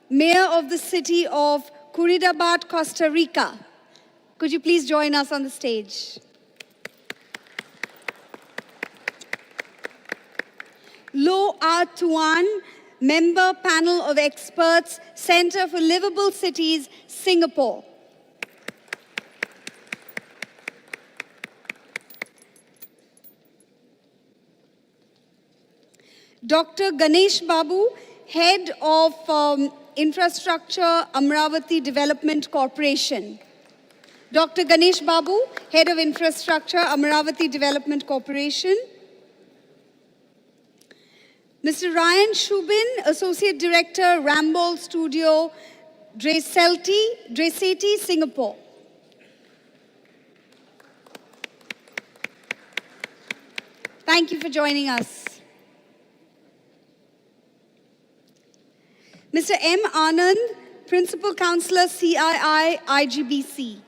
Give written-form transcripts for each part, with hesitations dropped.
Mayor of the city of Curitiba, Costa Rica. Could you please join us on the stage? Lo Ah Tuan, Member Panel of Experts, Center for Livable Cities, Singapore. Dr. Ganesh Babu, Head of Infrastructure, Amaravati Development Corporation. Dr. Ganesh Babu, Head of Infrastructure, Amaravati Development Corporation. Mr. Ryan Shubin, Associate Director, Rambol Studio, Dreseti, Singapore. Thank you for joining us. Mr. M. Anand, Principal Counselor, CII, IGBC.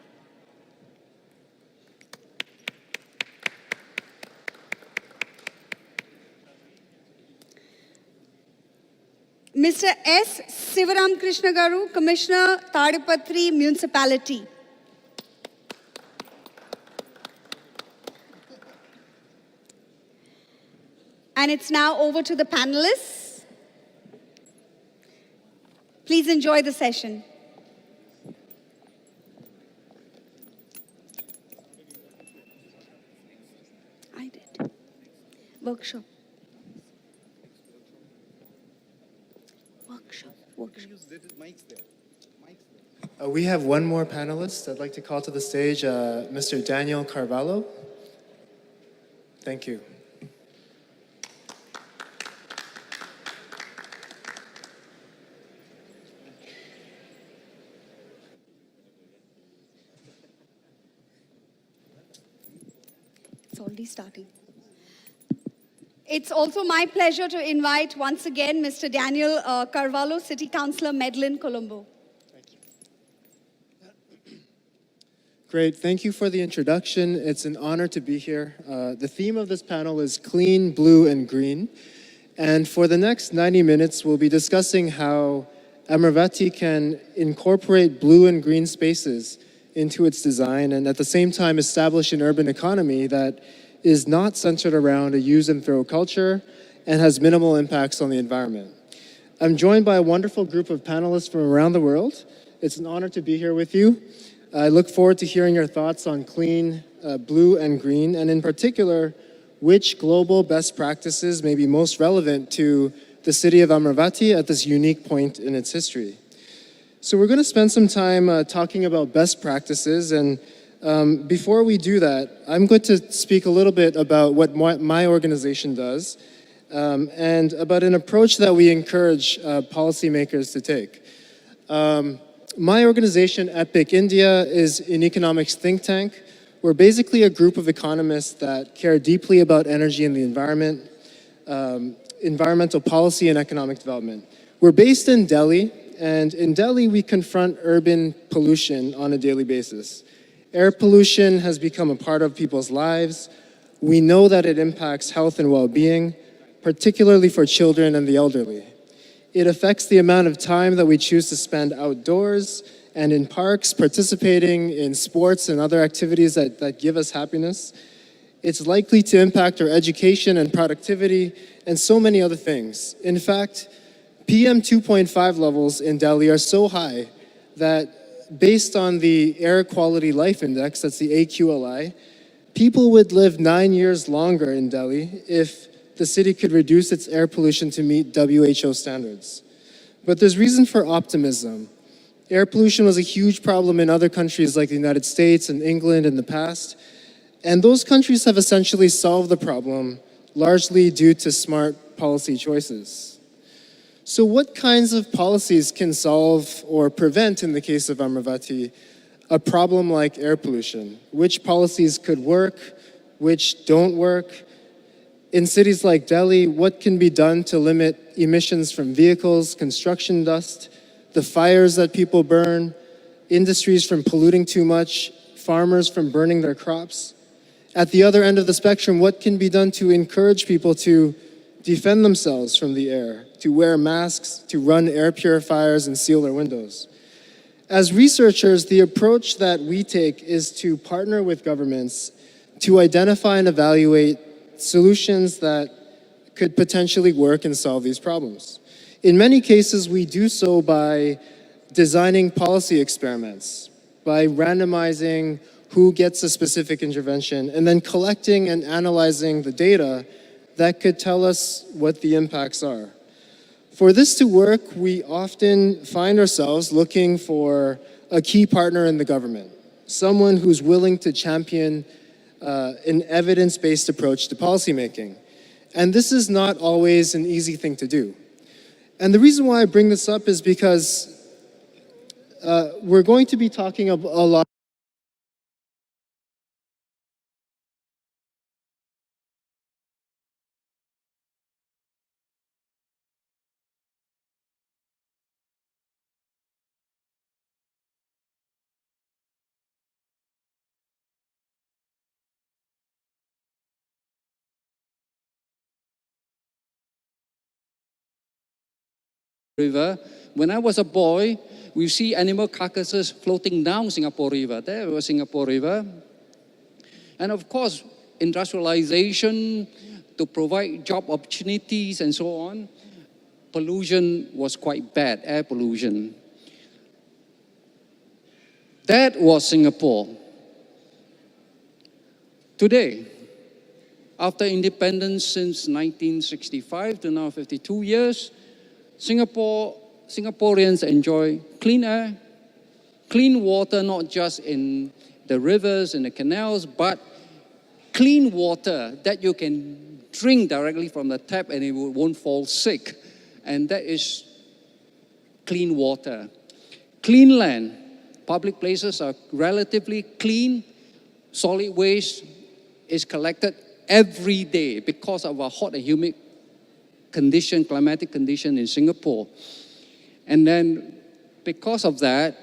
Mr. S. Sivaram Krishna Garu, Commissioner, Tadipatri Municipality. And it's now over to the panelists. Please enjoy the session. I did. Workshop. We have one more panelist I'd like to call to the stage, Mr. Daniel Carvalho. Thank you. It's already starting. It's also my pleasure to invite once again Mr. Daniel Carvalho, City Councillor, Medellin, Colombo. Great, thank you for the introduction. It's an honor to be here. The theme of this panel is clean, blue, and green. And for the next 90 minutes, we'll be discussing how Amaravati can incorporate blue and green spaces into its design and at the same time establish an urban economy that is not centered around a use and throw culture and has minimal impacts on the environment. I'm joined by a wonderful group of panelists from around the world. It's an honor to be here with you. I look forward to hearing your thoughts on clean, blue, and green, and in particular, which global best practices may be most relevant to the city of Amaravati at this unique point in its history. So we're going to spend some time talking about best practices, and before we do that, I'm going to speak a little bit about what my organization does and about an approach that we encourage policymakers to take. My organization, EPIC India, is an economics think tank. We're basically a group of economists that care deeply about energy and the environment, environmental policy and economic development. We're based in Delhi, and in Delhi we confront urban pollution on a daily basis. Air pollution has become a part of people's lives. We know that it impacts health and well-being, particularly for children and the elderly. It affects the amount of time that we choose to spend outdoors and in parks, participating in sports and other activities that give us happiness. It's likely to impact our education and productivity and so many other things. In fact, PM 2.5 levels in Delhi are so high that based on the Air Quality Life Index, that's the AQLI, people would live 9 years longer in Delhi if the city could reduce its air pollution to meet WHO standards. But there's reason for optimism. Air pollution was a huge problem in other countries like the United States and England in the past, and those countries have essentially solved the problem largely due to smart policy choices. So what kinds of policies can solve or prevent, in the case of Amaravati, a problem like air pollution? Which policies could work, which don't work? In cities like Delhi, what can be done to limit emissions from vehicles, construction dust, the fires that people burn, industries from polluting too much, farmers from burning their crops? At the other end of the spectrum, what can be done to encourage people to defend themselves from the air, to wear masks, to run air purifiers and seal their windows. As researchers, the approach that we take is to partner with governments to identify and evaluate solutions that could potentially work and solve these problems. In many cases, we do so by designing policy experiments, by randomizing who gets a specific intervention, and then collecting and analyzing the data that could tell us what the impacts are. For this to work, we often find ourselves looking for a key partner in the government, someone who's willing to champion an evidence-based approach to policymaking. And this is not always an easy thing to do. And the reason why I bring this up is because we're going to be talking a lot River. When I was a boy, we see animal carcasses floating down Singapore River. There was Singapore River. And of course, industrialization to provide job opportunities and so on, pollution was quite bad, air pollution. That was Singapore. Today, after independence since 1965 to now 52 years, Singaporeans enjoy clean air, clean water, not just in the rivers and the canals, but clean water that you can drink directly from the tap and it won't fall sick. And that is clean water. Clean land. Public places are relatively clean. Solid waste is collected every day because of our hot and humid condition, climatic condition in Singapore. And then because of that,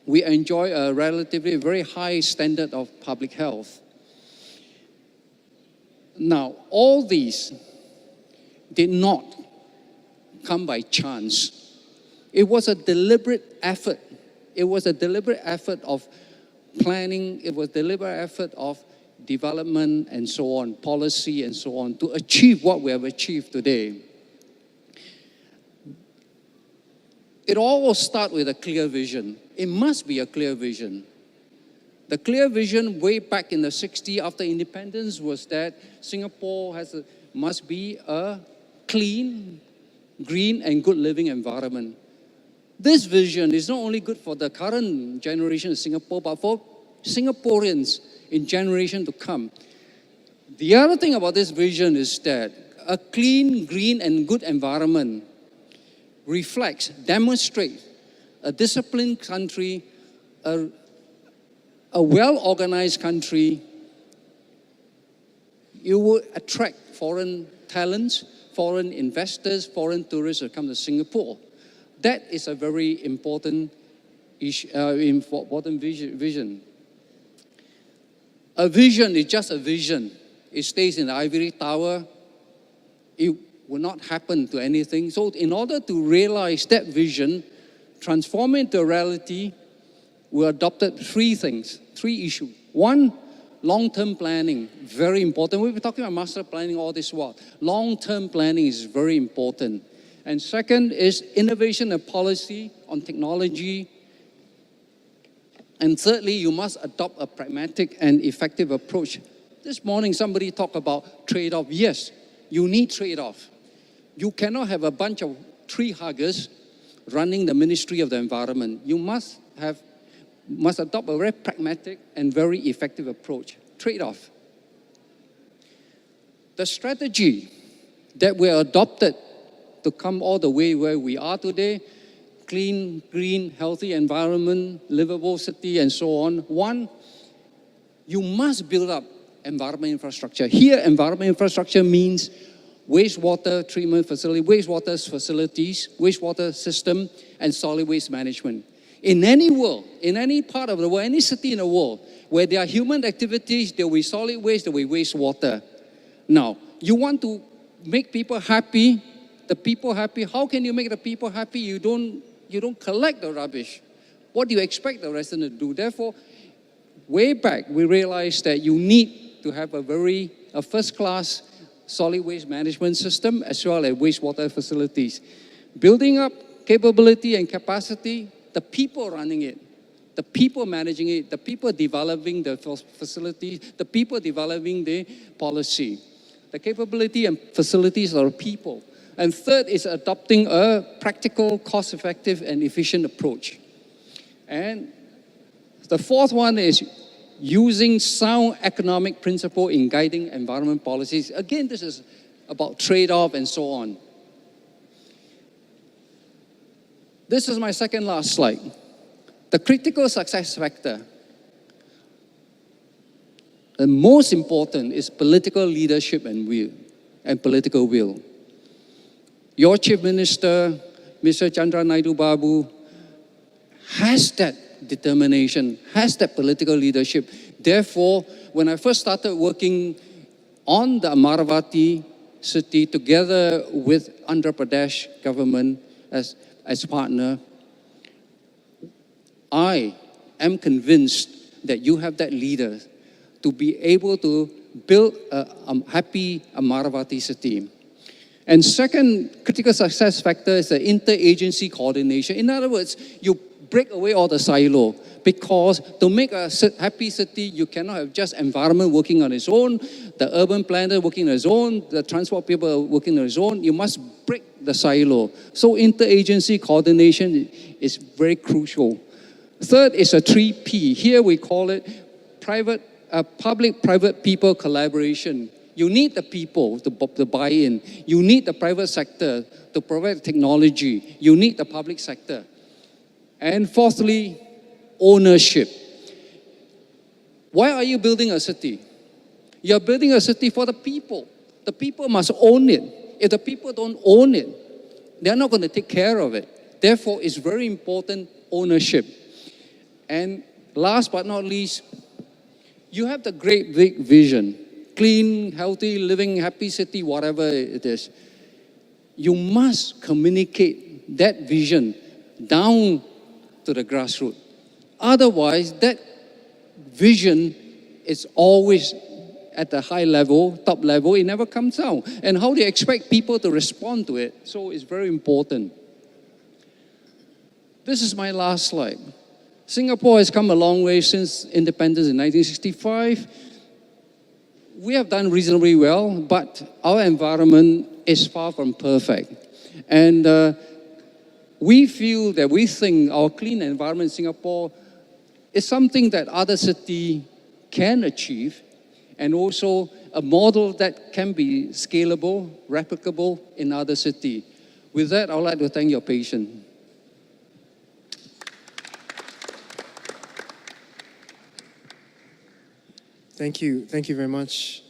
we enjoy a relatively very high standard of public health. Now, all these did not come by chance. It was a deliberate effort. It was a deliberate effort of planning. It was a deliberate effort of development and so on, policy and so on, to achieve what we have achieved today. It all will start with a clear vision. It must be a clear vision. The clear vision way back in the 60s after independence was that Singapore must be a clean, green and good living environment. This vision is not only good for the current generation of Singapore, but for Singaporeans in generation to come. The other thing about this vision is that a clean, green, and good environment reflects, demonstrates a disciplined country, a well-organized country. You will attract foreign talents, foreign investors, foreign tourists who come to Singapore. That is a very important vision. A vision is just a vision. It stays in the ivory tower. It will not happen to anything. So in order to realize that vision, transform it into a reality, we adopted three things, three issues. One, long-term planning, very important. We've been talking about master planning all this while. Long-term planning is very important. And second is innovation and policy on technology. And thirdly, you must adopt a pragmatic and effective approach. This morning, somebody talked about trade-off. Yes, you need trade-off. You cannot have a bunch of tree huggers running the Ministry of the Environment. You must adopt a very pragmatic and very effective approach. Trade-off. The strategy that we adopted to come all the way where we are today, clean, green, healthy environment, livable city, and so on. One, you must build up environment infrastructure. Here, environment infrastructure means wastewater treatment facility, wastewater facilities, wastewater system, and solid waste management. In any world, in any part of the world, any city in the world, where there are human activities, there will be solid waste, there will be wastewater. Now, you want to make people happy, the people happy. How can you make the people happy? You don't collect the rubbish. What do you expect the resident to do? Therefore, way back, we realized that you need to have a first-class solid waste management system as well as wastewater facilities. Building up capability and capacity, the people running it, the people managing it, the people developing the facilities, the people developing the policy. The capability and facilities are people. And third is adopting a practical, cost-effective, and efficient approach. And the fourth one is using sound economic principle in guiding environment policies. Again, this is about trade-off and so on. This is my second last slide. The critical success factor. The most important is political leadership and political will. Your Chief Minister, Mr. Chandra Naidu Babu, has that determination, has that political leadership. Therefore, when I first started working on the Amaravati city together with Andhra Pradesh government as partner, I am convinced that you have that leader to be able to build a happy Amaravati city. And second critical success factor is the interagency coordination. In other words, you break away all the silo, because to make a happy city, you cannot have just environment working on its own, the urban planner working on its own, the transport people working on its own. You must break the silo. So interagency coordination is very crucial. Third is a 3P. Here we call it public-private people collaboration. You need the people to buy in. You need the private sector to provide technology. You need the public sector. And fourthly, ownership. Why are you building a city? You're building a city for the people. The people must own it. If the people don't own it, they're not going to take care of it. Therefore, it's very important ownership. And last but not least, you have the great big vision. Clean, healthy, living, happy city, whatever it is. You must communicate that vision down to the grassroots. Otherwise, that vision is always at the high level, top level, it never comes out. And how do you expect people to respond to it? So it's very important. This is my last slide. Singapore has come a long way since independence in 1965. We have done reasonably well, but our environment is far from perfect. And we think our clean environment in Singapore is something that other cities can achieve, and also a model that can be scalable, replicable in other cities. With that, I would like to thank your patience. Thank you very much.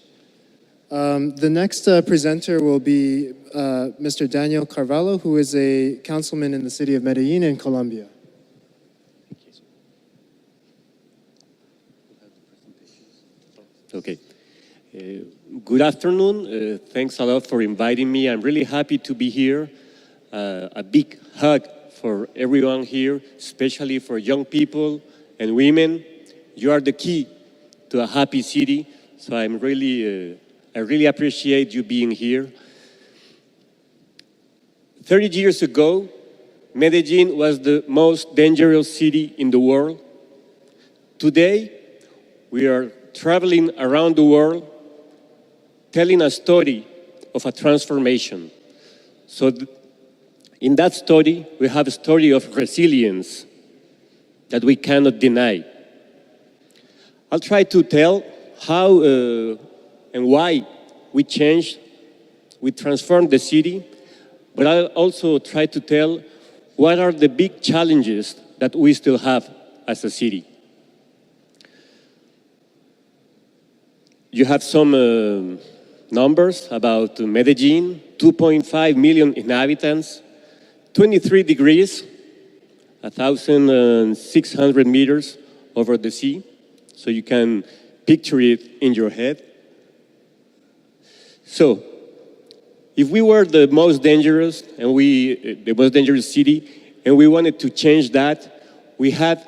The next presenter will be Mr. Daniel Carvalho, who is a councilman in the city of Medellin in Colombia. Okay. Good afternoon. Thanks a lot for inviting me. I'm really happy to be here. A big hug for everyone here, especially for young people and women. You are the key to a happy city. So I really appreciate you being here. 30 years ago, Medellin was the most dangerous city in the world. Today, we are traveling around the world, telling a story of a transformation. So in that story, we have a story of resilience that we cannot deny. I'll try to tell how and why we changed, we transformed the city, but I'll also try to tell what are the big challenges that we still have as a city. You have some numbers about Medellin, 2.5 million inhabitants, 23 degrees, 1,600 meters over the sea. So you can picture it in your head. So if we were the most dangerous the most dangerous city, and we wanted to change that, we had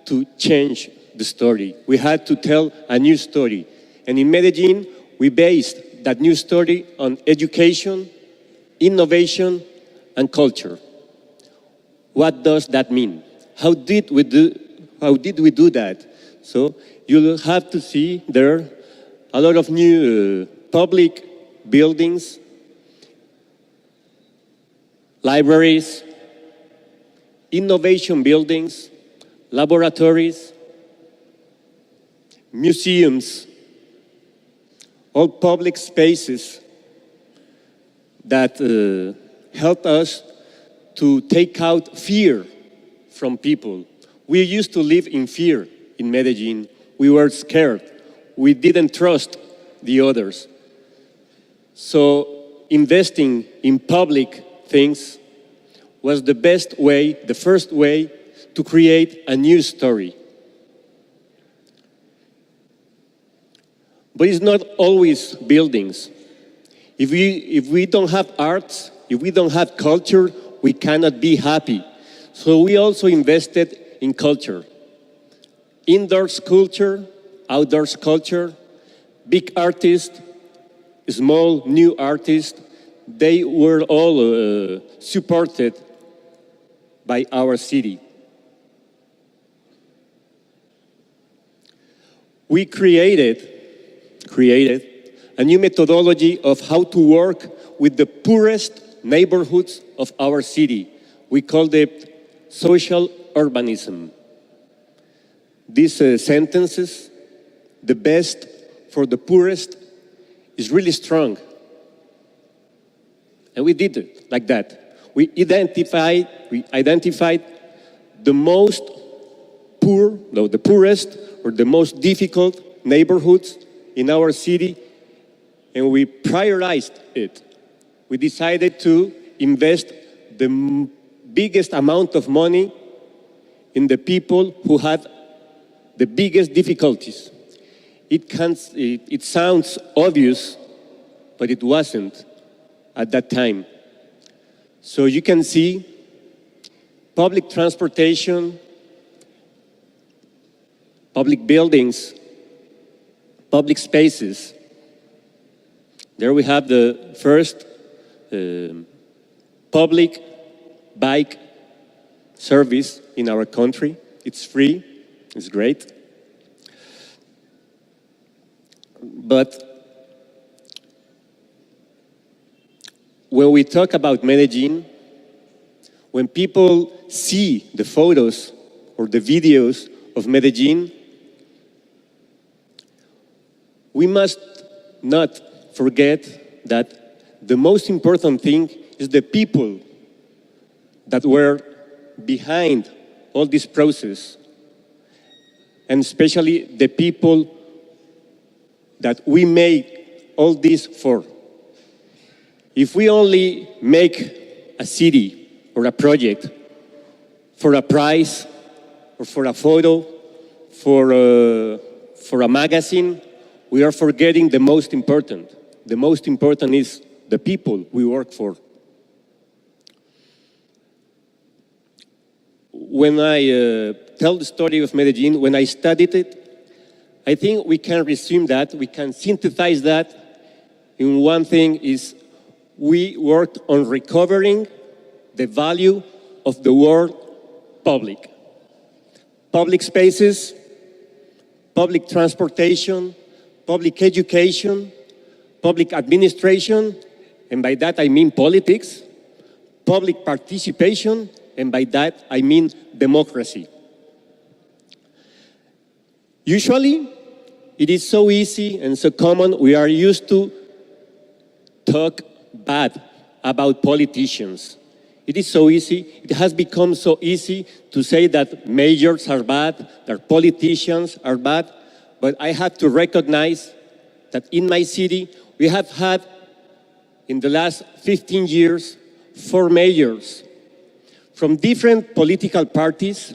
to change the story. We had to tell a new story. And in Medellin, we based that new story on education, innovation, and culture. What does that mean? How did we do that? So you'll have to see there a lot of new public buildings, libraries, innovation buildings, laboratories, museums, all public spaces that help us to take out fear from people. We used to live in fear in Medellin. We were scared. We didn't trust the others. So investing in public things was the best way, the first way to create a new story. But it's not always buildings. If we don't have arts, if we don't have culture, we cannot be happy. So we also invested in culture. Indoors culture, outdoors culture, big artists, small new artists, they were all supported by our city. We created a new methodology of how to work with the poorest neighborhoods of our city. We called it social urbanism. These sentences, the best for the poorest, is really strong. And we did it like that. We identified the most poor, no, the poorest or the most difficult neighborhoods in our city, and we prioritized it. We decided to invest the biggest amount of money in the people who had the biggest difficulties. It sounds obvious, but it wasn't at that time. So you can see public transportation, public buildings, public spaces. There we have the first public bike service in our country. It's free, it's great. But when we talk about Medellin, when people see the photos or the videos of Medellin, we must not forget that the most important thing is the people that were behind all this process, and especially the people that we made all this for. If we only make a city or a project for a prize or for a photo, for a magazine, we are forgetting the most important. The most important is the people we work for. When I tell the story of Medellin, when I studied it, I think we can resume that, we can synthesize that in one thing is we worked on recovering the value of the word public. Public spaces, public transportation, public education, public administration, and by that I mean politics, public participation, and by that I mean democracy. Usually, it is so easy and so common, we are used to talk bad about politicians. It is so easy, it has become so easy to say that mayors are bad, that politicians are bad, but I have to recognize that in my city, we have had, in the last 15 years, 4 mayors from different political parties.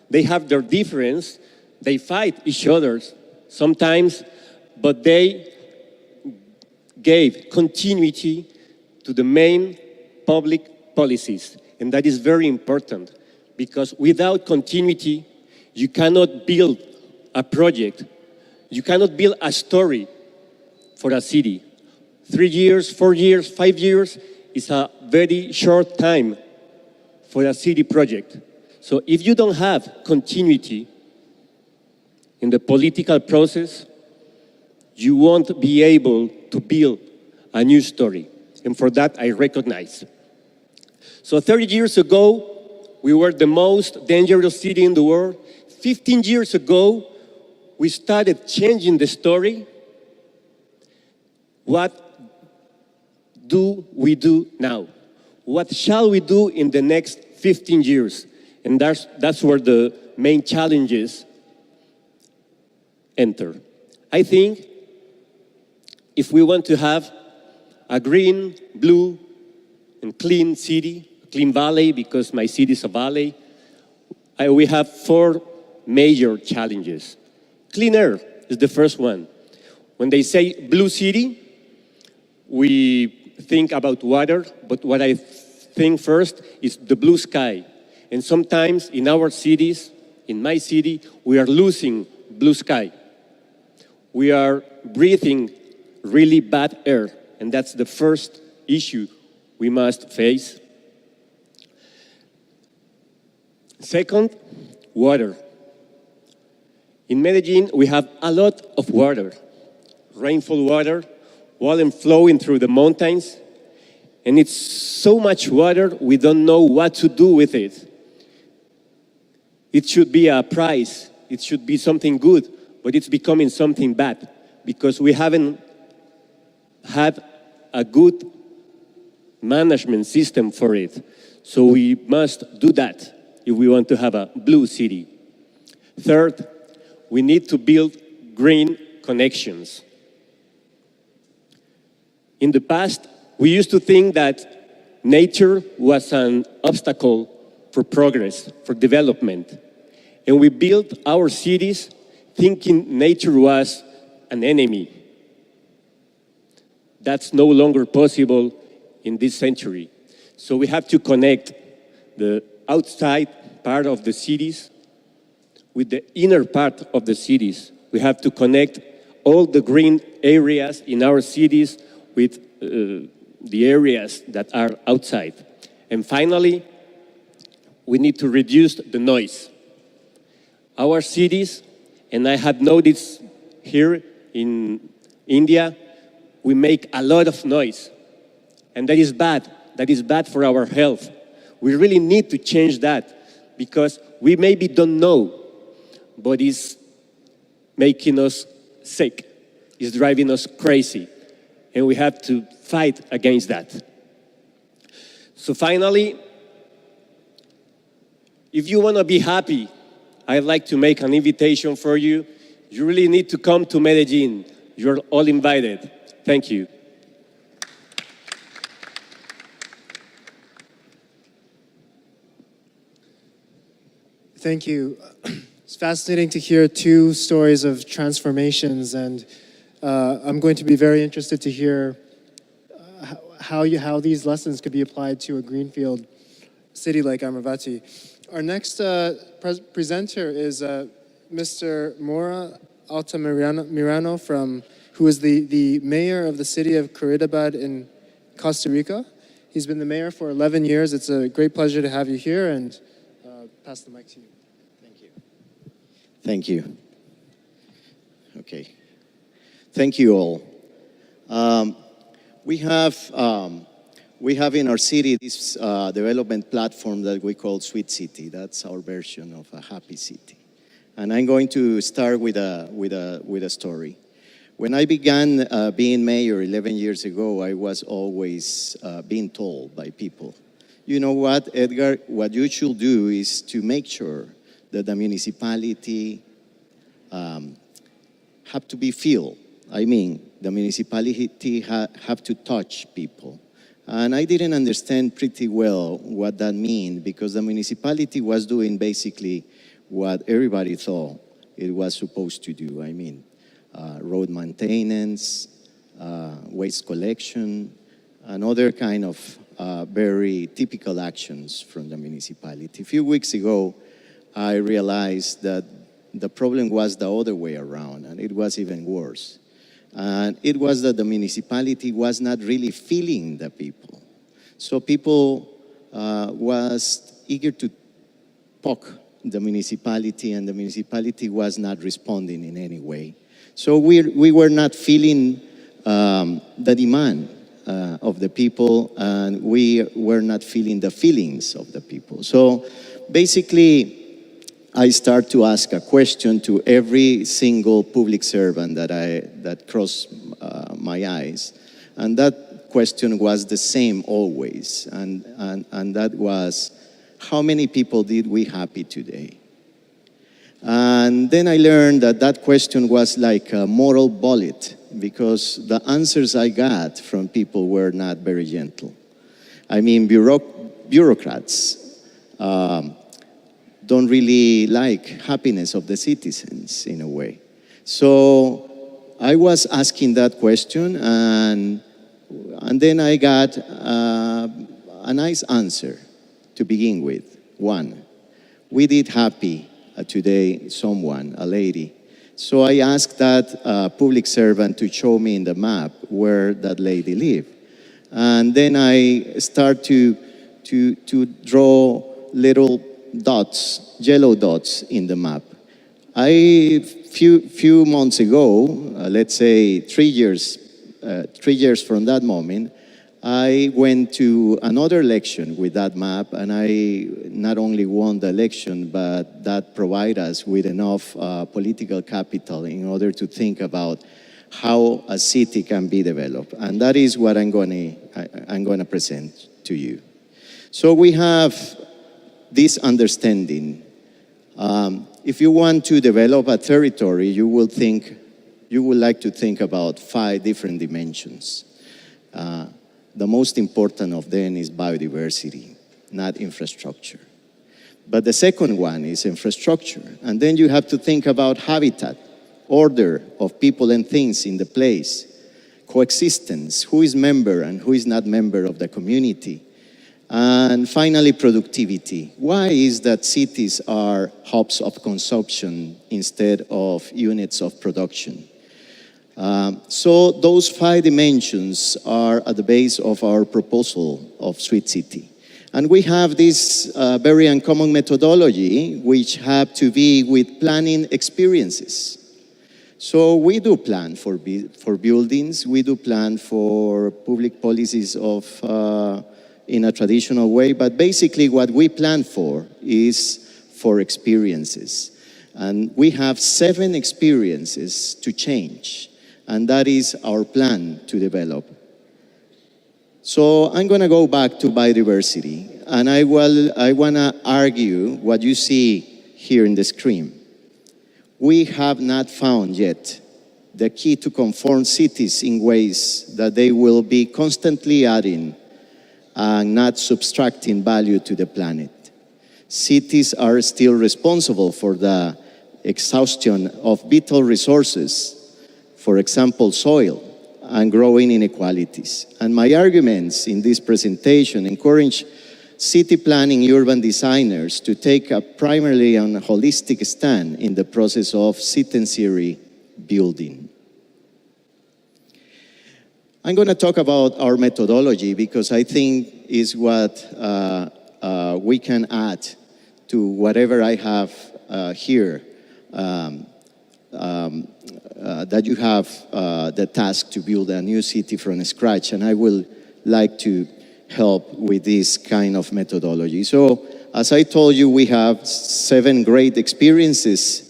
They have their difference, they fight each other sometimes, but they gave continuity to the main public policies. And that is very important because without continuity, you cannot build a project, you cannot build a story for a city. 3 years, 4 years, 5 years is a very short time for a city project. So if you don't have continuity in the political process, you won't be able to build a new story. And for that, I recognize. So 30 years ago, we were the most dangerous city in the world. 15 years ago, we started changing the story. What do we do now? What shall we do in the next 15 years? And that's where the main challenges enter. I think if we want to have a green, blue, and clean city, clean valley, because my city is a valley, we have 4 major challenges. Clean air is the first one. When they say blue city, we think about water, but what I think first is the blue sky. And sometimes in our cities, in my city, we are losing blue sky. We are breathing really bad air, and that's the first issue we must face. Second, water. In Medellin, we have a lot of water, rainfall water, water flowing through the mountains, and it's so much water, we don't know what to do with it. It should be a prize, it should be something good, but it's becoming something bad because we haven't had a good management system for it. So we must do that if we want to have a blue city. Third, we need to build green connections. In the past, we used to think that nature was an obstacle for progress, for development. And we built our cities thinking nature was an enemy. That's no longer possible in this century. So we have to connect the outside part of the cities with the inner part of the cities. We have to connect all the green areas in our cities with the areas that are outside. And finally, we need to reduce the noise. Our cities, and I have noticed here in India, we make a lot of noise. And that is bad. That is bad for our health. We really need to change that because we maybe don't know, but it's making us sick. It's driving us crazy. And we have to fight against that. So finally, if you want to be happy, I'd like to make an invitation for you. You really need to come to Medellin. You're all invited. Thank you. Thank you. It's fascinating to hear 2 stories of transformations, and I'm going to be very interested to hear how these lessons could be applied to a greenfield city like Amaravati. Our next presenter is Mr. Mora Altamirano, who is the mayor of the city of Curridabat in Costa Rica. He's been the mayor for 11 years. It's a great pleasure to have you here, and pass the mic to you. Thank you. Thank you. Okay. Thank you all. We have in our city this development platform that we call Sweet City. That's our version of a happy city. And I'm going to start with a story. When I began being mayor 11 years ago, I was always being told by people, you know what, Edgar, what you should do is to make sure that the municipality have to be filled. I mean, the municipality have to touch people. And I didn't understand pretty well what that meant because the municipality was doing basically what everybody thought it was supposed to do. I mean, road maintenance, waste collection, and other kind of very typical actions from the municipality. A few weeks ago, I realized that the problem was the other way around, and it was even worse. And it was that the municipality was not really feeling the people. So people was eager to poke the municipality, and the municipality was not responding in any way. So we were not feeling the demand of the people, and we were not feeling the feelings of the people. So basically, I start to ask a question to every single public servant that crossed my eyes, and that question was the same always, and that was, how many people did we happy today? And then I learned that that question was like a moral bullet, because the answers I got from people were not very gentle. I mean, bureaucrats don't really like happiness of the citizens in a way. So I was asking that question, and then I got a nice answer to begin with. One, we did happy today someone, a lady. So I asked that public servant to show me in the map where that lady lived. And then I start to draw little dots, yellow dots in the map. Few months ago, let's say 3 years from that moment, I went to another election with that map, and I not only won the election, but that provided us with enough political capital in order to think about how a city can be developed. And that is what I'm going to present to you. So we have this understanding. If you want to develop a territory, you would like to think about 5 different dimensions. The most important of them is biodiversity, not infrastructure. But the second one is infrastructure. And then you have to think about habitat, order of people and things in the place, coexistence, who is member and who is not member of the community. And finally, productivity. Why is that cities are hubs of consumption instead of units of production? So those 5 dimensions are at the base of our proposal of Sweet City. And we have this very uncommon methodology, which have to be with planning experiences. So we do plan for buildings, we do plan for public policies in a traditional way, but basically what we plan for is for experiences. And we have 7 experiences to change. And that is our plan to develop. So I'm going to go back to biodiversity, and I want to argue what you see here in the screen. We have not found yet the key to conform cities in ways that they will be constantly adding and not subtracting value to the planet. Cities are still responsible for the exhaustion of vital resources, for example, soil, and growing inequalities. And my arguments in this presentation encourage city planning urban designers to take a primarily a holistic stand in the process of citizenry building. I'm going to talk about our methodology because I think is what we can add to whatever I have here. That you have the task to build a new city from scratch, and I will like to help with this kind of methodology. So, as I told you, we have 7 great experiences.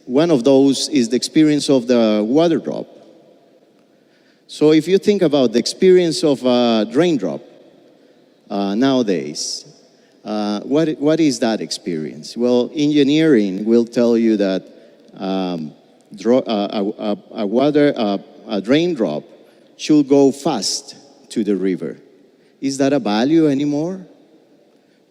One of those is the experience of the water drop. So if you think about the experience of a drain drop nowadays, what is that experience? Well, engineering will tell you that a drain drop should go fast to the river. Is that a value anymore?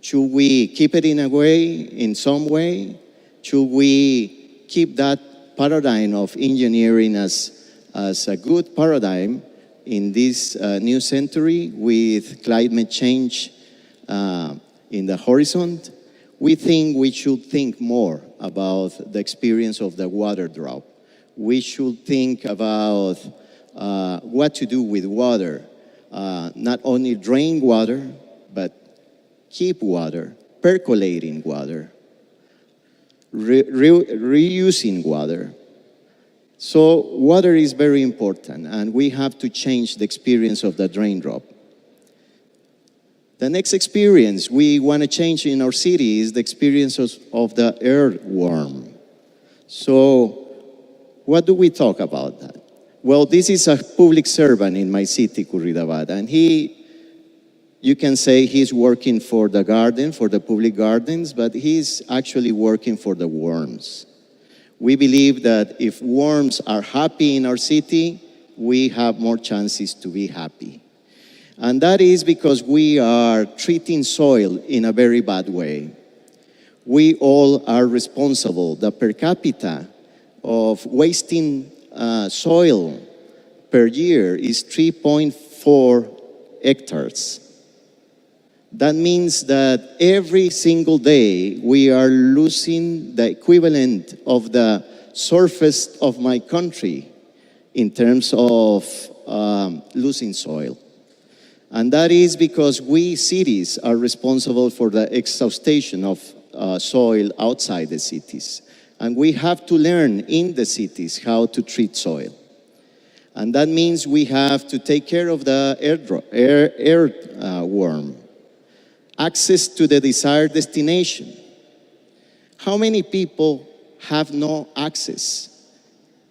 Should we keep it in some way? Should we keep that paradigm of engineering as a good paradigm, in this new century with climate change in the horizon, we think we should think more about the experience of the water drop. We should think about what to do with water, not only drain water, but keep water, percolating water, reusing water. So water is very important, and we have to change the experience of the drain drop. The next experience we want to change in our city is the experience of the earthworm. So what do we talk about that? Well, this is a public servant in my city, Curridabat, and you can say he's working for the garden, for the public gardens, but he's actually working for the worms. We believe that if worms are happy in our city, we have more chances to be happy. And that is because we are treating soil in a very bad way. We all are responsible. The per capita of wasting soil per year is 3.4 hectares. That means that every single day we are losing the equivalent of the surface of my country in terms of losing soil. And that is because we cities are responsible for the exhaustion of soil outside the cities. And we have to learn in the cities how to treat soil. And that means we have to take care of the earthworm. Access to the desired destination. How many people have no access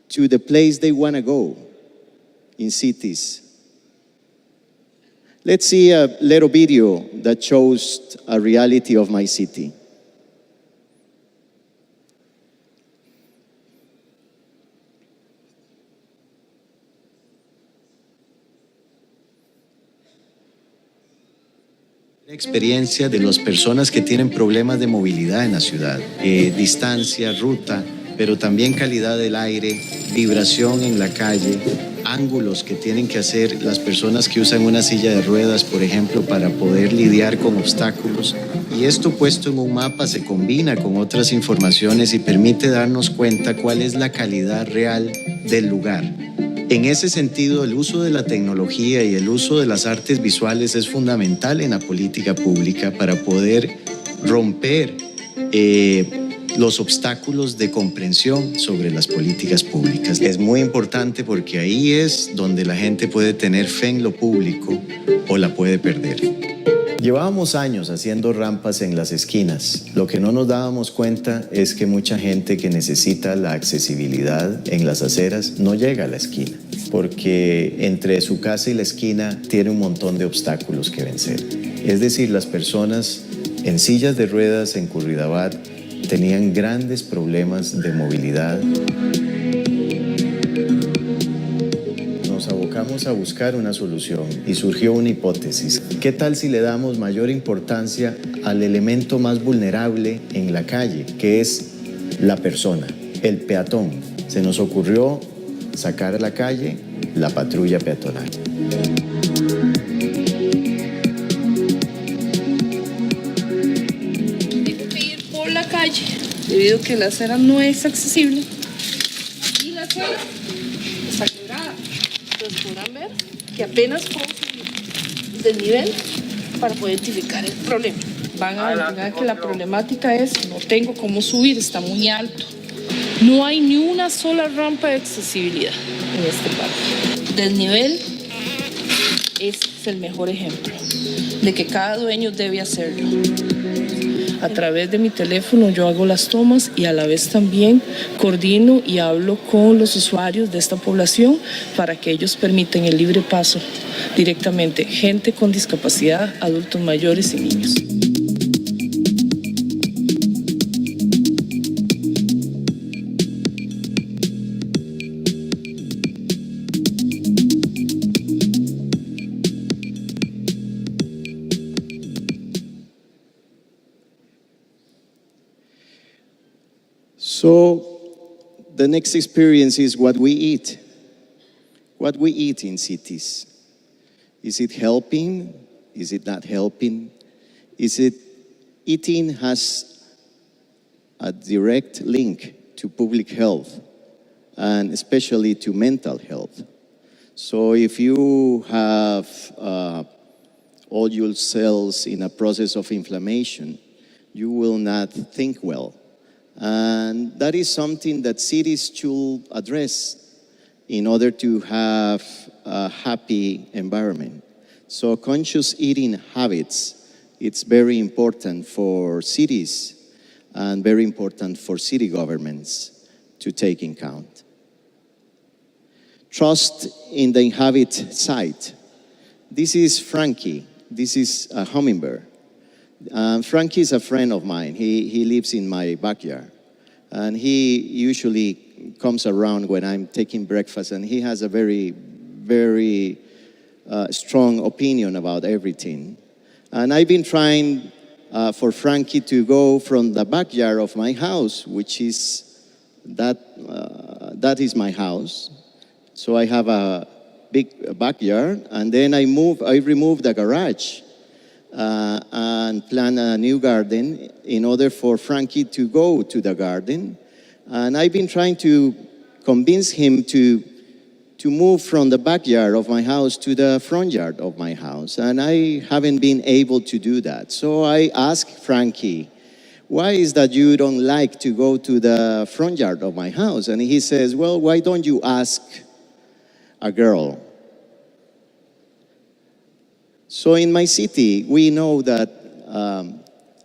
to the place they want to go in cities? Let's see a little video that shows a reality of my city. Experiencia de las personas que tienen problemas de movilidad en la ciudad, distancia, ruta, pero también calidad del aire, vibración en la calle, ángulos que tienen que hacer las personas que usan una silla de ruedas, por ejemplo, para poder lidiar con obstáculos. Y esto puesto en un mapa se combina con otras informaciones y permite darnos cuenta cuál es la calidad real del lugar. En ese sentido, el uso de la tecnología y el uso de las artes visuales es fundamental en la política pública para poder romper los obstáculos de comprensión sobre las políticas públicas. Es muy importante porque ahí es donde la gente puede tener fe en lo público o la puede perder. Llevábamos años haciendo rampas en las esquinas. Lo que no nos dábamos cuenta es que mucha gente que necesita la accesibilidad en las aceras no llega a la esquina, porque entre su casa y la esquina tiene un montón de obstáculos que vencer. Es decir, las personas en sillas de ruedas en Curridabat tenían grandes problemas de movilidad. Nos abocamos a buscar una solución y surgió una hipótesis. ¿Qué tal si le damos mayor importancia al elemento más vulnerable en la calle, que es la persona, el peatón? Se nos ocurrió sacar a la calle la patrulla peatonal. Tengo que ir por la calle debido a que la acera no es accesible y la acera está quebrada. Entonces podrán ver que apenas puedo subir del nivel para poder identificar el problema. Van a identificar que la problemática es no tengo cómo subir, está muy alto. No hay ni una sola rampa de accesibilidad en este parque. Desnivel es el mejor ejemplo de que cada dueño debe hacerlo. A través de mi teléfono yo hago las tomas y a la vez también coordino y hablo con los usuarios de esta población para que ellos permitan el libre paso directamente, gente con discapacidad, adultos mayores y niños. So the next experience is what we eat. what we eat in cities. Is it helping? Is it not helping? Is it eating has a direct link to public health and especially to mental health. So if you have all your cells in a process of inflammation, you will not think well. And that is something that cities should address in order to have a happy environment. So conscious eating habits, it's very important for cities and very important for city governments to take in count. Trust in the inhabit site. This is Frankie. This is a hummingbird. Frankie is a friend of mine. He lives in my backyard. And he usually comes around when I'm taking breakfast, and he has a very, very strong opinion about everything. And I've been trying for Frankie to go from the backyard of my house, which is that is my house. So I have a big backyard, and then I remove the garage and plant a new garden in order for Frankie to go to the garden. And I've been trying to convince him to move from the backyard of my house to the front yard of my house. And I haven't been able to do that. So I asked Frankie, why is that you don't like to go to the front yard of my house? And he says, well, why don't you ask a girl? So in my city, we know that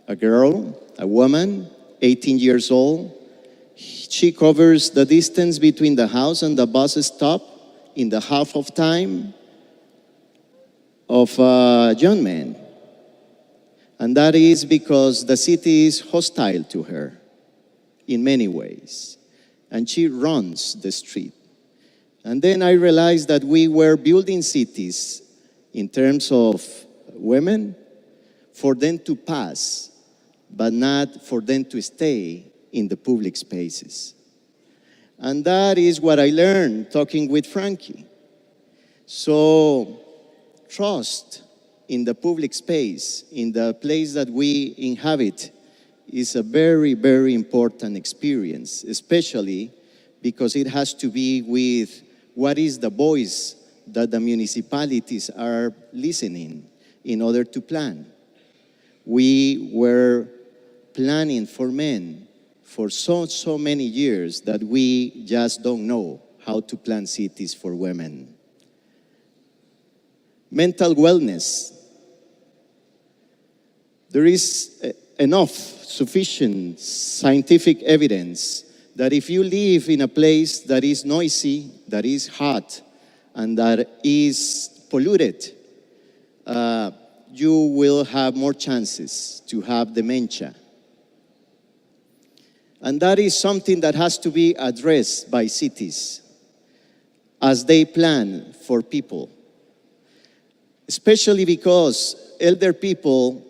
a girl, a woman, 18 years old, she covers the distance between the house and the bus stop in the half of time of a young man. And that is because the city is hostile to her in many ways. And she runs the street. And then I realized that we were building cities in terms of women for them to pass, but not for them to stay in the public spaces. And that is what I learned talking with Frankie. So trust in the public space, in the place that we inhabit, is a very, very important experience, especially because it has to be with what is the voice that the municipalities are listening in order to plan. We were planning for men for so many years that we just don't know how to plan cities for women. Mental wellness. There is sufficient scientific evidence that if you live in a place that is noisy, that is hot, and that is polluted, you will have more chances to have dementia. And that is something that has to be addressed by cities as they plan for people. Especially because elder people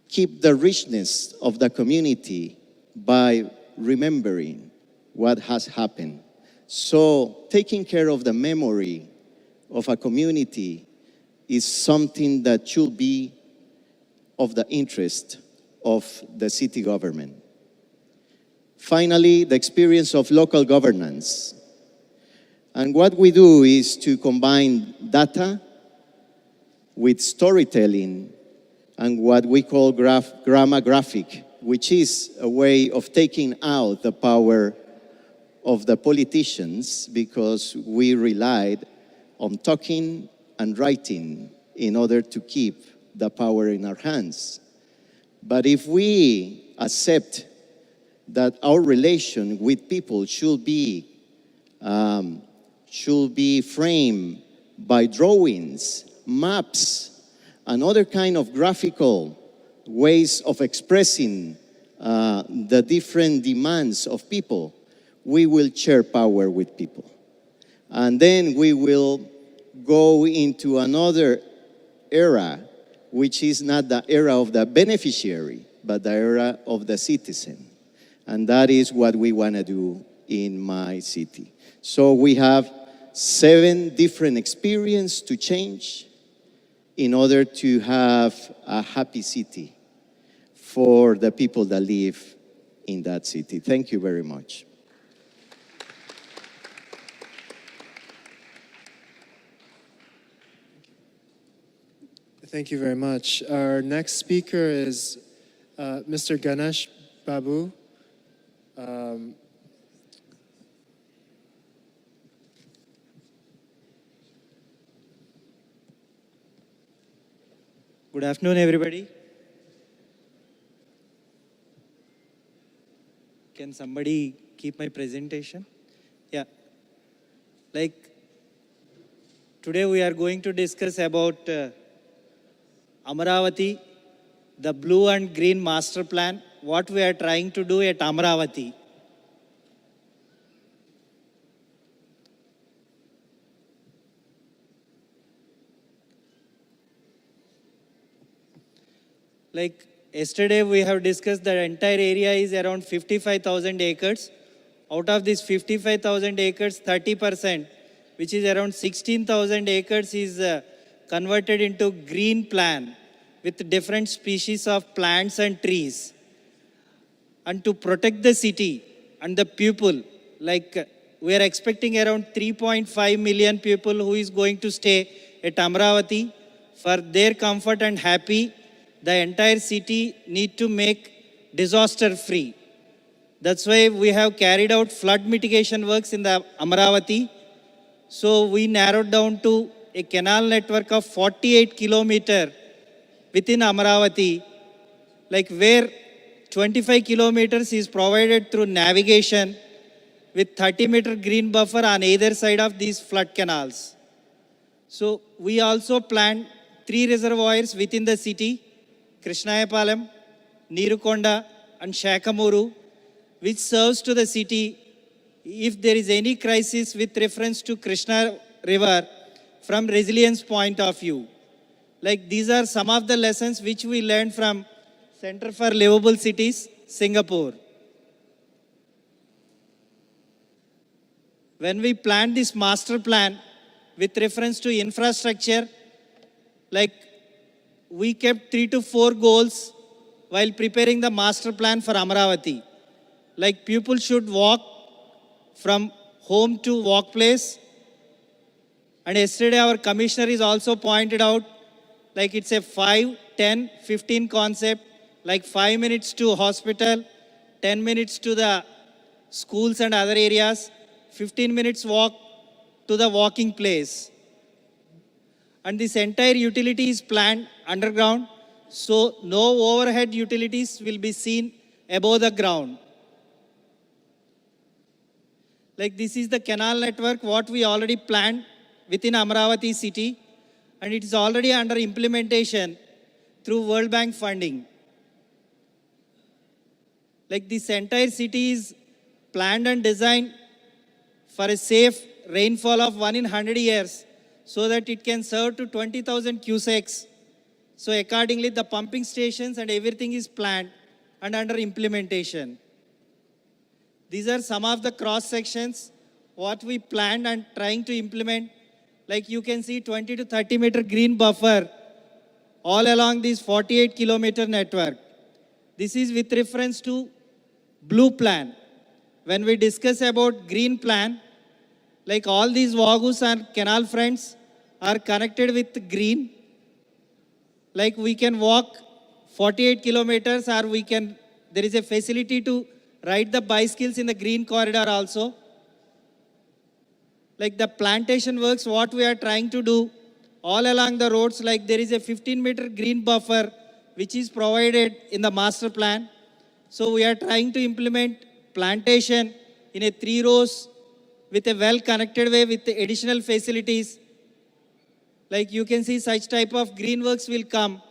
keep the richness of the community by remembering what has happened. So taking care of the memory of a community is something that should be of the interest of the city government. Finally, the experience of local governance. And what we do is to combine data with storytelling and what we call grammar graphic, which is a way of taking out the power of the politicians, because we relied on talking and writing in order to keep the power in our hands. But if we accept that our relation with people should be framed by drawings, maps, and other kind of graphical ways of expressing the different demands of people, we will share power with people. And then we will go into another era, which is not the era of the beneficiary, but the era of the citizen. And that is what we want to do in my city. So we have 7 different experiences to change in order to have a happy city for the people that live in that city. Thank you very much. Thank you very much. Our next speaker is Mr. Ganesh Babu. Good afternoon, everybody. Can somebody keep my presentation? Yeah. Like, today we are going to discuss about Amaravati, the blue and green master plan, what we are trying to do at Amaravati. Like yesterday we have discussed the entire area is around 55,000 acres. Out of this 55,000 acres, 30%, which is around 16,000 acres is converted into green plan with different species of plants and trees. And to protect the city and the people, like we are expecting around 3.5 million people who is going to stay at Amaravati. For their comfort and happy, the entire city need to make disaster free. That's why we have carried out flood mitigation works in the Amaravati. So we narrowed down to a canal network of 48 kilometers within Amaravati, like where 25 kilometers is provided through navigation with 30-meter green buffer on either side of these flood canals. So we also planned 3 reservoirs within the city, Krishnayapalam, Neerukonda and Shakamuru, which serves to the city if there is any crisis with reference to Krishna River from resilience point of view. Like these are some of the lessons which we learned from Center for Livable Cities, Singapore. When we planned this master plan with reference to infrastructure, like we kept 3 to 4 goals while preparing the master plan for Amaravati. Like people should walk from home to workplace. And yesterday our commissioner is also pointed out, like it's a 5, 10, 15 concept, like 5 minutes to hospital, 10 minutes to the schools and other areas, 15 minutes walk to the walking place. And this entire utility is planned underground, so no overhead utilities will be seen above the ground. Like this is the canal network, what we already planned within Amaravati city, and it is already under implementation through World Bank funding. Like this entire city is planned and designed for a safe rainfall of 1 in 100 years, so that it can serve to 20,000 cusecs. So accordingly, the pumping stations and everything is planned and under implementation. These are some of the cross sections, what we planned and trying to implement. Like you can see 20 to 30 meter green buffer all along this 48 kilometer network. This is with reference to blue plan. When we discuss about green plan, like all these wagus and canal fronts are connected with green. Like we can walk 48 kilometers or there is a facility to ride the bicycles in the green corridor also. Like the plantation works, what we are trying to do all along the roads, like there is a 15-meter green buffer which is provided in the master plan. So we are trying to implement plantation in a 3 rows with a well-connected way with the additional facilities. Like you can see such type of green works will come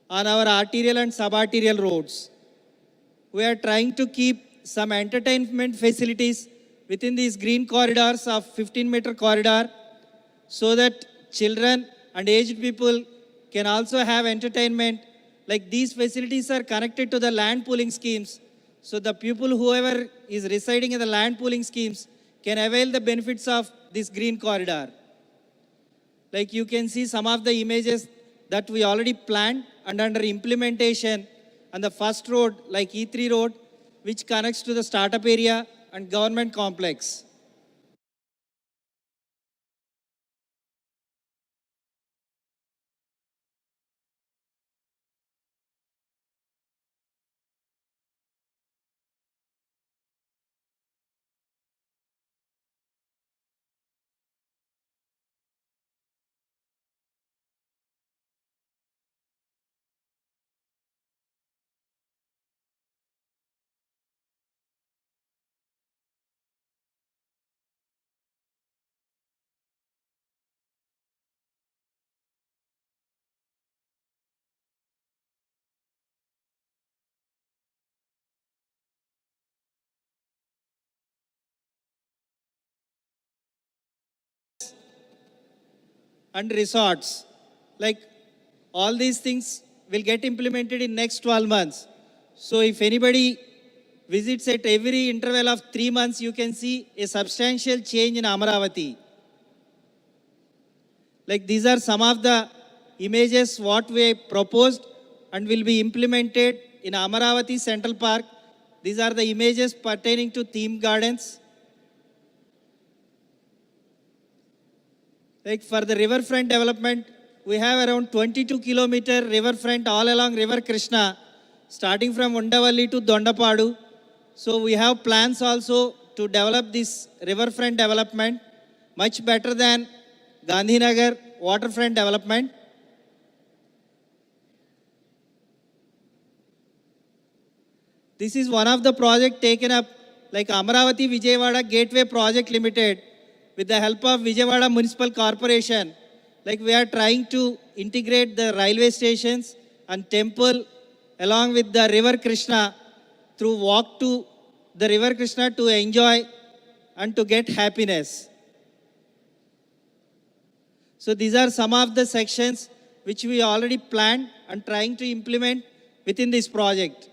on our arterial and subarterial roads. We are trying to keep some entertainment facilities within these green corridors of 15-meter corridor so that children and aged people can also have entertainment. Like these facilities are connected to the land pooling schemes. So the people, whoever is residing in the land pooling schemes, can avail the benefits of this green corridor. Like you can see some of the images that we already planned and under implementation. And the first road, like E3 road, which connects to the startup area and government complex. And resorts. Like all these things will get implemented in next 12 months. So if anybody visits at every interval of 3 months, you can see a substantial change in Amaravati. Like these are some of the images what we proposed and will be implemented in Amaravati Central Park. These are the images pertaining to theme gardens. Like for the riverfront development, we have around 22-kilometer riverfront all along River Krishna, starting from Undavalli to Dondapadu. So we have plans also to develop this riverfront development much better than Gandhinagar waterfront development. This is one of the projects taken up like Amaravati Vijayawada Gateway Project Limited. With the help of Vijayawada Municipal Corporation, like we are trying to integrate the railway stations and temple along with the River Krishna through walk to the River Krishna to enjoy and to get happiness. So these are some of the sections which we already planned and trying to implement within this project.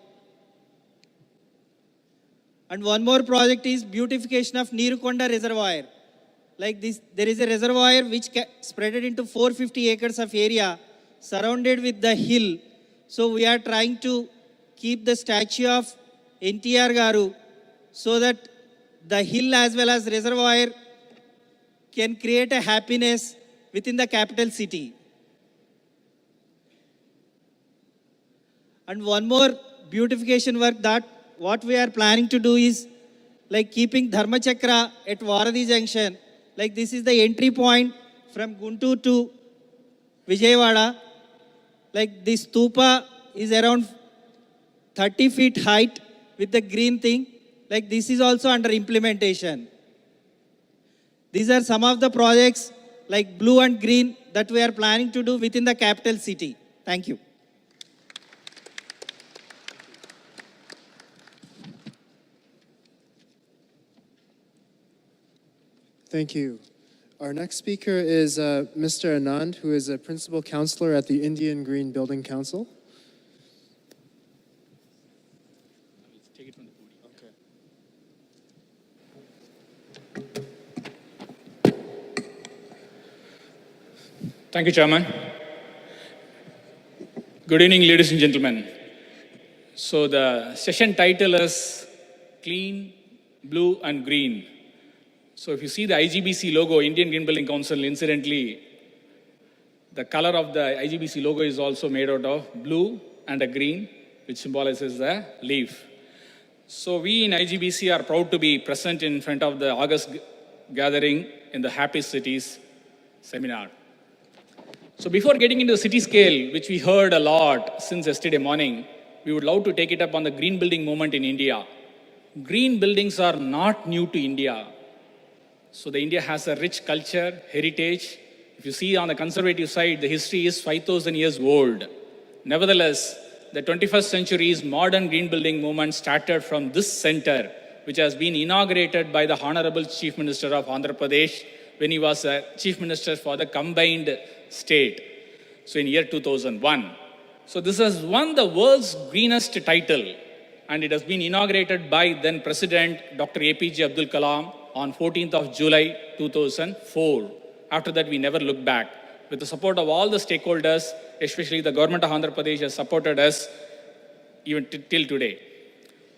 And one more project is beautification of Neerukonda Reservoir. Like this, there is a reservoir which spread into 450 acres of area surrounded with the hill. So we are trying to keep the statue of NTR Garu so that the hill as well as reservoir can create a happiness within the capital city. And one more beautification work that what we are planning to do is like keeping Dharma Chakra at Varadi Junction. Like this is the entry point from Guntur to Vijayawada. Like this stupa is around 30 feet height with the green thing. Like this is also under implementation. These are some of the projects like blue and green that we are planning to do within the capital city. Thank you. Thank you. Our next speaker is Mr. Anand, who is a principal counselor at the Indian Green Building Council. Take it from the podium. Okay. Thank you, Chairman. Good evening, ladies and gentlemen. So the session title is Clean, Blue and Green. So if you see the IGBC logo, Indian Green Building Council, incidentally, the color of the IGBC logo is also made out of blue and a green, which symbolizes the leaf. So we in IGBC are proud to be present in front of the August gathering in the Happy Cities seminar. So before getting into the city scale, which we heard a lot since yesterday morning, we would love to take it up on the green building movement in India. Green buildings are not new to India. So the India has a rich culture, heritage. If you see on the conservative side, the history is 5,000 years old. Nevertheless, the 21st century's modern green building movement started from this center, which has been inaugurated by the Honorable Chief Minister of Andhra Pradesh when he was Chief Minister for the combined state. So in year 2001. So this has won the world's greenest title. and it has been inaugurated by then President Dr. APJ Abdul Kalam on 14th of July 2004. After that, we never looked back. With the support of all the stakeholders, especially the government of Andhra Pradesh has supported us even till today.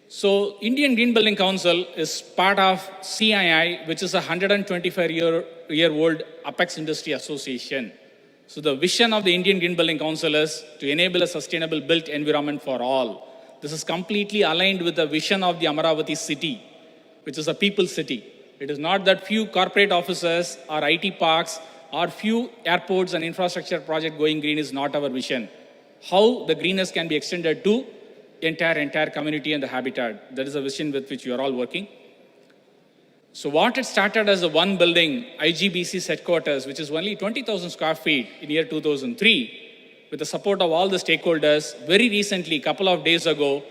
So Indian Green Building Council is part of CII, which is a 125-year-old Apex Industry Association. So the vision of the Indian Green Building Council is to enable a sustainable built environment for all. This is completely aligned with the vision of the Amaravati city, which is a people city. It is not that few corporate offices or IT parks or few airports and infrastructure project going green is not our vision. How the greenness can be extended to entire community and the habitat. That is a vision with which you are all working. So what it started as a one building, IGBC's headquarters, which is only 20,000 square feet in year 2003, with the support of all the stakeholders, very recently, a couple of days ago,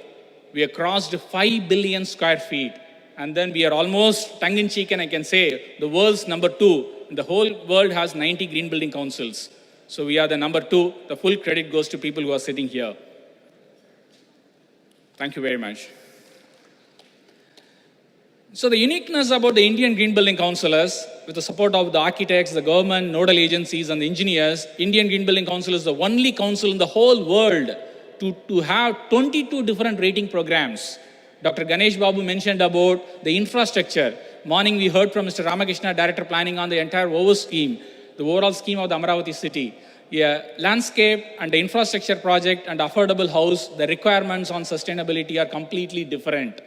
we have crossed 5 billion square feet. And then we are almost tongue-in-cheek, and I can say, the world's #2. The whole world has 90 green building councils. So we are the #2. The full credit goes to people who are sitting here. Thank you very much. So the uniqueness about the Indian Green Building Council is, with the support of the architects, the government, nodal agencies, and the engineers, Indian Green Building Council is the only council in the whole world to have 22 different rating programs. Dr. Ganesh Babu mentioned about the infrastructure. Morning we heard from Mr. Ramakrishna, Director Planning, on the entire scheme, the overall scheme of the Amaravati city. Yeah, landscape and the infrastructure project and affordable house, the requirements on sustainability are completely different.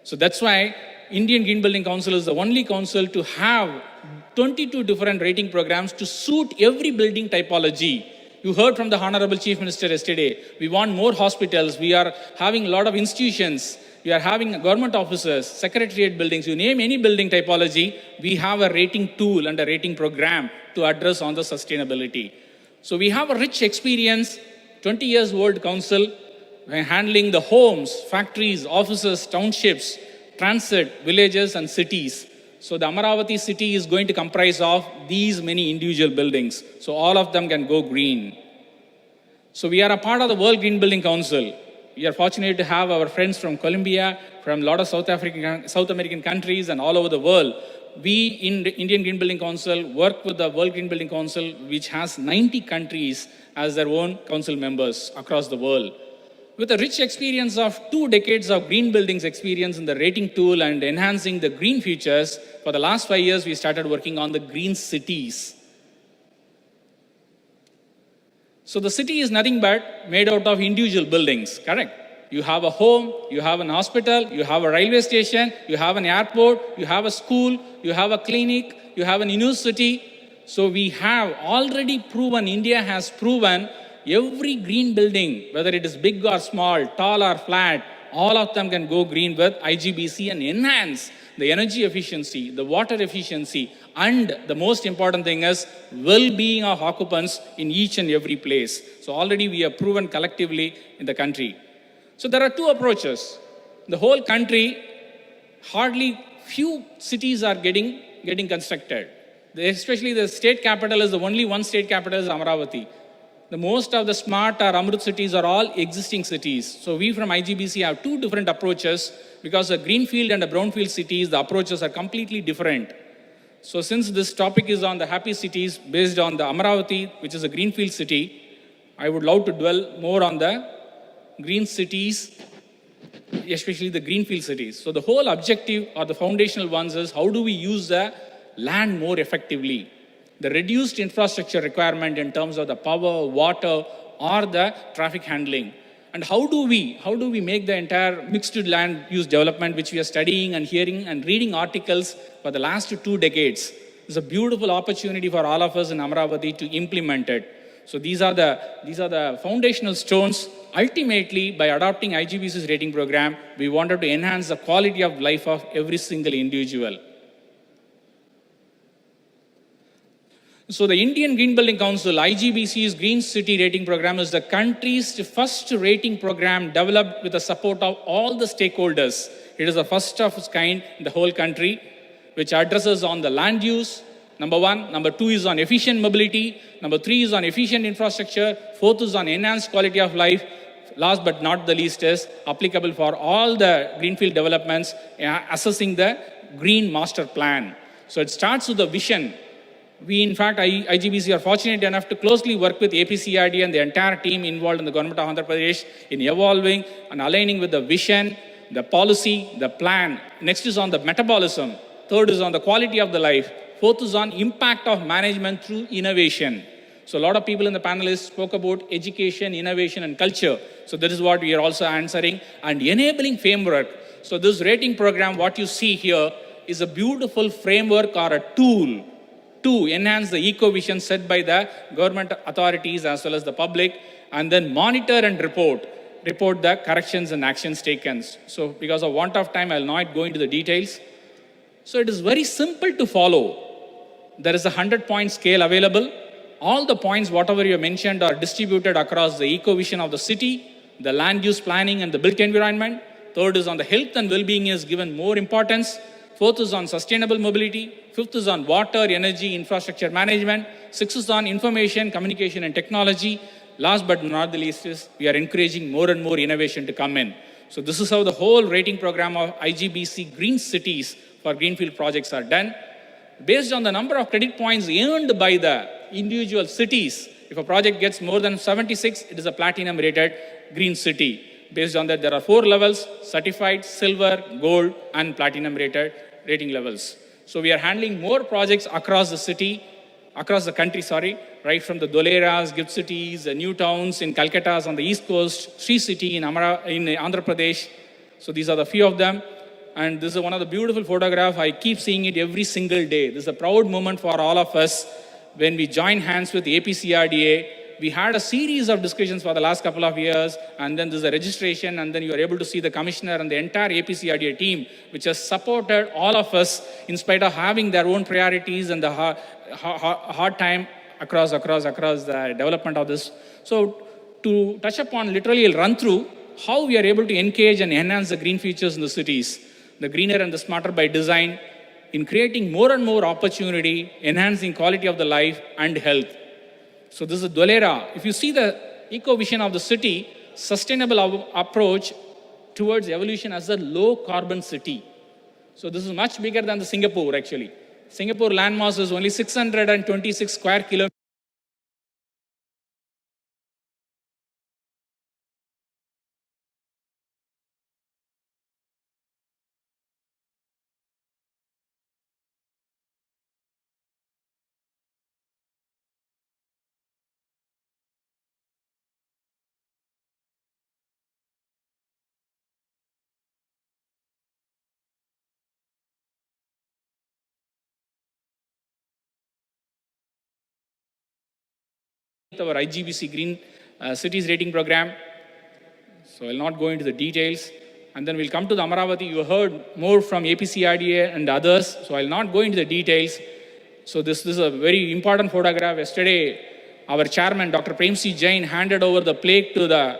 So that's why Indian Green Building Council is the only council to have 22 different rating programs to suit every building typology. You heard from the Honorable Chief Minister yesterday. We want more hospitals. We are having a lot of institutions. We are having government offices, secretariat buildings. You name any building typology, we have a rating tool and a rating program to address on the sustainability. So we have a rich experience, 20 years old council, handling the homes, factories, offices, townships, transit, villages, and cities. So the Amaravati city is going to comprise of these many individual buildings. So all of them can go green. So we are a part of the World Green Building Council. We are fortunate to have our friends from Colombia, from a lot of South American countries, and all over the world. We in the Indian Green Building Council work with the World Green Building Council, which has 90 countries as their own council members across the world. With a rich experience of 2 decades of green buildings experience in the rating tool and enhancing the green features, for the last 5 years, we started working on the green cities. So the city is nothing but made out of individual buildings, correct? You have a home, you have an hospital, you have a railway station, you have an airport, you have a school, you have a clinic, you have an university. So we have already proven, India has proven, every green building, whether it is big or small, tall or flat, all of them can go green with IGBC and enhance the energy efficiency, the water efficiency, and the most important thing is well-being of occupants in each and every place. So already we have proven collectively in the country. So there are 2 approaches. The whole country, hardly few cities are getting constructed. Especially the state capital is the only one state capital is Amaravati. The most of the smart or Amrut cities are all existing cities. So we from IGBC have 2 different approaches, because the greenfield and the brownfield cities, the approaches are completely different. So since this topic is on the happy cities based on the Amaravati, which is a greenfield city, I would love to dwell more on the green cities, especially the greenfield cities. So the whole objective or the foundational ones is how do we use the land more effectively? The reduced infrastructure requirement in terms of the power, water, or the traffic handling. And how do we make the entire mixed land use development, which we are studying and hearing and reading articles for the last 2 decades. It's a beautiful opportunity for all of us in Amaravati to implement it. So these are the foundational stones. Ultimately, by adopting IGBC's rating program, we wanted to enhance the quality of life of every single individual. So the Indian Green Building Council, IGBC's Green City Rating Program, is the country's first rating program developed with the support of all the stakeholders. It is the first of its kind in the whole country, which addresses on the land use, number 1. Number 2 is on efficient mobility. Number 3 is on efficient infrastructure. 4th is on enhanced quality of life. last but not the least is applicable for all the greenfield developments, assessing the green master plan. So it starts with the vision. We, in fact, IGBC are fortunate enough to closely work with APCRD and the entire team involved in the government of Andhra Pradesh in evolving and aligning with the vision, the policy, the plan. Next is on the metabolism. Third is on the quality of the life. Fourth is on impact of management through innovation. So a lot of people in the panelists spoke about education, innovation, and culture. So that is what we are also answering. And enabling framework. So this rating program, what you see here, is a beautiful framework or a tool to enhance the eco-vision set by the government authorities as well as the public, and then monitor and report the corrections and actions taken. So because of want of time, I'll not go into the details. So it is very simple to follow. There is a 100-point scale available. All the points, whatever you mentioned, are distributed across the eco-vision of the city, the land use planning and the built environment. Third is on the health and well-being is given more importance. Fourth is on sustainable mobility. Fifth is on water, energy, infrastructure management. Sixth is on information, communication, and technology. Last but not the least is we are encouraging more and more innovation to come in. So this is how the whole rating program of IGBC Green Cities for Greenfield projects are done. Based on the number of credit points earned by the individual cities, if a project gets more than 76, it is a platinum rated green city. Based on that, there are 4 levels: certified, silver, gold, and platinum rated rating levels. So we are handling more projects across the country, right from the Dholeras, gift cities, the new towns in Calcutta on the east coast, Sri City in Andhra Pradesh. So these are the few of them. And this is one of the beautiful photographs. I keep seeing it every single day. This is a proud moment for all of us when we join hands with the APCRDA. We had a series of discussions for the last couple of years, and then there's a registration, and then you are able to see the commissioner and the entire APCRDA team, which has supported all of us in spite of having their own priorities and the hard time across the development of this. So to touch upon, literally I'll run through how we are able to engage and enhance the green features in the cities, the greener and the smarter by design, in creating more and more opportunity, enhancing quality of the life and health. So this is Dholera. If you see the eco-vision of the city, sustainable approach towards evolution as a low-carbon city. So this is much bigger than the Singapore, actually. Singapore landmass is only 626 square kilometers. Our IGBC Green Cities Rating Program. So I'll not go into the details. And then we'll come to the Amaravati. You heard more from APCRDA and others, so I'll not go into the details. So this is a very important photograph. Yesterday, our chairman, Dr. Premsi Jain, handed over the plaque to the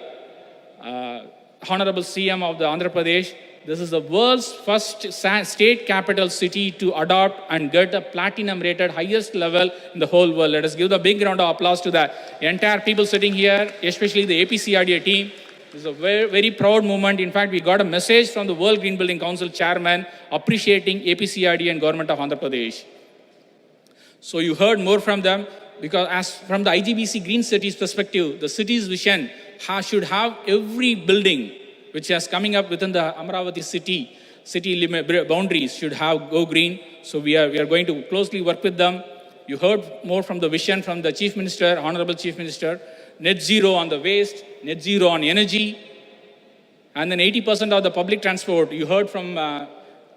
Honorable CM of the Andhra Pradesh. This is the world's first state capital city to adopt and get a platinum rated highest level in the whole world. Let us give a big round of applause to the entire people sitting here, especially the APCRDA team. This is a very, very proud moment. In fact, we got a message from the World Green Building Council chairman appreciating APCRDA and government of Andhra Pradesh. So you heard more from them, because as from the IGBC Green Cities perspective, the city's vision should have every building which is coming up within the Amaravati city limit boundaries should have go green. So we are going to closely work with them. You heard more from the vision from the Chief Minister, Honorable Chief Minister, net zero on the waste, net zero on energy, and then 80% of the public transport. You heard from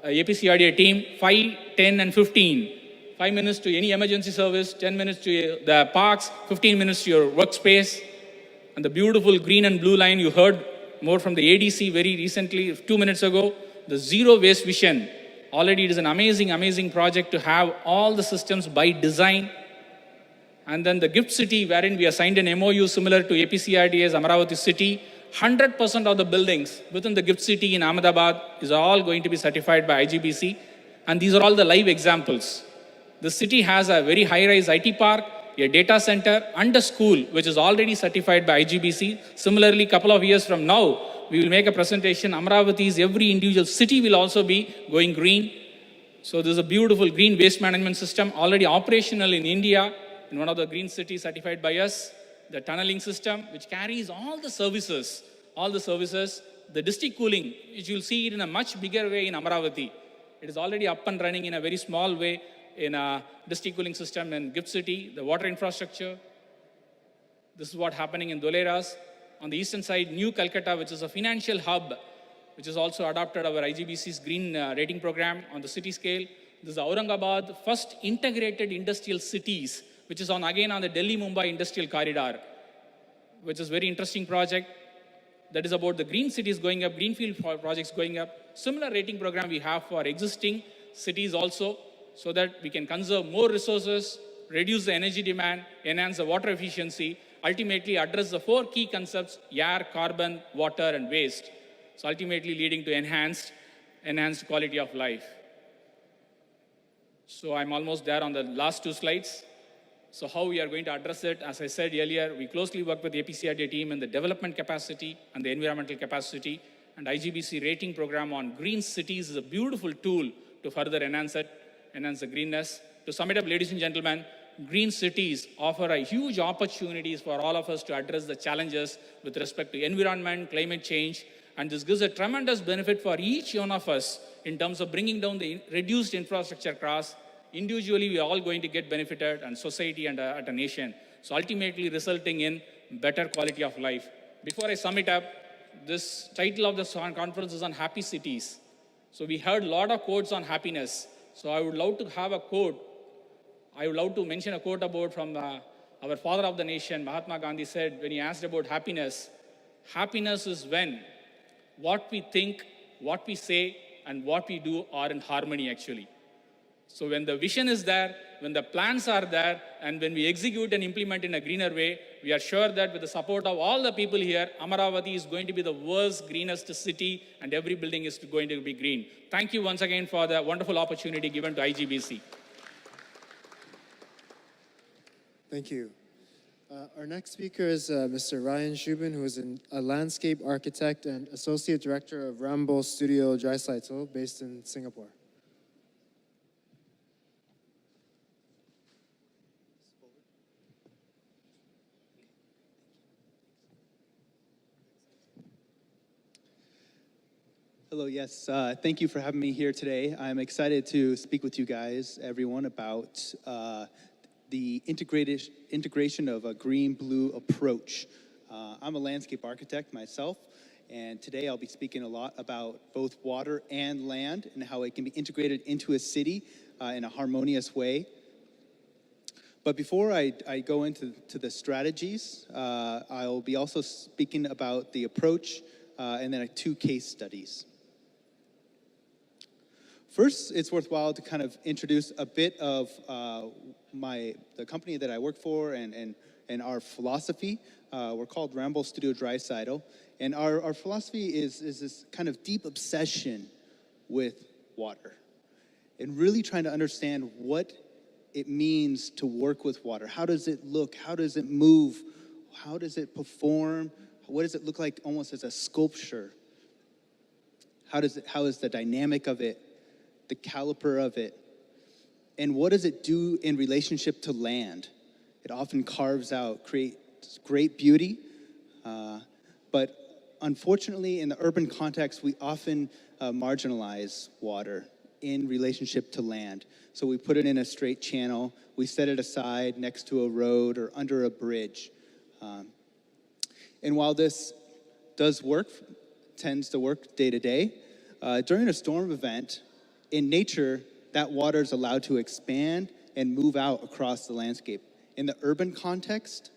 APCRDA team, 5, 10, and 15. 5 minutes to any emergency service, 10 minutes to the parks, 15 minutes to your workspace. And the beautiful green and blue line, you heard more from the ADC very recently, 2 minutes ago. The zero waste vision. Already it is an amazing, amazing project to have all the systems by design. And then the gift city, wherein we assigned an MOU similar to APCRDA's Amaravati city. 100% of the buildings within the gift city in Ahmedabad is all going to be certified by IGBC. And these are all the live examples. The city has a very high-rise IT park. a data center, and a school, which is already certified by IGBC. Similarly, a couple of years from now, we will make a presentation. Amaravati's every individual city will also be going green. So this is a beautiful green waste management system already operational in India, in one of the green cities certified by us. The tunneling system, which carries all the services, the district cooling, which you'll see it in a much bigger way in Amaravati. It is already up and running in a very small way in a district cooling system in Gift City, the water infrastructure. This is what's happening in Dholeras. On the eastern side, New Calcutta, which is a financial hub, which has also adopted our IGBC's green rating program on the city scale. This is Aurangabad, first integrated industrial cities, which is again on the Delhi-Mumbai industrial corridor, which is a very interesting project. That is about the green cities going up, greenfield projects going up. Similar rating program we have for existing cities also, so that we can conserve more resources, reduce the energy demand, enhance the water efficiency, ultimately address the 4 key concepts: air, carbon, water, and waste. So ultimately leading to enhanced quality of life. So I'm almost there on the last 2 slides. So how we are going to address it, as I said earlier, we closely work with the APCRDA team in the development capacity and the environmental capacity, and IGBC rating program on green cities is a beautiful tool to further enhance the greenness. To sum it up, ladies and gentlemen, green cities offer a huge opportunities for all of us to address the challenges with respect to environment, climate change, and this gives a tremendous benefit for each one of us in terms of bringing down the reduced infrastructure costs. Individually, we are all going to get benefited, and society and at a nation. So ultimately resulting in better quality of life. Before I sum it up, this title of the conference is on happy cities. So we heard a lot of quotes on happiness. So I would love to have a quote. I would love to mention a quote about from our father of the nation, Mahatma Gandhi said, when he asked about happiness, happiness is when what we think, what we say, and what we do are in harmony actually. So when the vision is there, when the plans are there, and when we execute and implement in a greener way, we are sure that with the support of all the people here, Amaravati is going to be the world's greenest city, and every building is going to be green. Thank you once again for the wonderful opportunity given to IGBC. Thank you. Our next speaker is Mr. Ryan Shubin, who is a landscape architect and associate director of hon'ble Studio Dreisaitl, based in Singapore. Hello, yes. Thank you for having me here today. I'm excited to speak with you guys, everyone, about the integration of a green-blue approach. I'm a landscape architect myself, and today I'll be speaking a lot about both water and land and how it can be integrated into a city in a harmonious way. But before I go into the strategies, I'll be also speaking about the approach and then 2 case studies. First, it's worthwhile to kind of introduce a bit of the company that I work for and our philosophy. We're called hon'ble Studio Dreisaitl, and our philosophy is this kind of deep obsession with water and really trying to understand what it means to work with water. How does it look? How does it move? How does it perform? What does it look like almost as a sculpture? How is the dynamic of it? The caliper of it, and what does it do in relationship to land? It often carves out, creates great beauty, but unfortunately in the urban context, we often marginalize water in relationship to land. So we put it in a straight channel, we set it aside next to a road or under a bridge. And while this tends to work day to day, during a storm event, in nature, that water is allowed to expand and move out across the landscape. In the urban context,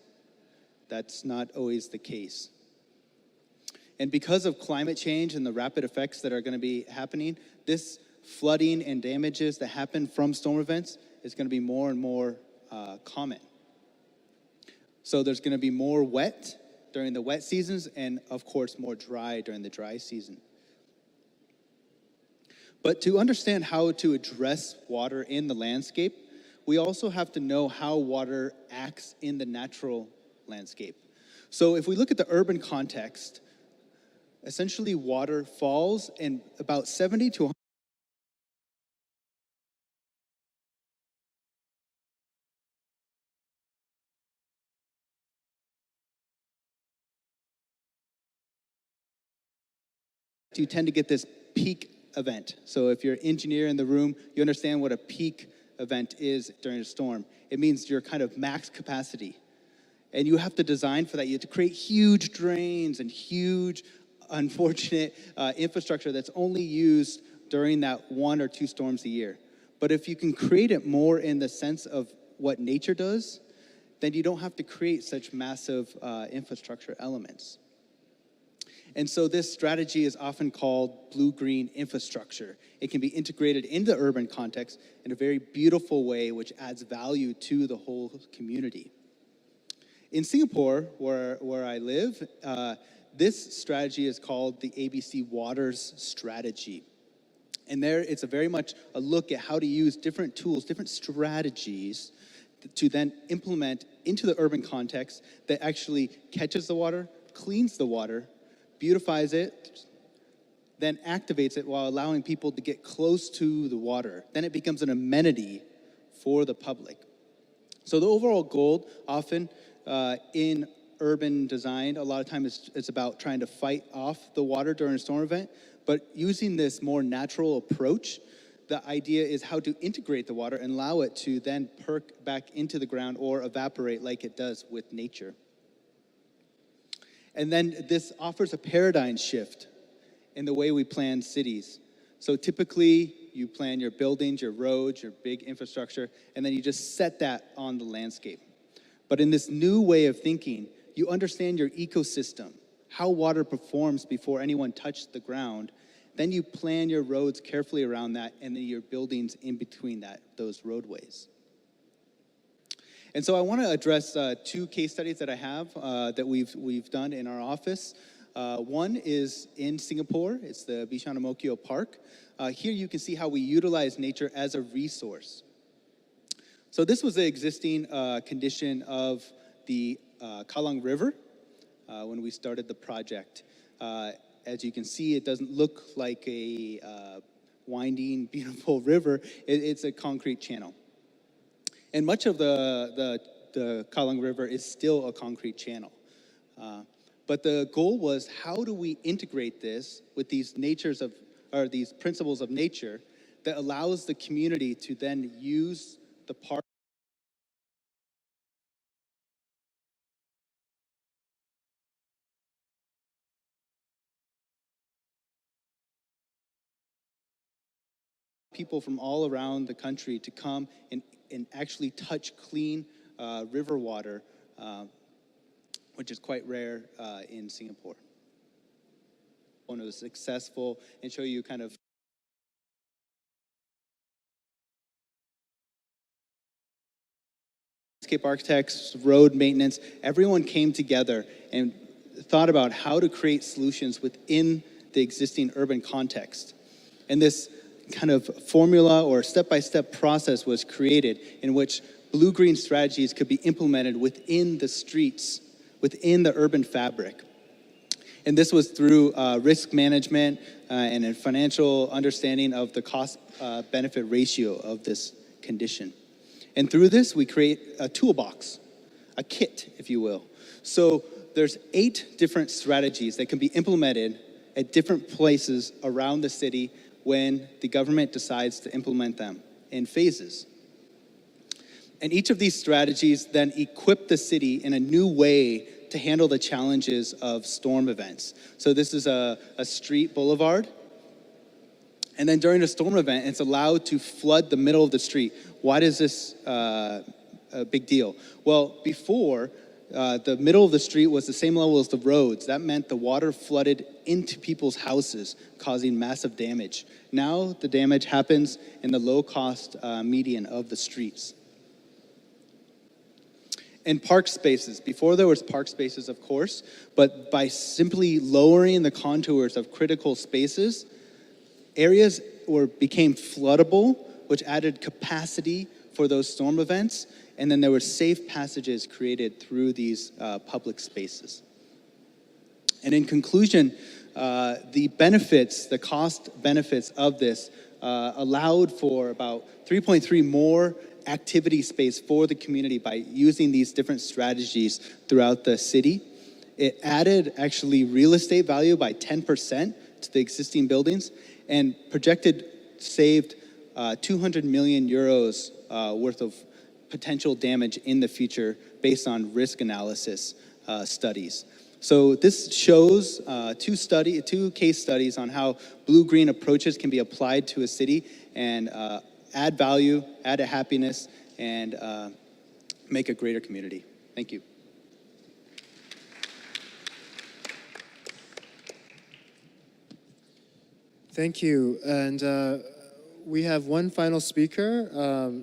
that's not always the case. And because of climate change and the rapid effects that are going to be happening, this flooding and damages that happen from storm events is going to be more and more common. So there's going to be more wet during the wet seasons and, of course, more dry during the dry season. But to understand how to address water in the landscape, we also have to know how water acts in the natural landscape. So if we look at the urban context, essentially water falls in about 70 to 100 you tend to get this peak event. So if you're an engineer in the room, you understand what a peak event is during a storm. It means your kind of max capacity. And you have to design for that. You have to create huge drains and huge, unfortunate infrastructure that's only used during that 1 or 2 storms a year. But if you can create it more in the sense of what nature does, then you don't have to create such massive infrastructure elements. And so this strategy is often called blue-green infrastructure. It can be integrated into the urban context in a very beautiful way, which adds value to the whole community. In Singapore, where I live, this strategy is called the ABC Waters Strategy. And there, it's a very much a look at how to use different tools, different strategies to then implement into the urban context that actually catches the water, cleans the water, beautifies it, then activates it while allowing people to get close to the water. Then it becomes an amenity for the public. So the overall goal often in urban design, a lot of times it's about trying to fight off the water during a storm event, but using this more natural approach, the idea is how to integrate the water and allow it to then perk back into the ground or evaporate like it does with nature. And then this offers a paradigm shift in the way we plan cities. So typically, you plan your buildings, your roads, your big infrastructure, and then you just set that on the landscape. But in this new way of thinking, you understand your ecosystem, how water performs before anyone touched the ground. Then you plan your roads carefully around that, and then your buildings in between those roadways. And so I want to address 2 case studies that I have that we've done in our office. One is in Singapore. It's the Bishan Am Mo Kio Park. Here you can see how we utilize nature as a resource. So this was the existing condition of the Kallang River when we started the project. As you can see, it doesn't look like a winding, beautiful river. It's a concrete channel. And much of the Kallang River is still a concrete channel. But the goal was, how do we integrate this with these these principles of nature that allows the community to then use the park people from all around the country to come and actually touch clean river water, which is quite rare in Singapore. One was successful, and show you kind of landscape architects, road maintenance, everyone came together and thought about how to create solutions within the existing urban context. And this kind of formula or step-by-step process was created in which blue-green strategies could be implemented within the streets, within the urban fabric. And this was through risk management and a financial understanding of the cost-benefit ratio of this condition. And through this, we create a toolbox, a kit, if you will. So there's 8 different strategies that can be implemented at different places around the city when the government decides to implement them in phases. And each of these strategies then equip the city in a new way to handle the challenges of storm events. So this is a street boulevard. And then during a storm event, it's allowed to flood the middle of the street. Why is this a big deal? Well, before, the middle of the street was the same level as the roads. That meant the water flooded into people's houses, causing massive damage. Now the damage happens in the low-cost median of the streets. And park spaces. Before there was park spaces, of course, but by simply lowering the contours of critical spaces, areas became floodable, which added capacity for those storm events, and then there were safe passages created through these public spaces. And in conclusion, the benefits, the cost benefits of this allowed for about 3.3 more activity space for the community by using these different strategies throughout the city. It added actually real estate value by 10% to the existing buildings and projected saved 200 million euros worth of potential damage in the future based on risk analysis studies. So this shows two case studies on how blue-green approaches can be applied to a city and add value, add a happiness, and make a greater community. Thank you. Thank you. And we have one final speaker,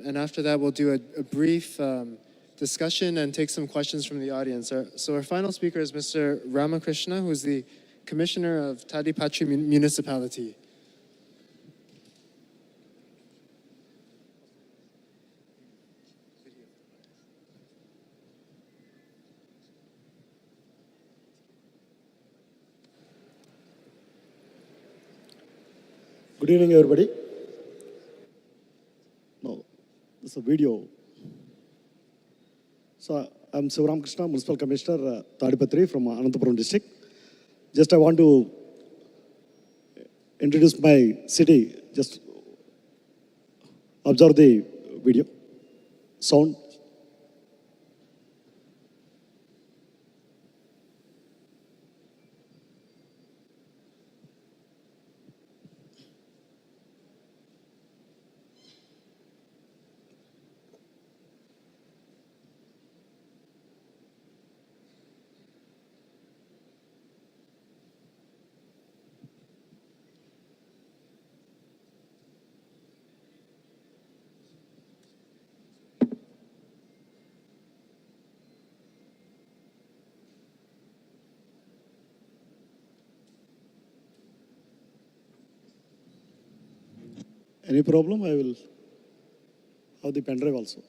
and after that we'll do a brief discussion and take some questions from the audience. So our final speaker is Mr. Ramakrishna, who's the Commissioner of Tadipatri Municipality. Good evening, everybody. No, this is a video. So I'm Sivaram Krishna, Municipal Commissioner, Tadipatri from Ananthapuram district. Just I want to introduce my city. Just observe the video. Sound. Any problem? I will have the pen drive also.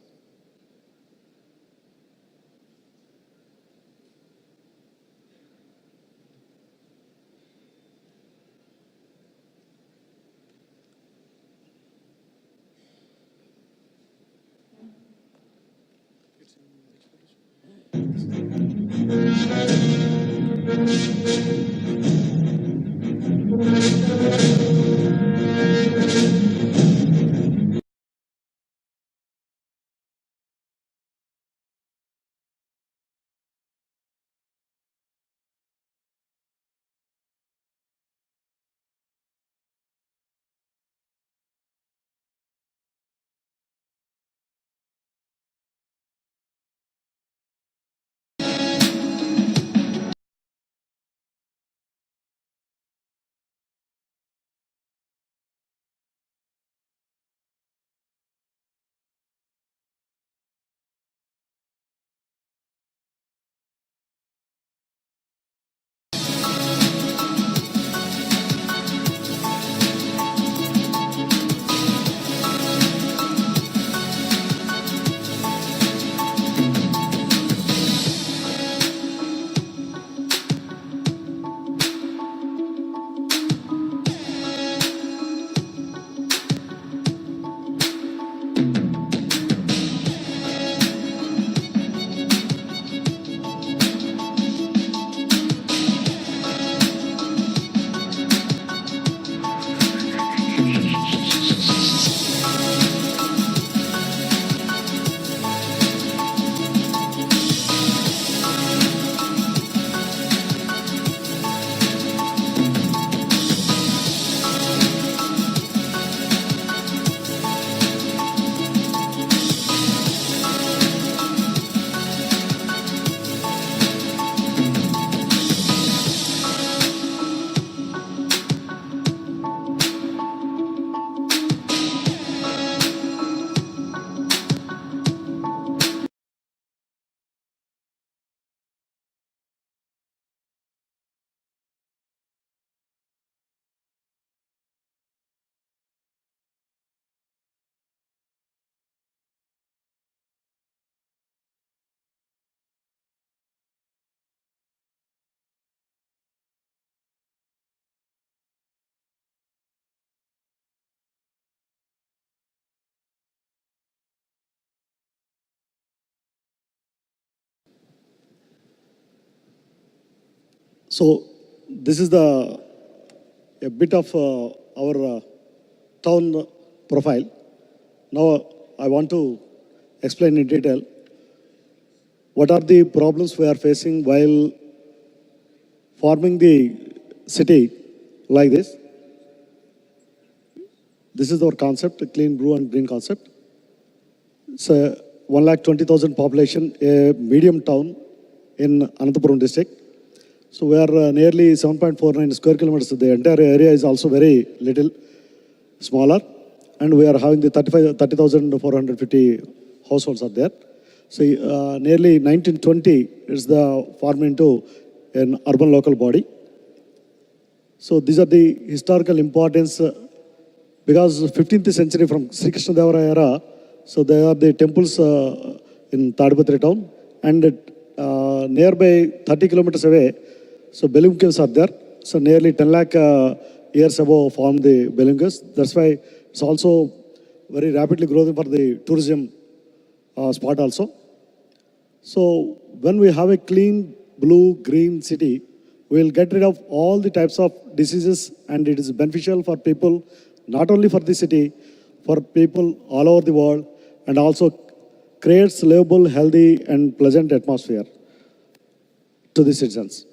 So this is a bit of our town profile. Now I want to explain in detail what are the problems we are facing while forming the city like this. This is our concept, a clean blue and green concept. It's a 120,000 population, a medium town in Anantapuram district. So we are nearly 7.49 square kilometers. The entire area is also very little smaller, and we are having the 30,450 households are there. So nearly 1920 is the form into an urban local body. So these are the historical importance because 15th century from Sri Krishna Devaraya era. So there are the temples in Tadipatri town, and nearby 30 kilometers away, so Belum caves are there. So nearly 10 lakh years ago formed the Belum caves. That's why it's also very rapidly growing for the tourism spot also. So when we have a clean blue green city, we will get rid of all the types of diseases, and it is beneficial for people, not only for the city, for people all over the world, and also creates livable, healthy and pleasant atmosphere to the citizens.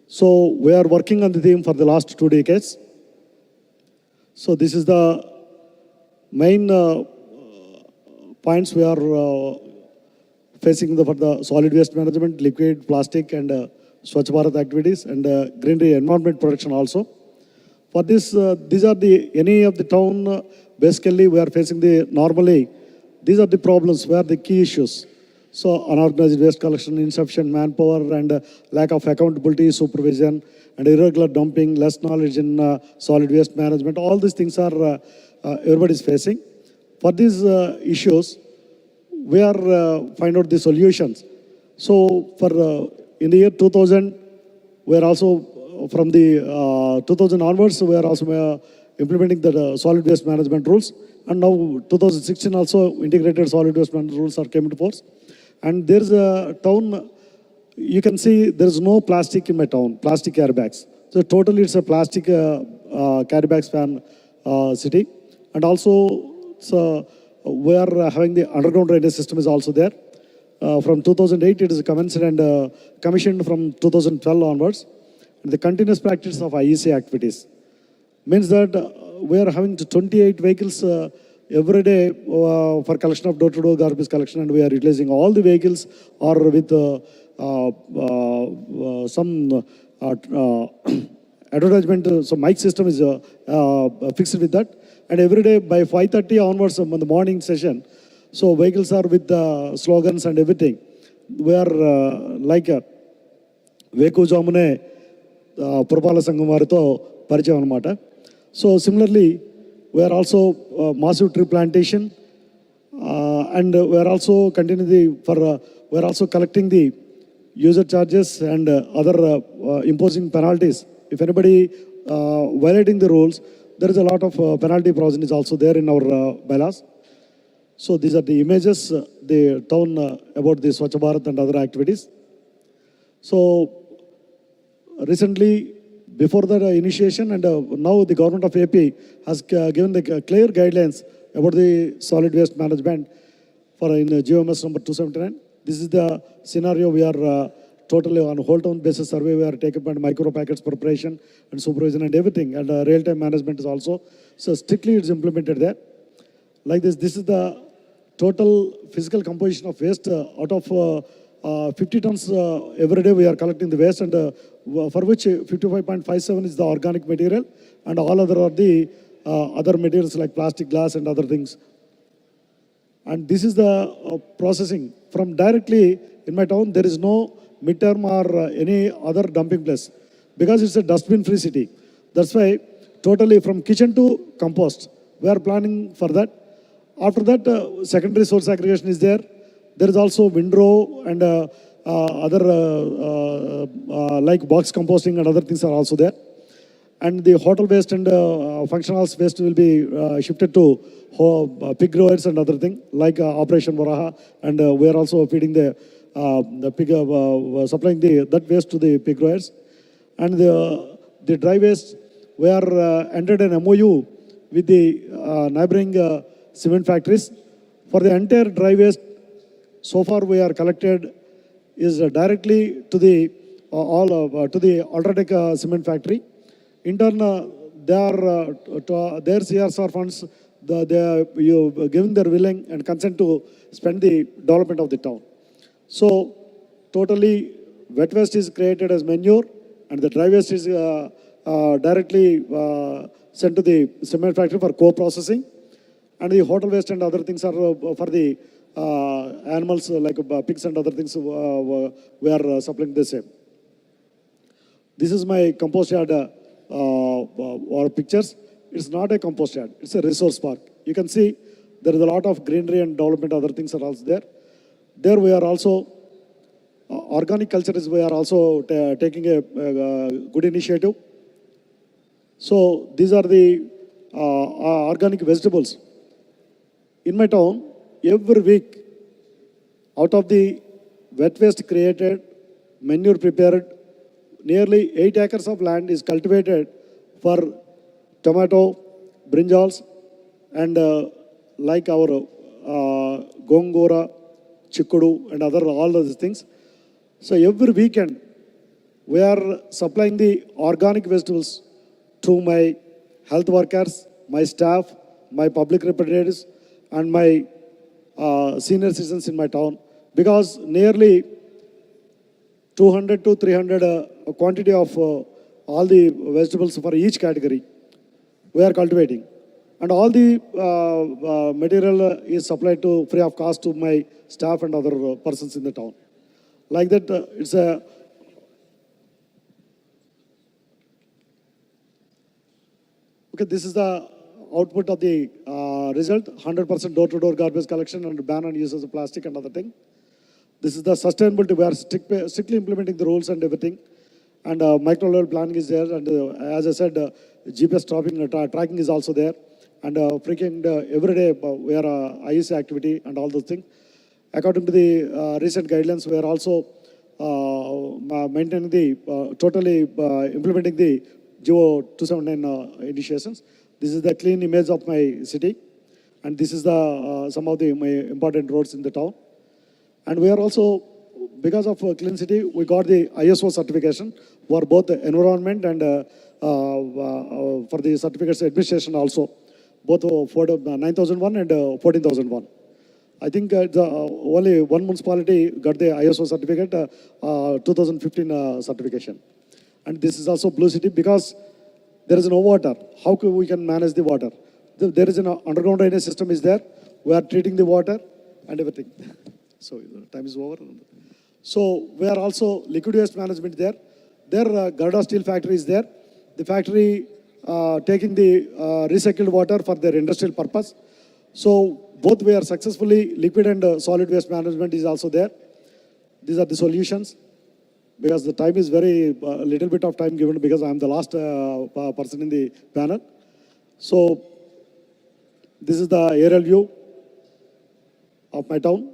So we are working on the theme for the last 2 decades. So this is the main points we are facing for the solid waste management, liquid, plastic and Swachh Bharat activities, and greenery environment protection also. For this, these are any of the town, basically we are facing normally, these are the problems, where the key issues. So unorganized waste collection, insufficient manpower and lack of accountability, supervision and irregular dumping, less knowledge in solid waste management, all these things are everybody is facing. For these issues, we are find out the solutions. So for in the year 2000, we are also from the 2000 onwards, we are also implementing the solid waste management rules. And now 2016 also integrated solid waste management rules are came into force. And there's a town, you can see there's no plastic in my town, plastic carry bags. So totally it's a plastic carry bags fan city. And also so we are having the underground drainage system is also there. From 2008 it is commenced and commissioned from 2012 onwards. And the continuous practice of IEC activities means that we are having 28 vehicles every day for collection of door-to-door garbage collection, and we are utilizing all the vehicles or with some advertisement. So mic system is fixed with that, and every day by 5:30 onwards in the morning session, so vehicles are with slogans and everything. We are like Veku Jamune Purpala Sangam varito పరిచయం అన్నమాట. So similarly, we are also massive tree plantation, and we are also continuing we are also collecting the user charges and other imposing penalties. If anybody violating the rules, there is a lot of penalty provision is also there in our bylaws. So these are the images, the town about the Swachh Bharat and other activities. So recently, before the initiation, and now the government of AP has given the clear guidelines about the solid waste management for in GMS number 279. This is the scenario we are totally on whole town basis survey. We are taking up micro packets preparation and supervision and everything, and real-time management is also. So strictly it's implemented there. Like this is the total physical composition of waste out of 50 tons every day we are collecting the waste, and for which 55.57 is the organic material, and all other are the other materials like plastic, glass and other things. And this is the processing. From directly in my town, there is no midterm or any other dumping place because it's a dustbin free city. That's why totally from kitchen to compost, we are planning for that. After that, secondary source aggregation is there. There is also windrow and other like box composting and other things are also there. And the hotel waste and functional waste will be shifted to pig growers and other thing like Operation Varaha. And we are also feeding the pig, supplying that waste to the pig growers. And the dry waste, we are entered an MOU with the neighboring cement factories. For the entire dry waste, so far we are collected is directly to the to the Ultratech cement factory. In turn, their CSR funds, they are giving their willing and consent to spend the development of the town. So totally wet waste is created as manure and the dry waste is directly sent to the cement factory for co-processing. And the hotel waste and other things are for the animals like pigs and other things we are supplying the same. This is my compost yard or pictures. It's not a compost yard, it's a resource park. You can see there is a lot of greenery and development, other things are also there. There we are also, organic culture is we are also taking a good initiative. So these are the organic vegetables. In my town, every week, out of the wet waste created, manure prepared, nearly 8 acres of land is cultivated for tomato, brinjals, and like our gongora, chikudu, and other all those things. So every weekend, we are supplying the organic vegetables to my health workers, my staff, my public representatives, and my senior citizens in my town, because nearly 200 to 300 quantity of all the vegetables for each category we are cultivating. And all the material is supplied to free of cost to my staff and other persons in the town. Like that, it's a okay. This is the output of the result: 100% door-to-door garbage collection and ban on use of plastic and other thing. This is the sustainability. We are strictly implementing the rules and everything. And micro level planning is there. And as I said, GPS tracking is also there. And freaking every day we are IEC activity and all those things. According to the recent guidelines, we are also maintaining the totally implementing the GO 279 initiations. This is the clean image of my city, and this is the some of the my important roads in the town. And we are also, because of clean city, we got the ISO certification for both the environment and for the certificates administration also, both for 9001 and 14001. I think only one municipality got the ISO certificate, 2015 certification. And this is also blue city because there is no water. How we can manage the water? There is an underground drainage system is there. We are treating the water and everything. So time is over. So we are also liquid waste management there. There Garda Steel factory is there. The factory taking the recycled water for their industrial purpose. So both we are successfully liquid and solid waste management is also there. These are the solutions. Because the time is very little bit of time given because I am the last person in the panel. So this is the aerial view of my town.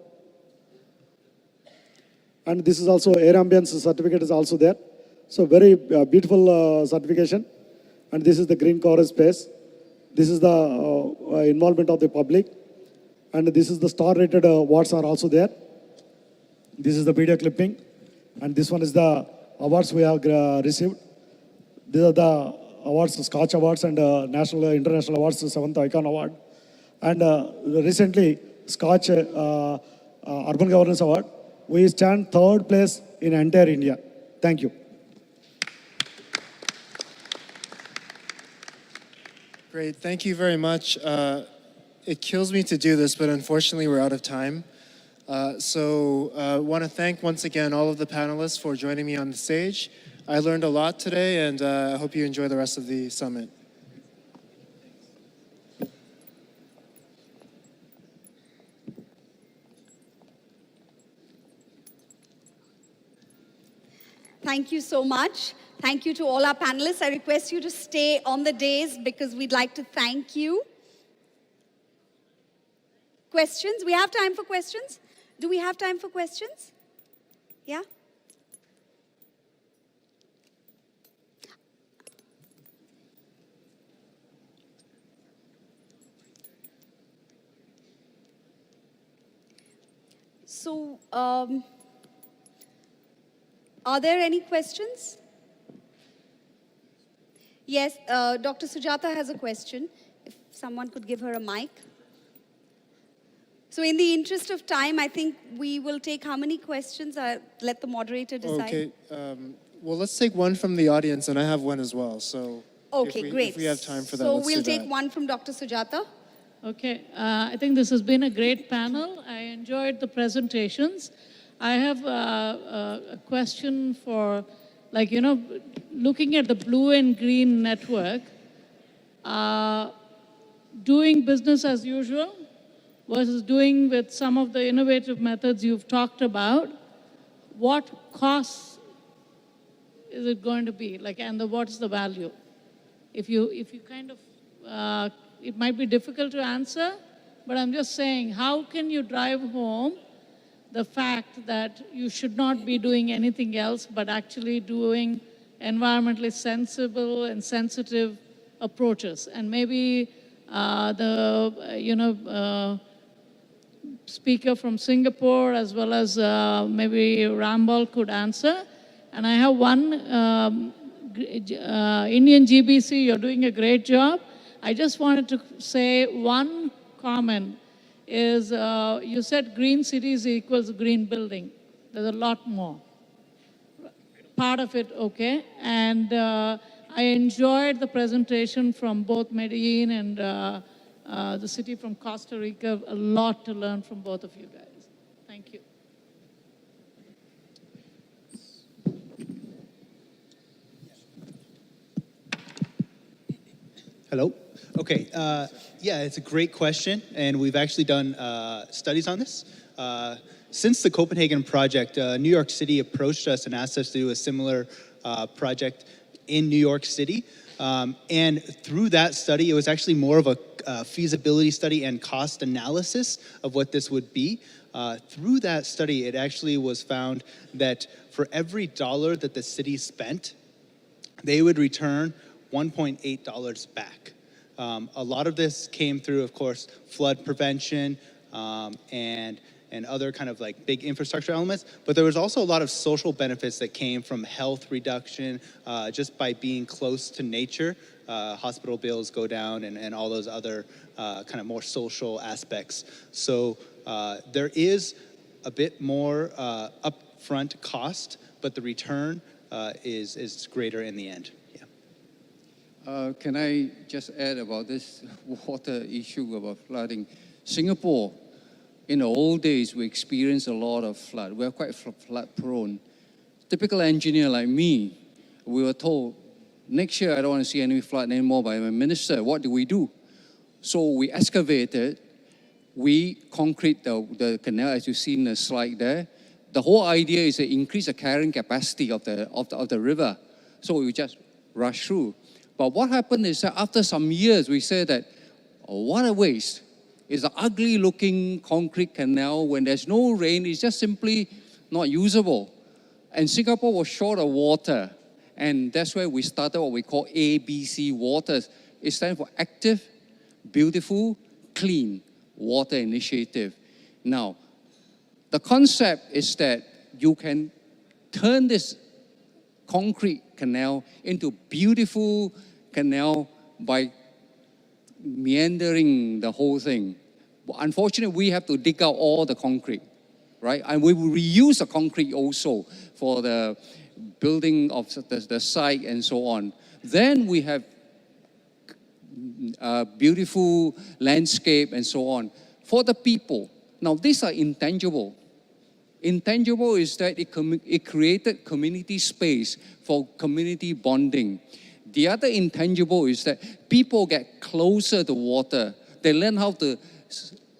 And this is also air ambience certificate is also there. So very beautiful certification. And this is the green coverage space. This is the involvement of the public. And this is the star rated awards are also there. This is the video clipping. And this one is the awards we have received. These are the awards, Scotch Awards and national, international awards, 7th Icon Award. And recently, Scotch Urban Governance Award. We stand 3rd place in entire India. Thank you. Great, thank you very much. It kills me to do this, but unfortunately we're out of time. So I want to thank once again all of the panelists for joining me on the stage. I learned a lot today, and I hope you enjoy the rest of the summit. Thank you so much. Thank you to all our panelists. I request you to stay on the dais because we'd like to thank you. Questions? We have time for questions? Do we have time for questions? Yeah? So, are there any questions? Yes, Dr. Sujata has a question. If someone could give her a mic. So in the interest of time, I think we will take how many questions? Let the moderator decide. Okay. Well, let's take one from the audience, and I have one as well. So Okay, great. If we have time for that, so let's we'll do take that. one from Dr. Sujata. Okay, I think this has been a great panel. I enjoyed the presentations. I have a question for, like, looking at the blue and green network, doing business as usual versus doing with some of the innovative methods you've talked about, what costs is it going to be? Like, and what's the value? If you kind of, it might be difficult to answer, but I'm just saying, how can you drive home the fact that you should not be doing anything else but actually doing environmentally sensible and sensitive approaches? And maybe speaker from Singapore as well as maybe Rambal could answer. And I have one, Indian GBC, you're doing a great job. I just wanted to say one comment is you said green cities equals green building. There's a lot more. Part of it, okay. And I enjoyed the presentation from both Medellin and the city from Costa Rica. A lot to learn from both of you guys. Thank you. Hello. Okay. Yeah, it's a great question, and we've actually done studies on this. Since the Copenhagen project, New York City approached us and asked us to do a similar project in New York City. And through that study, it was actually more of a feasibility study and cost analysis of what this would be. Through that study, it actually was found that for every dollar that the city spent, they would return $1.8 back. A lot of this came through, of course, flood prevention and other kind of like big infrastructure elements, but there was also a lot of social benefits that came from health reduction, just by being close to nature. Hospital bills go down and all those other kind of more social aspects. So there is a bit more upfront cost, but the return is greater in the end. Can I just add about this water issue about flooding? Singapore, in the old days, we experienced a lot of flood. We're quite flood prone. Typical engineer like me, we were told, next year I don't want to see any flood anymore by my minister. What do? So we excavated, we concrete the canal, as you see in the slide there. The whole idea is to increase the carrying capacity of the river. So we just rush through. But what happened is that after some years, we said that, oh, what a waste. It's an ugly looking concrete canal. When there's no rain, it's just simply not usable. And Singapore was short of water. And that's where we started what we call ABC Waters. It stands for Active, Beautiful, Clean Water Initiative. Now, the concept is that you can turn this concrete canal into beautiful canal by meandering the whole thing. Unfortunately, we have to dig out all the concrete, right? And we will reuse the concrete also for the building of the site and so on. Then we have beautiful landscape and so on. For the people, now these are intangible. Intangible is that it created community space for community bonding. The other intangible is that people get closer to water. They learn how to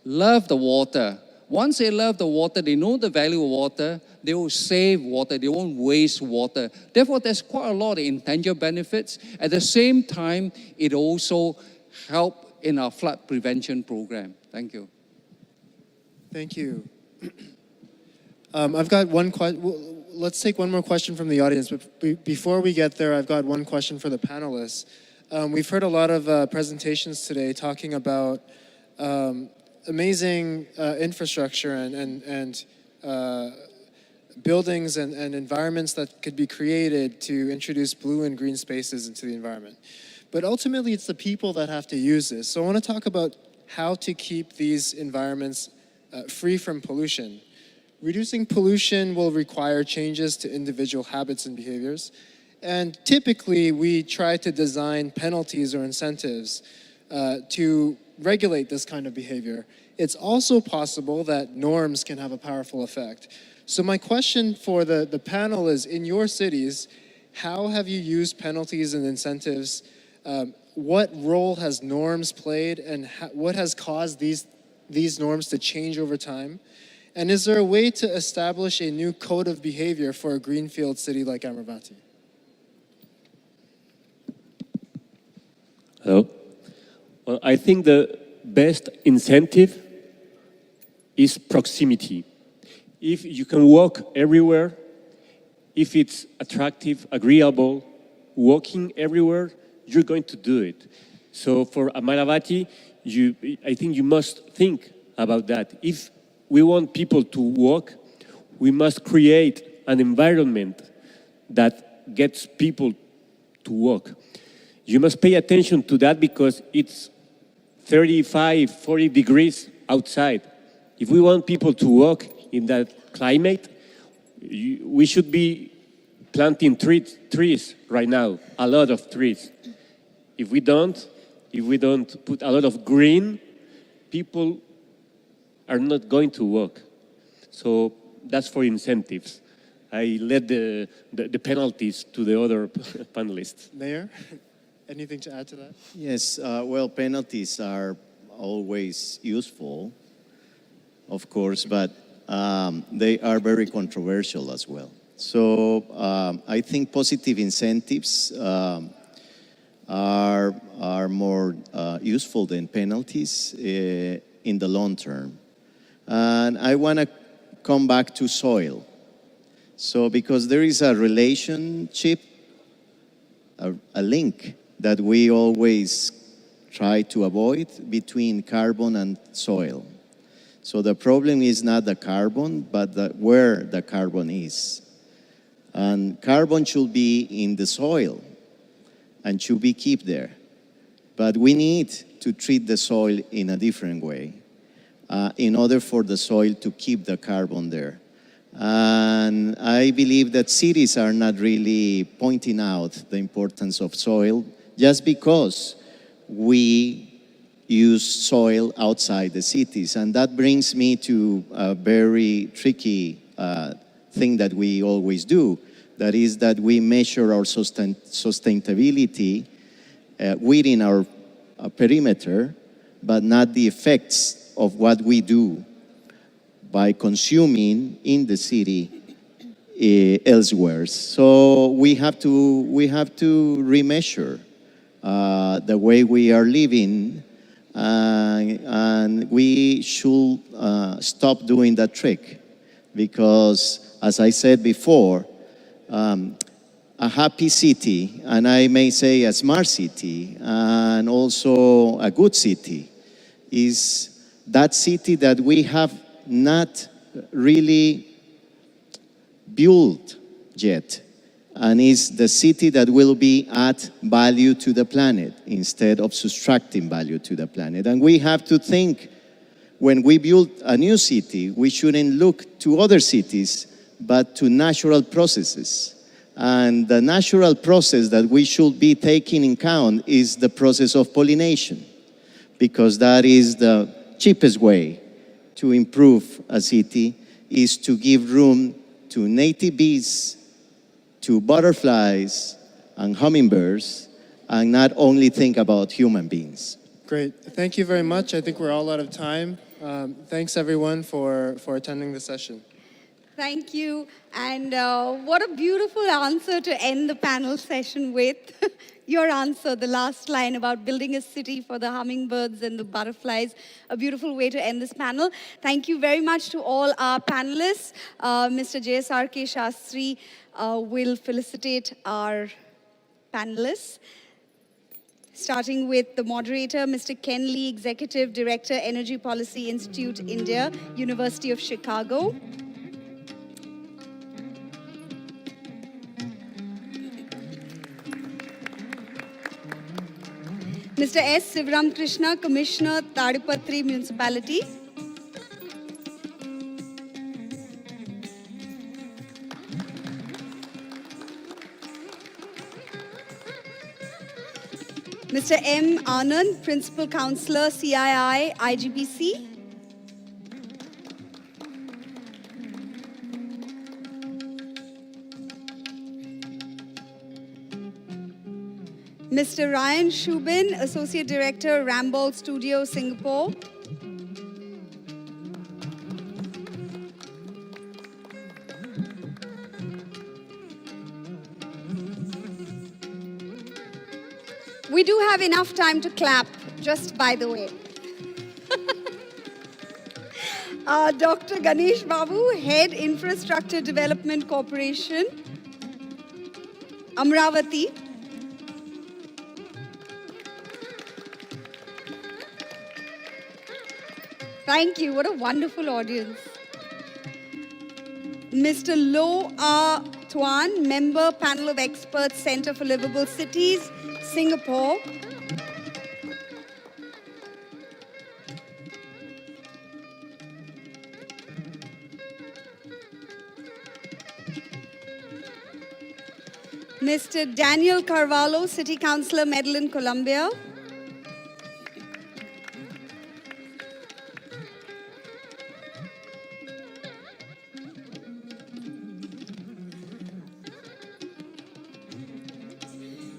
love the water. Once they love the water, they know the value of water, they will save water, they won't waste water. Therefore, there's quite a lot of intangible benefits. At the same time, it also helps in our flood prevention program. Thank you. Thank you. I've got one question. Let's take one more question from the audience. But before we get there, I've got one question for the panelists. We've heard a lot of presentations today talking about amazing infrastructure and buildings and environments that could be created to introduce blue and green spaces into the environment. But ultimately, it's the people that have to use this. So I want to talk about how to keep these environments free from pollution. Reducing pollution will require changes to individual habits and behaviors. And typically, we try to design penalties or incentives to regulate this kind of behavior. It's also possible that norms can have a powerful effect. So my question for the panel is, in your cities, how have you used penalties and incentives? What role has norms played, and what has caused these norms to change over time? And is there a way to establish a new code of behavior for a greenfield city like Amaravati? Hello. Well, I think the best incentive is proximity. If you can walk everywhere, if it's attractive, agreeable, walking everywhere, you're going to do it. So for Amaravati, I think you must think about that. If we want people to walk, we must create an environment that gets people to walk. You must pay attention to that because it's 35, 40 degrees outside. If we want people to walk in that climate, we should be planting trees right now, a lot of trees. If we don't put a lot of green, people are not going to walk. So that's for incentives. I let the penalties to the other panelists. Mayor, anything to add to that? Yes, well, penalties are always useful, of course, but they are very controversial as well. So I think positive incentives are more useful than penalties in the long term. And I want to come back to soil. So because there is a relationship, a link that we always try to avoid between carbon and soil. So the problem is not the carbon, but where the carbon is. And carbon should be in the soil and should be kept there. But we need to treat the soil in a different way in order for the soil to keep the carbon there. And I believe that cities are not really pointing out the importance of soil just because we use soil outside the cities. And that brings me to a very tricky thing that we always do. That is that we measure our sustainability within our perimeter, but not the effects of what we do by consuming in the city elsewhere. So we have to remeasure the way we are living, and we should stop doing that trick, because as I said before, a happy city, and I may say a smart city, and also a good city, is that city that we have not really built yet, and is the city that will be add value to the planet instead of subtracting value to the planet. And we have to think, when we build a new city, we shouldn't look to other cities, but to natural processes. And the natural process that we should be taking in account is the process of pollination, because that is the cheapest way to improve a city, is to give room to native bees, to butterflies and hummingbirds, and not only think about human beings. Great. Thank you very much. I think we're all out of time. Thanks, everyone, for attending the session. Thank you. And what a beautiful answer to end the panel session with. Your answer, the last line about building a city for the hummingbirds and the butterflies. A beautiful way to end this panel. Thank you very much to all our panelists. Mr. JSRK Shastri will felicitate our panelists. Starting with the moderator, Mr. Ken Lee, Executive Director, Energy Policy Institute, India, University of Chicago. Mr. S. Sivaram Krishna, Commissioner, Tadipatri Municipality. Mr. M. Anand, Principal Councillor, CII, IGBC. Mr. Ryan Shubin, Associate Director, Rambol Studio, Singapore. We do have enough time to clap, just by the way. Dr. Ganesh Babu, Head Infrastructure Development Corporation, Amaravati. Thank you, what a wonderful audience. Mr. Lo Ah Tuan, Member, Panel of Experts, Center for Livable Cities, Singapore. Mr. Daniel Carvalho, City Councillor, Medellin, Colombia.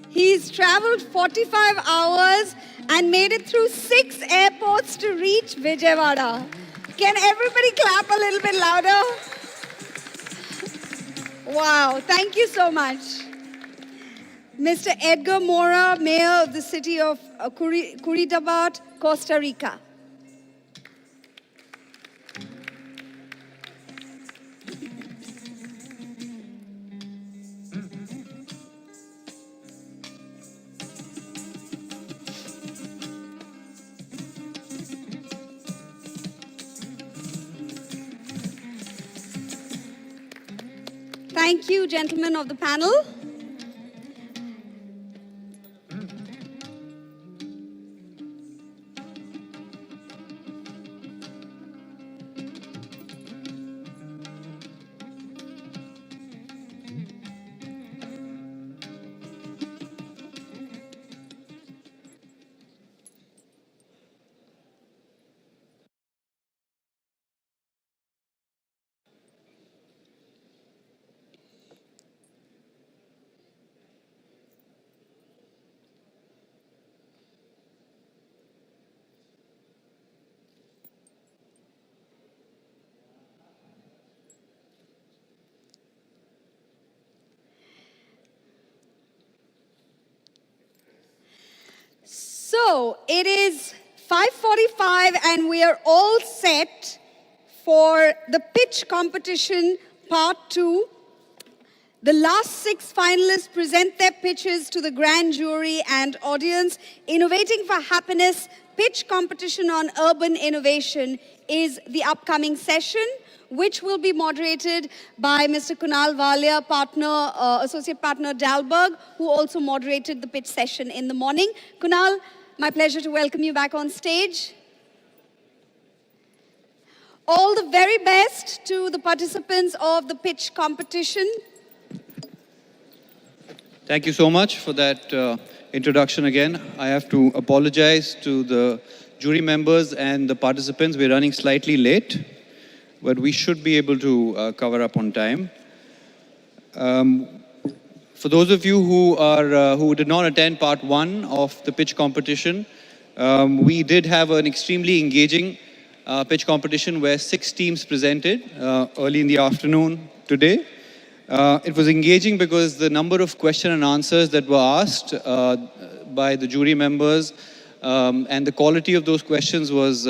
He's traveled 45 hours and made it through 6 airports to reach Vijayawada. Can everybody clap a little bit louder? Wow, thank you so much. Mr. Edgar Mora, Mayor of the city of Curitiba, Costa Rica. Thank you, gentlemen of the panel. So it is 5:45 and we are all set for the pitch competition part 2. The last 6 finalists present their pitches to the grand jury and audience. Innovating for Happiness pitch competition on urban innovation is the upcoming session, which will be moderated by Mr. Kunal Walia, partner, associate partner Dalberg, who also moderated the pitch session in the morning. Kunal, my pleasure to welcome you back on stage. All the very best to the participants of the pitch competition. Thank you so much for that introduction again. I have to apologize to the jury members and the participants. We're running slightly late, but we should be able to cover up on time. For those of you who did not attend part 1 of the pitch competition, we did have an extremely engaging pitch competition where 6 teams presented early in the afternoon today. It was engaging because the number of question and answers that were asked by the jury members and the quality of those questions was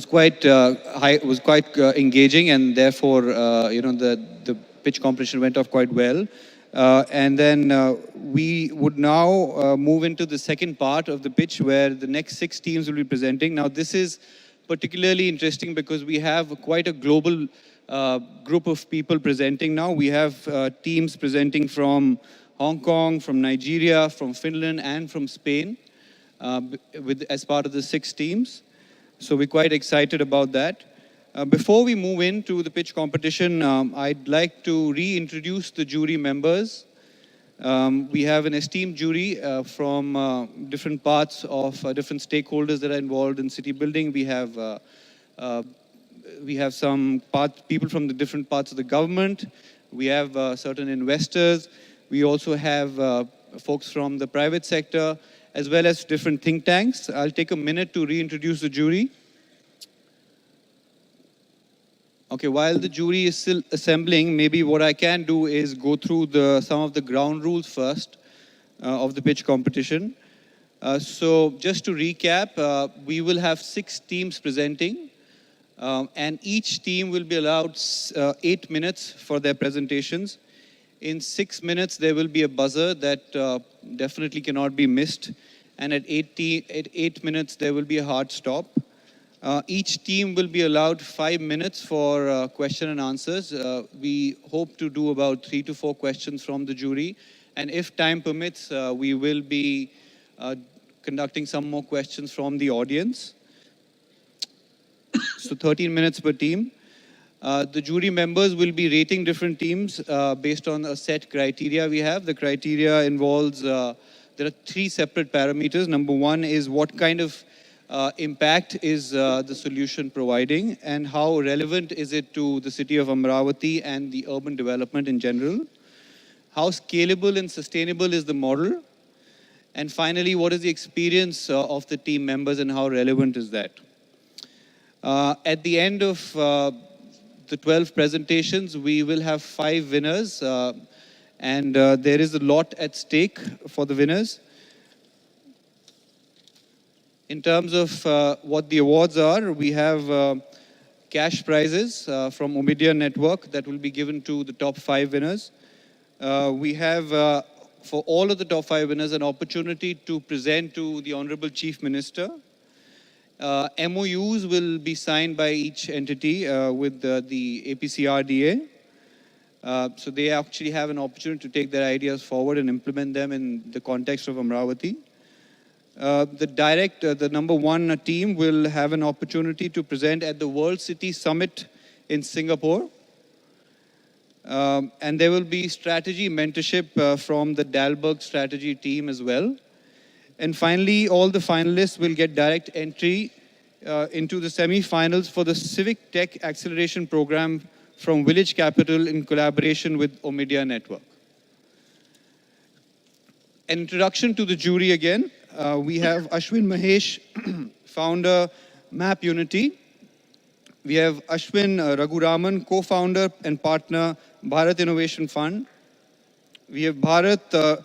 quite high, was quite engaging, and therefore the pitch competition went off quite well. And then we would now move into the second part of the pitch where the next 6 teams will be presenting. Now this is particularly interesting because we have quite a global group of people presenting now. We have teams presenting from Hong Kong, from Nigeria, from Finland, and from Spain as part of the 6 teams. So we're quite excited about that. Before we move into the pitch competition, I'd like to reintroduce the jury members. We have an esteemed jury from different parts of different stakeholders that are involved in city building. We have some people from the different parts of the government. We have certain investors. We also have folks from the private sector, as well as different think tanks. I'll take a minute to reintroduce the jury. Okay, while the jury is still assembling, maybe what I can do is go through some of the ground rules first of the pitch competition. So just to recap, we will have 6 teams presenting, and each team will be allowed 8 minutes for their presentations. In 6 minutes, there will be a buzzer that definitely cannot be missed, and at 8 minutes, there will be a hard stop. Each team will be allowed 5 minutes for question and answers. We hope to do about 3 to 4 questions from the jury. And if time permits, we will be conducting some more questions from the audience. So 13 minutes per team. The jury members will be rating different teams based on a set criteria we have. The criteria involves, there are 3 separate parameters. Number 1 is what kind of impact is the solution providing, and how relevant is it to the city of Amaravati and the urban development in general? How scalable and sustainable is the model? And finally, what is the experience of the team members and how relevant is that? At the end of the 12 presentations, we will have 5 winners, and there is a lot at stake for the winners. In terms of what the awards are, we have cash prizes from Omidyar Network that will be given to the top 5 winners. We have, for all of the top 5 winners, an opportunity to present to the Honorable Chief Minister. MOUs will be signed by each entity with the APCRDA. So they actually have an opportunity to take their ideas forward and implement them in the context of Amaravati. The number 1 team will have an opportunity to present at the World City Summit in Singapore. And there will be strategy mentorship from the Dalberg strategy team as well. And finally, all the finalists will get direct entry into the semi-finals for the Civic Tech Acceleration Program from Village Capital in collaboration with Omidyar Network. An introduction to the jury again. We have Ashwin Mahesh, founder, Map Unity. We have Ashwin Raghuraman, co-founder and partner, Bharat Innovation Fund. We have Bharat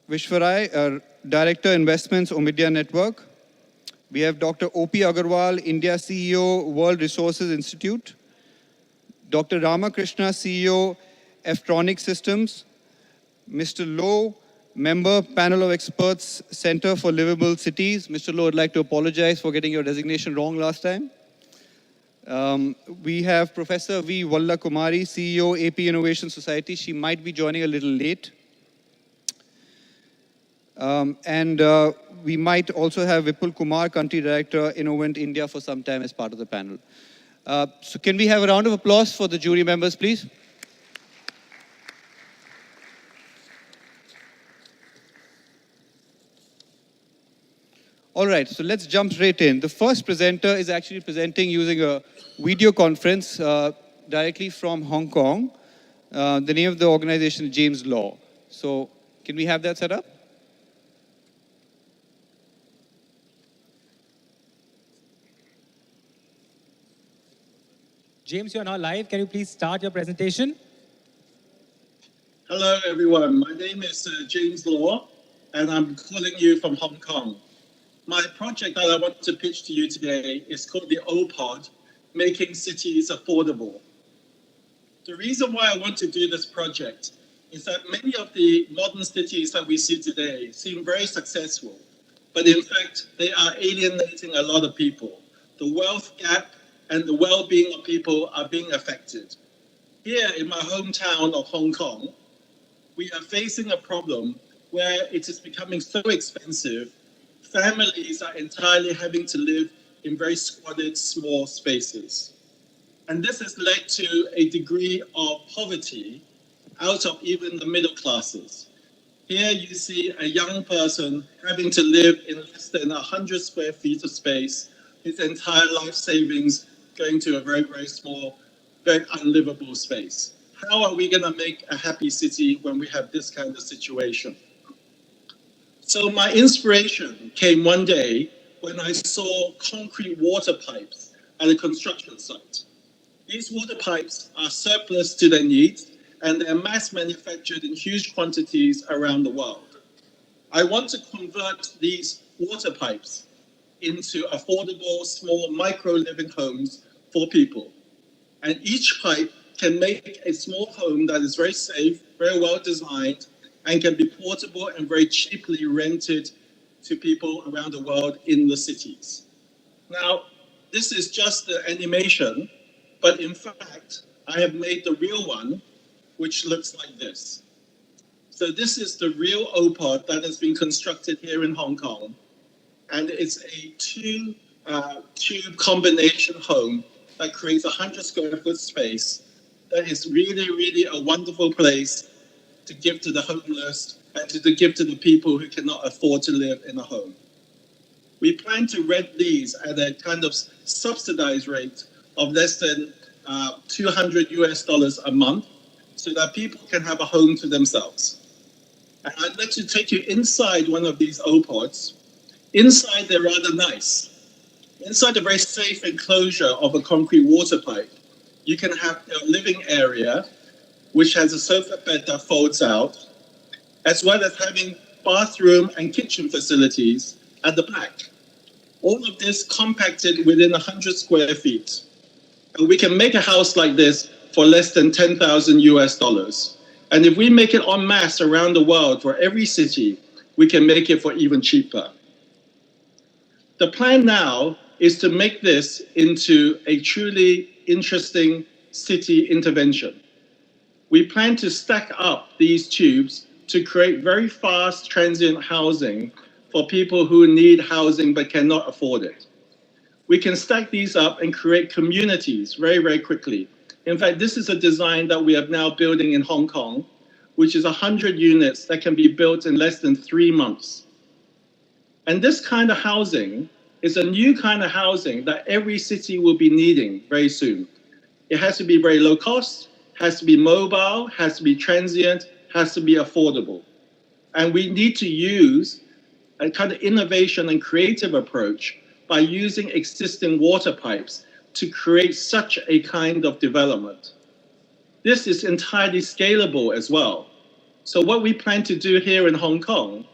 Vishwarai, Director Investments, Omidyar Network. We have Dr. O.P. Agarwal, India CEO, World Resources Institute. Dr. Ramakrishna, CEO, Ftronic Systems. Mr. Lowe, Member, Panel of Experts, Center for Livable Cities. Mr. Lowe, I'd like to apologize for getting your designation wrong last time. We have Professor V. Valla Kumari, CEO, AP Innovation Society. She might be joining a little late. We might also have Vipul Kumar, Country Director, Innovent India, for some time as part of the panel. So can we have a round of applause for the jury members, please? All right, so let's jump straight in. The first presenter is actually presenting using a video conference directly from Hong Kong. The name of the organization is James Law. So can we have that set up? James, you are now live. Can you please start your presentation? Hello, everyone. My name is James Law, and I'm calling you from Hong Kong. My project that I want to pitch to you today is called the OPOD, Making Cities Affordable. The reason why I want to do this project is that many of the modern cities that we see today seem very successful, but in fact, they are alienating a lot of people. The wealth gap and the well-being of people are being affected. Here in my hometown of Hong Kong, we are facing a problem where it is becoming so expensive, families are entirely having to live in very squalid, small spaces. And this has led to a degree of poverty out of even the middle classes. Here you see a young person having to live in less than 100 square feet of space, his entire life savings going to a very, very small, very unlivable space. How are we going to make a happy city when we have this kind of situation? So my inspiration came one day when I saw concrete water pipes at a construction site. These water pipes are surplus to their needs, and they're mass manufactured in huge quantities around the world. I want to convert these water pipes into affordable, small, micro living homes for people. And each pipe can make a small home that is very safe, very well designed, and can be portable and very cheaply rented to people around the world in the cities. Now, this is just the animation, but in fact, I have made the real one, which looks like this. So this is the real OPOD that has been constructed here in Hong Kong. And it's a two-tube combination home that creates a 100 square foot space that is really, really a wonderful place to give to the homeless and to give to the people who cannot afford to live in a home. We plan to rent these at a kind of subsidized rate of less than 200 US dollars a month so that people can have a home to themselves. And I'd like to take you inside one of these OPODs. Inside, they're rather nice. Inside a very safe enclosure of a concrete water pipe, you can have a living area, which has a sofa bed that folds out, as well as having bathroom and kitchen facilities at the back. All of this compacted within 100 square feet. And we can make a house like this for less than 10,000 US dollars. And if we make it en masse around the world for every city, we can make it for even cheaper. The plan now is to make this into a truly interesting city intervention. We plan to stack up these tubes to create very fast transient housing for people who need housing but cannot afford it. We can stack these up and create communities very, very quickly. In fact, this is a design that we are now building in Hong Kong, which is 100 units that can be built in less than 3 months. And this kind of housing is a new kind of housing that every city will be needing very soon. It has to be very low cost, has to be mobile, has to be transient, has to be affordable. And we need to use a kind of innovation and creative approach by using existing water pipes to create such a kind of development. This is entirely scalable as well. So what we plan to do here in Hong Kong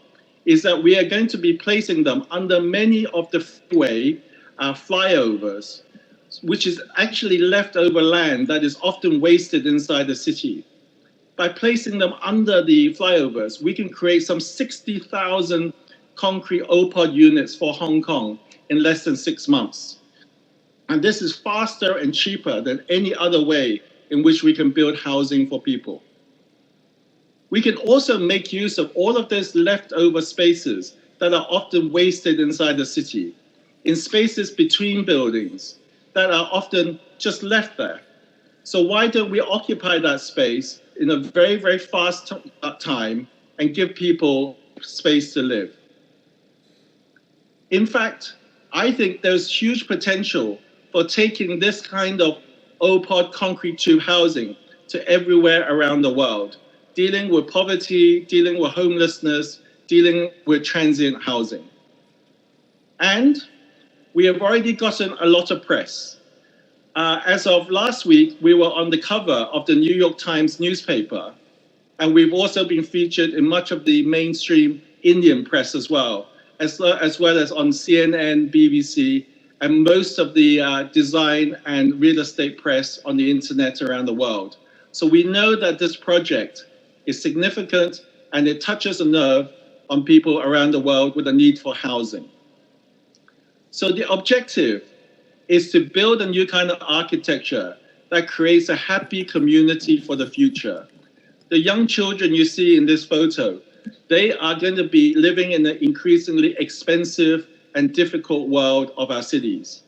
is that we are going to be placing them under many of the freeway flyovers, which is actually leftover land that is often wasted inside the city. By placing them under the flyovers, we can create some 60,000 concrete OPOD units for Hong Kong in less than 6 months. And this is faster and cheaper than any other way in which we can build housing for people. We can also make use of all of those leftover spaces that are often wasted inside the city, in spaces between buildings that are often just left there. So why don't we occupy that space in a very, very fast time and give people space to live? In fact, I think there's huge potential for taking this kind of OPOD concrete tube housing to everywhere around the world, dealing with poverty, dealing with homelessness, dealing with transient housing. And we have already gotten a lot of press. As of last week, we were on the cover of the New York Times newspaper, and we've also been featured in much of the mainstream Indian press as well as on CNN, BBC, and most of the design and real estate press on the internet around the world. So we know that this project is significant and it touches a nerve on people around the world with a need for housing. So the objective is to build a new kind of architecture that creates a happy community for the future. the young children you see in this photo, they are going to be living in an increasingly expensive and difficult world of our cities.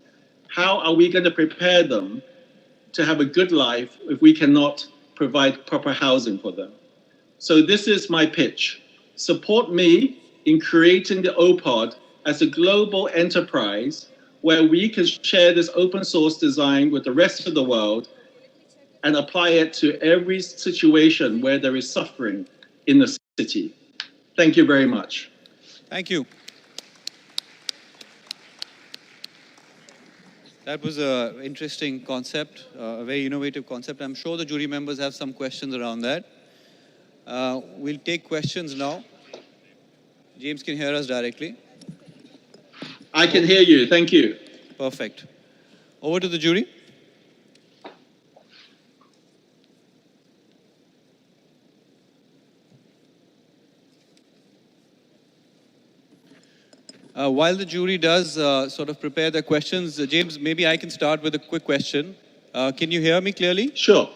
How are we going to prepare them to have a good life if we cannot provide proper housing for them? So this is my pitch. Support me in creating the OPOD as a global enterprise where we can share this open source design with the rest of the world and apply it to every situation where there is suffering in the city. Thank you very much. Thank you. That was an interesting concept, a very innovative concept. I'm sure the jury members have some questions around that. We'll take questions now. James can hear us directly. I can hear you. Thank you. Perfect. Over to the jury. While the jury does sort of prepare their questions, James, maybe I can start with a quick question. Can you hear me clearly? Sure.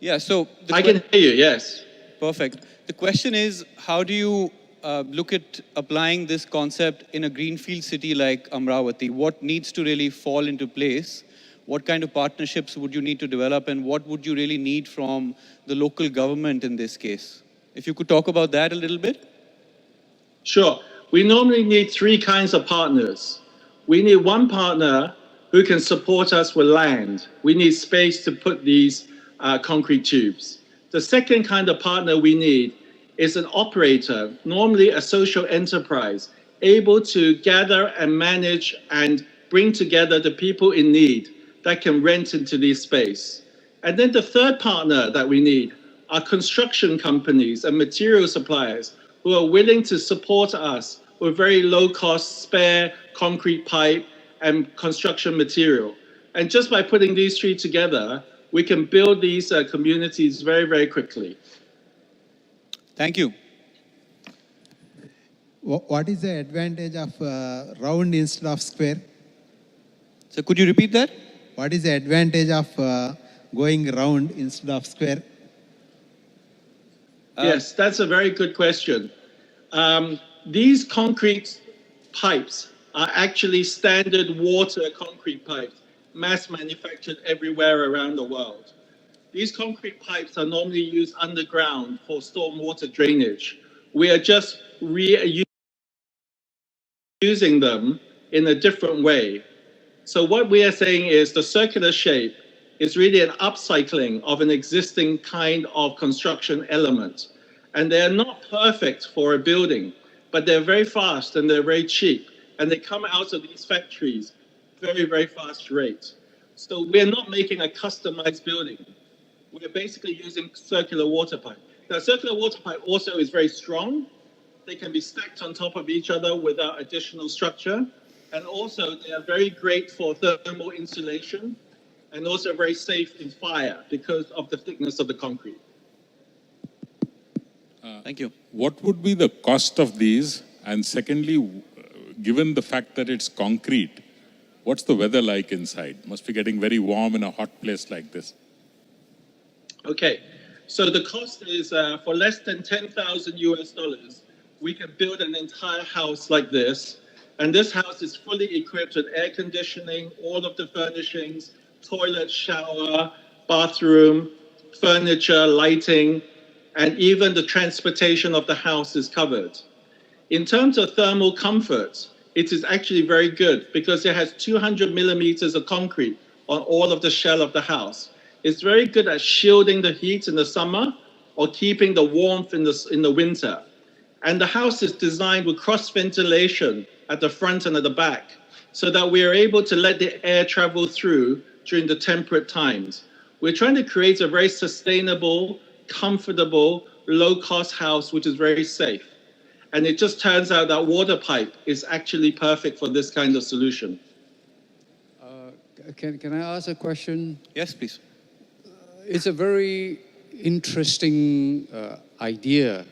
Yeah, so... I can hear you, yes. Perfect. The question is, how do you look at applying this concept in a greenfield city like Amaravati? What needs to really fall into place? What kind of partnerships would you need to develop, and what would you really need from the local government in this case? If you could talk about that a little bit. Sure. We normally need three kinds of partners. We need one partner who can support us with land. We need space to put these concrete tubes. The second kind of partner we need is an operator, normally a social enterprise, able to gather and manage and bring together the people in need that can rent into this space. And then the third partner that we need are construction companies and material suppliers who are willing to support us with very low-cost spare concrete pipe and construction material. And just by putting these three together, we can build these communities very, very quickly. Thank you. What is the advantage of round instead of square? So could you repeat that? What is the advantage of going round instead of square? Yes, that's a very good question. These concrete pipes are actually standard water concrete pipes, mass manufactured everywhere around the world. These concrete pipes are normally used underground for stormwater drainage. We are just reusing them in a different way. So what we are saying is the circular shape is really an upcycling of an existing kind of construction element. And they're not perfect for a building, but they're very fast and they're very cheap. And they come out of these factories very, very fast rate. So we're not making a customized building. We're basically using circular water pipe. Now, circular water pipe also is very strong. They can be stacked on top of each other without additional structure. And also, they are very great for thermal insulation and also very safe in fire because of the thickness of the concrete. Thank you. What would be the cost of these? And secondly, given the fact that it's concrete, what's the weather like inside? Must be getting very warm in a hot place like this. Okay, so the cost is for less than $10,000, we can build an entire house like this. And this house is fully equipped with air conditioning, all of the furnishings, toilet, shower, bathroom, furniture, lighting, and even the transportation of the house is covered. In terms of thermal comfort, it is actually very good because it has 200 millimeters of concrete on all of the shell of the house. It's very good at shielding the heat in the summer or keeping the warmth in the winter. And the house is designed with cross ventilation at the front and at the back so that we are able to let the air travel through during the temperate times. We're trying to create a very sustainable, comfortable, low-cost house which is very safe. And it just turns out that water pipe is actually perfect for this kind of solution. Can I ask a question? Yes, please. It's a very interesting idea.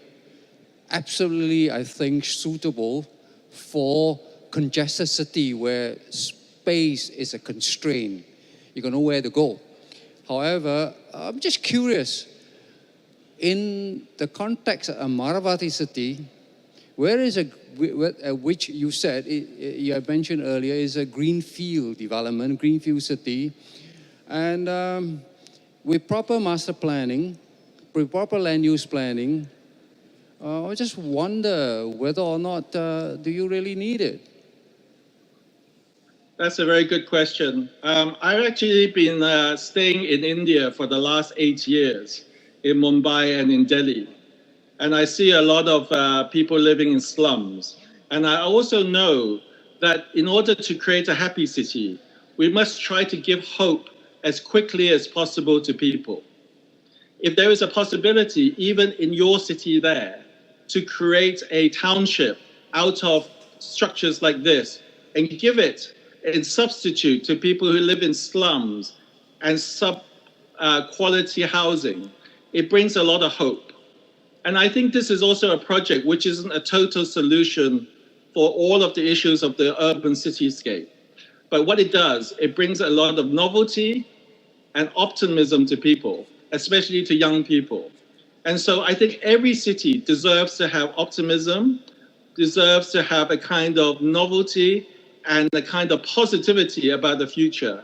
Absolutely, I think, suitable for congested city where space is a constraint. You got nowhere to go. However, I'm just curious, in the context of Amaravati city, which you said, you had mentioned earlier, is a greenfield development, greenfield city. And with proper master planning, with proper land use planning, I just wonder whether or not do you really need it? That's a very good question. I've actually been staying in India for the last 8 years, in Mumbai and in Delhi. And I see a lot of people living in slums. And I also know that in order to create a happy city, we must try to give hope as quickly as possible to people. If there is a possibility, even in your city there, to create a township out of structures like this and give it in substitute to people who live in slums and sub-quality housing, it brings a lot of hope. And I think this is also a project which isn't a total solution for all of the issues of the urban cityscape. But what it does, it brings a lot of novelty and optimism to people, especially to young people. And so I think every city deserves to have optimism, deserves to have a kind of novelty and a kind of positivity about the future.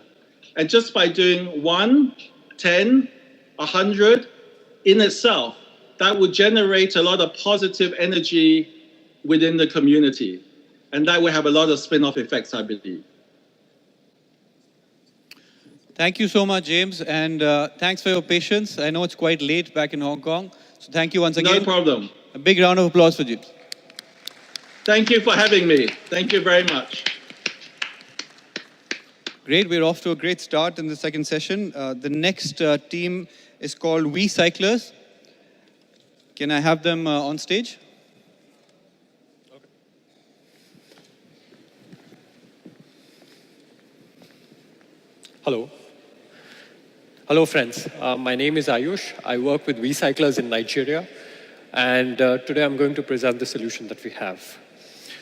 And just by doing 1, 10, 100 in itself, that would generate a lot of positive energy within the community. And that will have a lot of spin-off effects, I believe. Thank you so much, James, and thanks for your patience. I know it's quite late back in Hong Kong, so thank you once again. No problem. A big round of applause for James. Thank you for having me. Thank you very much. Great, we're off to a great start in the second session. The next team is called We Cyclers. Can I have them on stage? Hello. Hello, friends. My name is Ayush. I work with We Cyclers in Nigeria. And today I'm going to present the solution that we have.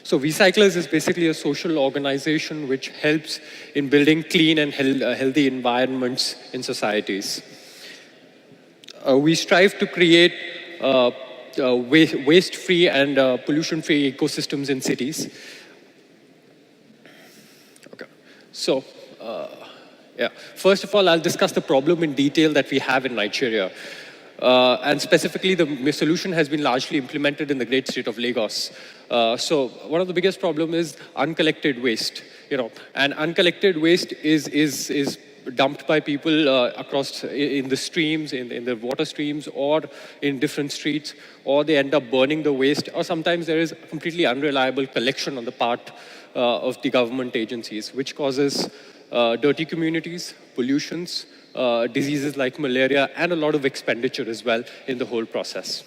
So We Cyclers is basically a social organization which helps in building clean and healthy environments in societies. We strive to create waste-free and pollution-free ecosystems in cities. Okay. So, yeah. First of all, I'll discuss the problem in detail that we have in Nigeria. And specifically, the solution has been largely implemented in the great state of Lagos. So one of the biggest problems is uncollected waste. And uncollected waste is dumped by people across in the streams, in the water streams, or in different streets, or they end up burning the waste, or sometimes there is completely unreliable collection on the part of the government agencies, which causes dirty communities, pollutions, diseases like malaria, and a lot of expenditure as well in the whole process.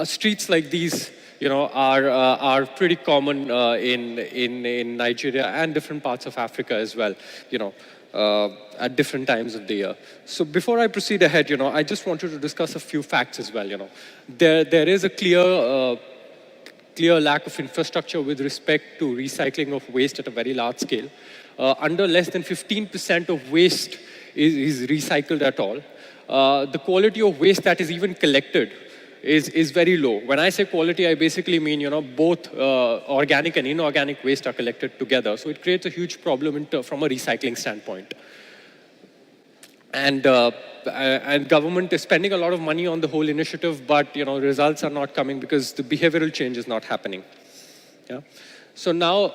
Streets like these, are pretty common in Nigeria and different parts of Africa as well, at different times of the year. So before I proceed ahead, I just wanted to discuss a few facts as well. There is a clear lack of infrastructure with respect to recycling of waste at a very large scale. Under less than 15% of waste is recycled at all. The quality of waste that is even collected is very low. When I say quality, I basically mean, both organic and inorganic waste are collected together. So it creates a huge problem from a recycling standpoint. And government is spending a lot of money on the whole initiative, but results are not coming because the behavioral change is not happening. Yeah. So now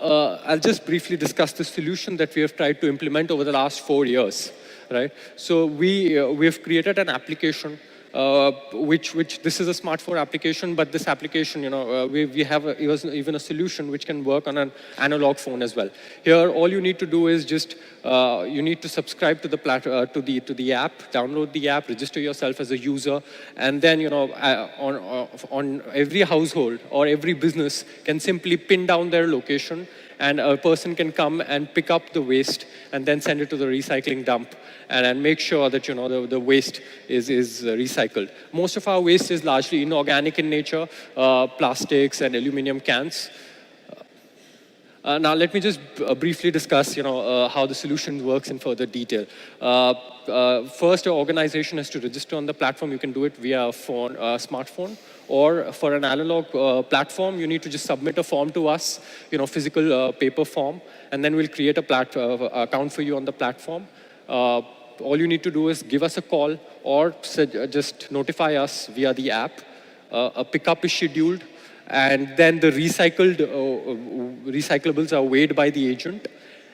I'll just briefly discuss the solution that we have tried to implement over the last 4 years, right? So we have created an application, which this is a smartphone application, but this application, we have even a solution which can work on an analog phone as well. Here, all you need to do is just you need to subscribe to the app, download the app, register yourself as a user, and then on every household or every business can simply pin down their location, and a person can come and pick up the waste and then send it to the recycling dump and make sure that the waste is recycled. Most of our waste is largely inorganic in nature, plastics and aluminum cans. Now, let me just briefly discuss, how the solution works in further detail. First, an organization has to register on the platform. You can do it via phone, smartphone, or for an analog platform, you need to just submit a form to us, physical paper form, and then we'll create a account for you on the platform. All you need to do is give us a call or just notify us via the app. A pickup is scheduled, and then the recyclables are weighed by the agent.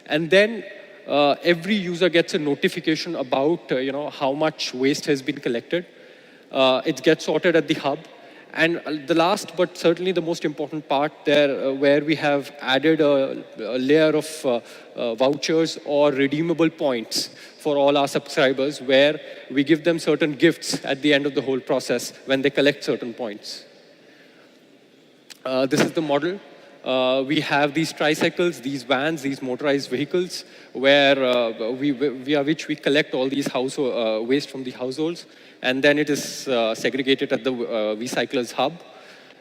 And then every user gets a notification about how much waste has been collected. It gets sorted at the hub. And the last, but certainly the most important part there, where we have added a layer of vouchers or redeemable points for all our subscribers, where we give them certain gifts at the end of the whole process when they collect certain points. This is the model. We have these tricycles, these vans, these motorized vehicles, where via which we collect all these household waste from the households, and then it is segregated at the recyclers hub,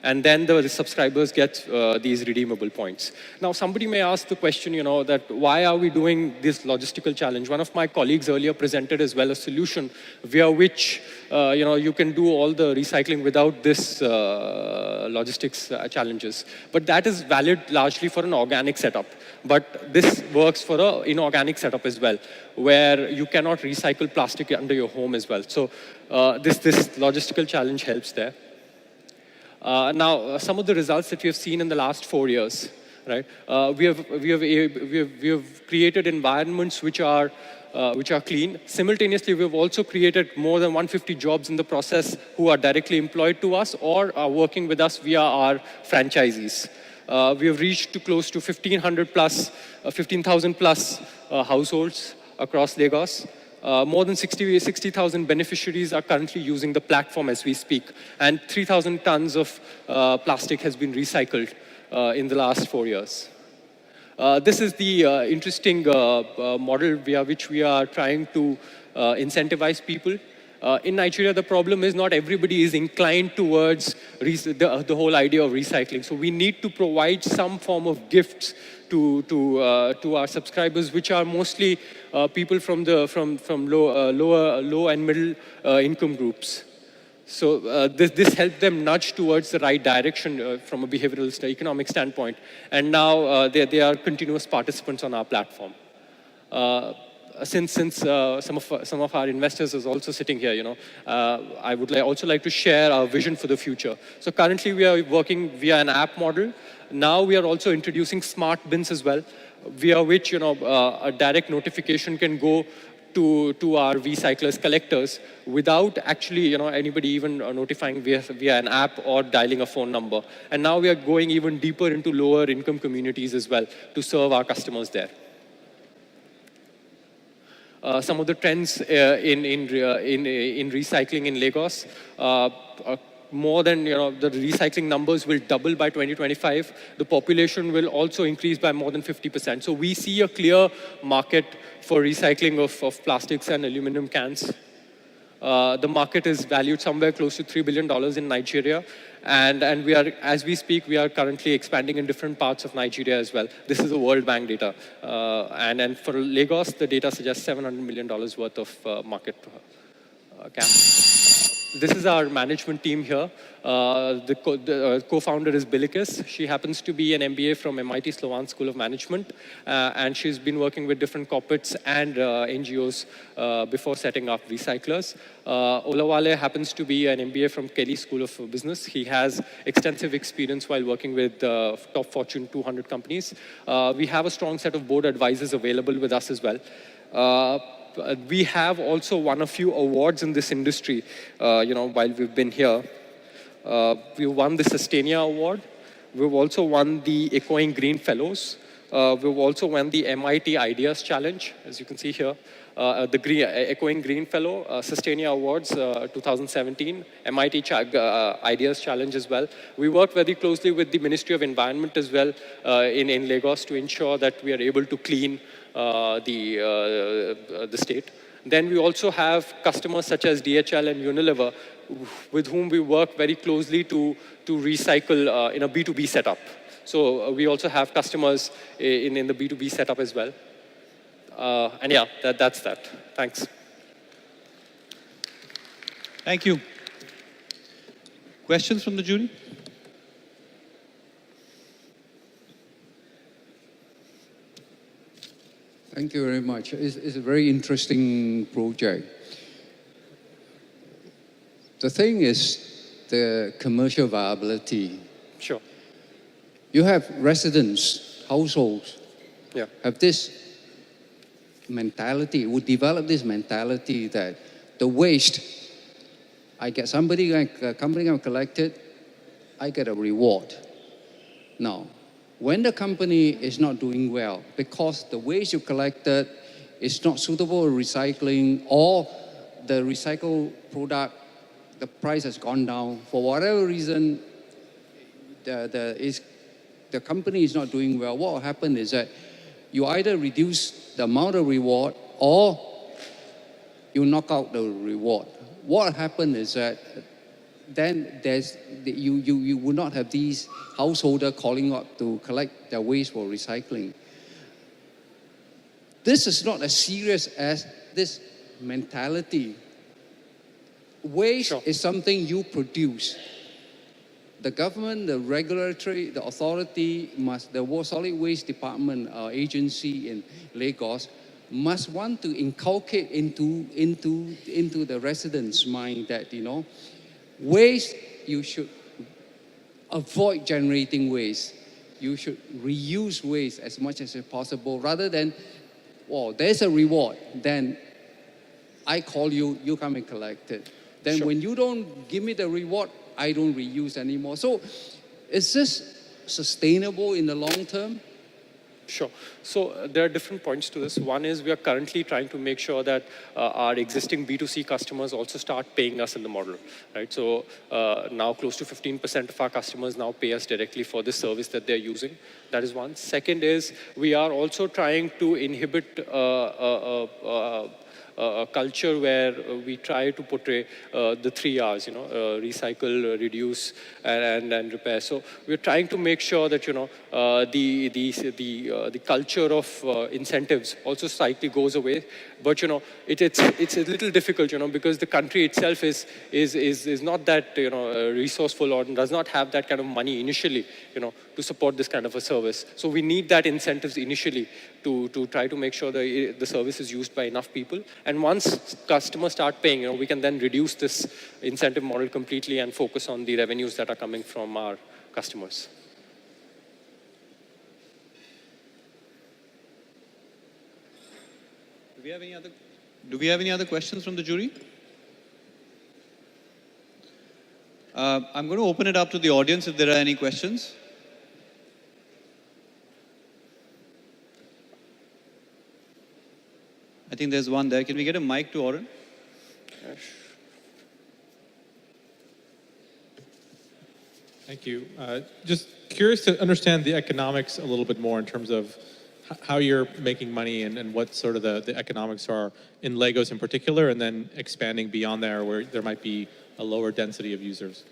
and then the subscribers get these redeemable points. Now, somebody may ask the question, that why are we doing this logistical challenge? One of my colleagues earlier presented as well a solution via which you can do all the recycling without this logistics challenges. But that is valid largely for an organic setup. But this works for an inorganic setup as well, where you cannot recycle plastic under your home as well. So this logistical challenge helps there. Now, some of the results that we have seen in the last 4 years, right? We have created environments which are clean. Simultaneously, we have also created more than 150 jobs in the process who are directly employed to us or are working with us via our franchisees. We have reached to close to 15,000 plus households across Lagos. More than 60,000 beneficiaries are currently using the platform as we speak, and 3,000 tons of plastic has been recycled in the last 4 years. This is the interesting model via which we are trying to incentivize people. In Nigeria, the problem is not everybody is inclined towards the whole idea of recycling. So we need to provide some form of gifts to our subscribers, which are mostly people from low and middle income groups. So this helped them nudge towards the right direction from a behavioral economic standpoint. And now they are continuous participants on our platform. Since some of our investors is also sitting here, I would also like to share our vision for the future. So currently we are working via an app model. Now we are also introducing smart bins as well, via which a direct notification can go to our recyclers collectors without actually anybody even notifying via an app or dialing a phone number. And now we are going even deeper into lower income communities as well to serve our customers there. Some of the trends in recycling in Lagos. More than, the recycling numbers will double by 2025. The population will also increase by more than 50%. So we see a clear market for recycling of plastics and aluminum cans. The market is valued somewhere close to $3 billion in Nigeria. And we are, as we speak, we are currently expanding in different parts of Nigeria as well. This is the World Bank data. And for Lagos, the data suggests $700 million worth of market cap. This is our management team here. The co-founder is Bilikas. She happens to be an MBA from MIT Sloan School of Management, and she's been working with different corporates and NGOs before setting up recyclers. Olawale happens to be an MBA from Kelly School of Business. He has extensive experience while working with top Fortune 200 companies. We have a strong set of board advisors available with us as well. We have also won a few awards in this industry, while we've been here. We won the Sustainia Award. We've also won the Echoing Green Fellows. We've also won the MIT Ideas Challenge, as you can see here. The Echoing Green Fellow, Sustainia Awards 2017, MIT Ideas Challenge as well. We work very closely with the Ministry of Environment as well in Lagos to ensure that we are able to clean the state. Then we also have customers such as DHL and Unilever, with whom we work very closely to recycle in a B2B setup. So we also have customers in the B2B setup as well. And yeah, that's that. Thanks. Thank you. Questions from the jury? Thank you very much. It's a very interesting project. The thing is the commercial viability. Sure. You have residents, households, have this mentality, would develop this mentality that the waste, I get somebody, a company I collected, I get a reward. Now, when the company is not doing well, because the waste you collected is not suitable for recycling, or the recycled product, the price has gone down, for whatever reason, the company is not doing well, what will happen is that you either reduce the amount of reward or you knock out the reward. What will happen is that then you will not have these householders calling up to collect their waste for recycling. This is not as serious as this mentality. Waste is something you produce. The government, the regulatory, the authority must, the solid waste department agency in Lagos must want to inculcate into the residents' mind that, you know, waste, you should avoid generating waste. You should reuse waste as much as possible rather than, well, there's a reward, then I call you, you come and collect it. Then when you don't give me the reward, I don't reuse anymore. So is this sustainable in the long term? Sure. So there are different points to this. One is we are currently trying to make sure that our existing B2C customers also start paying us in the model, right? So now close to 15% of our customers now pay us directly for the service that they're using. That is one. Second is we are also trying to inhibit a culture where we try to portray the 3 R's, you know, recycle, reduce, and repair. So we're trying to make sure that, you know, the culture of incentives also slightly goes away. But, you know, it's a little difficult, you know, because the country itself is not that, you know, resourceful or does not have that kind of money initially, you know, to support this kind of a service. So we need that incentives initially to try to make sure the service is used by enough people. And once customers start paying, you know, we can then reduce this incentive model completely and focus on the revenues that are coming from our customers. Do we have any other questions from the jury? I'm going to open it up to the audience if there are any questions. I think there's one there. Can we get a mic to Oren? Yes. Thank you. Just curious to understand the economics a little bit more in terms of how you're making money and what sort of the economics are in Lagos in particular, and then expanding beyond there where there might be a lower density of users.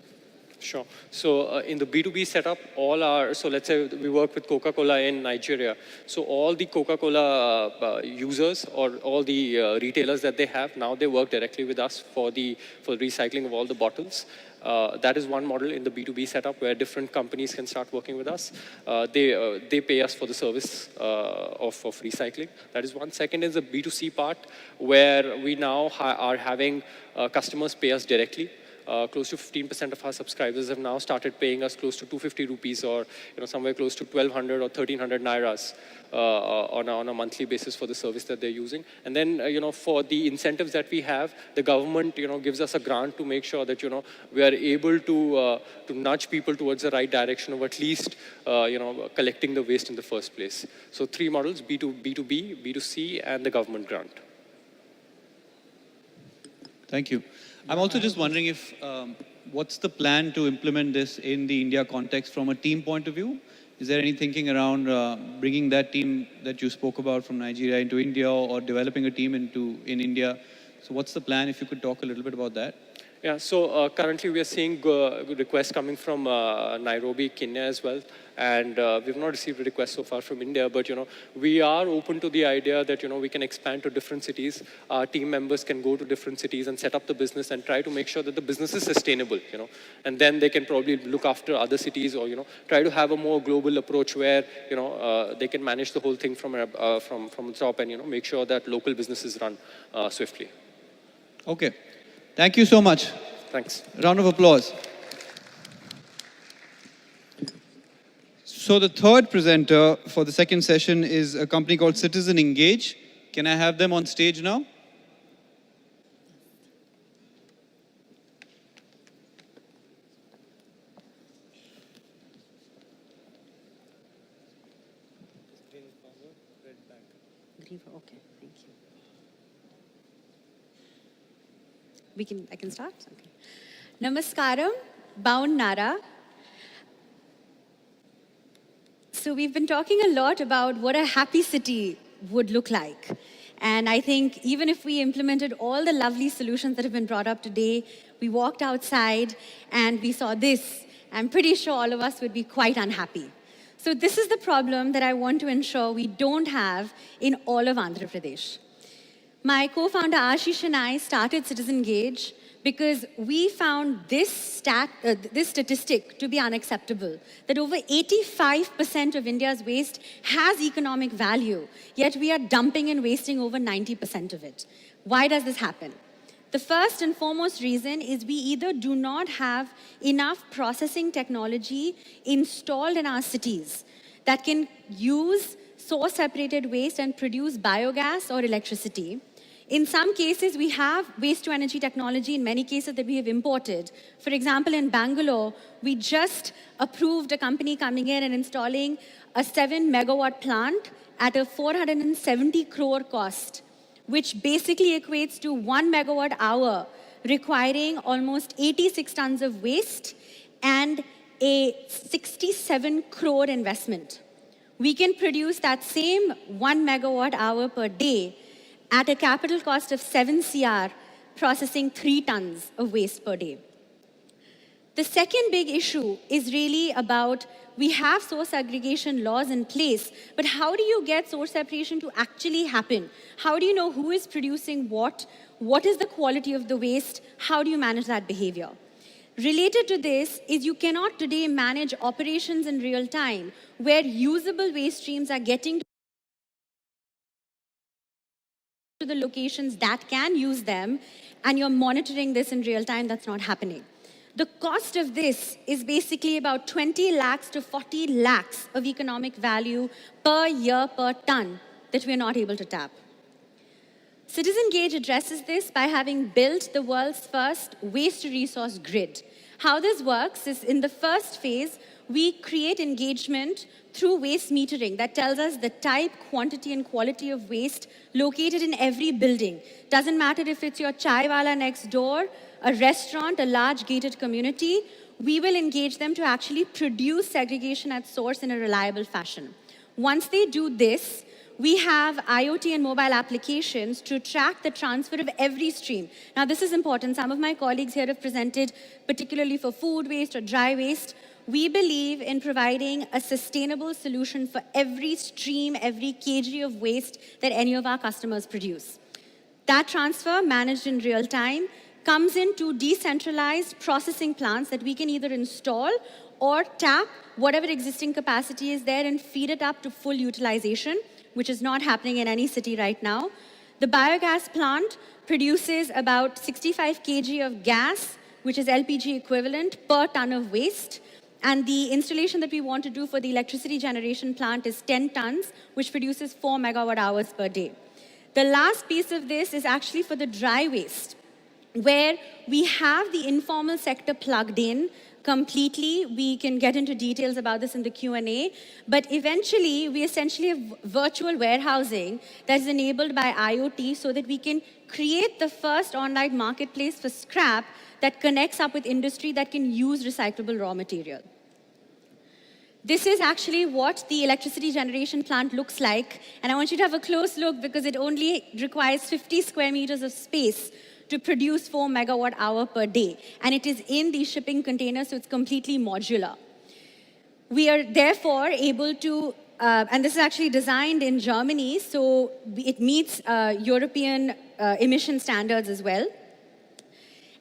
Sure. So in the B2B setup, so let's say we work with Coca-Cola in Nigeria. So all the Coca-Cola users or all the retailers that they have, now they work directly with us for recycling of all the bottles. That is one model in the B2B setup where different companies can start working with us. They pay us for the service of recycling. That is one. Second is the B2C part where we now are having customers pay us directly. Close to 15% of our subscribers have now started paying us close to 250 rupees or, you know, somewhere close to 1,200 or 1,300 nairas on a monthly basis for the service that they're using. And then, you know, for the incentives that we have, the government, you know, gives us a grant to make sure that, you know, we are able to nudge people towards the right direction of at least, you know, collecting the waste in the first place. So 3 models, B2B, B2C, and the government grant. Thank you. I'm also just wondering if, what's the plan to implement this in the India context from a team point of view? Is there any thinking around bringing that team that you spoke about from Nigeria into India or developing a team in India? So what's the plan, if you could talk a little bit about that? Yeah, so currently we are seeing requests coming from Nairobi, Kenya as well. And we've not received a request so far from India, but we are open to the idea that we can expand to different cities. Our team members can go to different cities and set up the business and try to make sure that the business is sustainable. And then they can probably look after other cities, or try to have a more global approach where they can manage the whole thing from the top and make sure that local businesses run swiftly. Okay. Thank you so much. Thanks. Round of applause. So the third presenter for the second session is a company called Citizen Engage. Can I have them on stage now? Okay, thank you. I can start? Okay. Namaskaram, Baun Nara. So we've been talking a lot about what a happy city would look like. And I think even if we implemented all the lovely solutions that have been brought up today, we walked outside and we saw this, I'm pretty sure all of us would be quite unhappy. So this is the problem that I want to ensure we don't have in all of Andhra Pradesh. My co-founder Ashish and I started Citizen Engage because we found this statistic to be unacceptable, that over 85% of India's waste has economic value, yet we are dumping and wasting over 90% of it. Why does this happen? The first and foremost reason is we either do not have enough processing technology installed in our cities that can use source-separated waste and produce biogas or electricity. In some cases, we have waste-to-energy technology, in many cases that we have imported. For example, in Bangalore, we just approved a company coming in and installing a 7-megawatt plant at a 470 crore cost, which basically equates to 1 megawatt hour, requiring almost 86 tons of waste and a 67 crore investment. We can produce that same 1 megawatt hour per day at a capital cost of 7 CR, processing 3 tons of waste per day. The second big issue is really about, we have source aggregation laws in place, but how do you get source separation to actually happen? How do you know who is producing what? What is the quality of the waste? How do you manage that behavior? Related to this is you cannot today manage operations in real time where usable waste streams are getting to the locations that can use them, and you're monitoring this in real time. That's not happening. The cost of this is basically about 20 lakhs to 40 lakhs of economic value per year per ton that we're not able to tap. Citizen Engage addresses this by having built the world's first waste-to-resource grid. How this works is, in the first phase, we create engagement through waste metering that tells us the type, quantity, and quality of waste located in every building. Doesn't matter if it's your chai wala next door, a restaurant, a large gated community, we will engage them to actually produce segregation at source in a reliable fashion. Once they do this, we have IoT and mobile applications to track the transfer of every stream. Now, this is important. Some of my colleagues here have presented, particularly for food waste or dry waste. We believe in providing a sustainable solution for every stream, every kg of waste that any of our customers produce. That transfer, managed in real time, comes into decentralized processing plants that we can either install or tap whatever existing capacity is there and feed it up to full utilization, which is not happening in any city right now. The biogas plant produces about 65 kg of gas, which is LPG equivalent, per ton of waste. And the installation that we want to do for the electricity generation plant is 10 tons, which produces 4 megawatt hours per day. The last piece of this is actually for the dry waste, where we have the informal sector plugged in completely. We can get into details about this in the Q&A, but eventually we essentially have virtual warehousing that is enabled by IoT so that we can create the first online marketplace for scrap that connects up with industry that can use recyclable raw material. This is actually what the electricity generation plant looks like, and I want you to have a close look because it only requires 50 square meters of space to produce 4 megawatt hour per day. And it is in these shipping containers, so it's completely modular. We are therefore able to, and this is actually designed in Germany, so it meets European emission standards as well.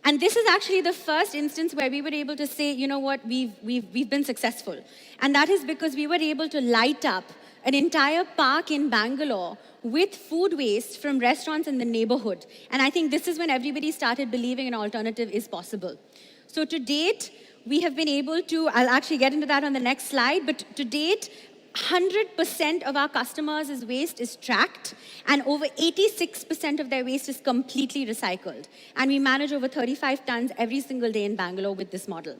And this is actually the first instance where we were able to say, you know what, we've been successful. And that is because we were able to light up an entire park in Bangalore with food waste from restaurants in the neighborhood. And I think this is when everybody started believing an alternative is possible. So to date, we have been able to, I'll actually get into that on the next slide, but to date, 100% of our customers' waste is tracked, and over 86% of their waste is completely recycled. And we manage over 35 tons every single day in Bangalore with this model.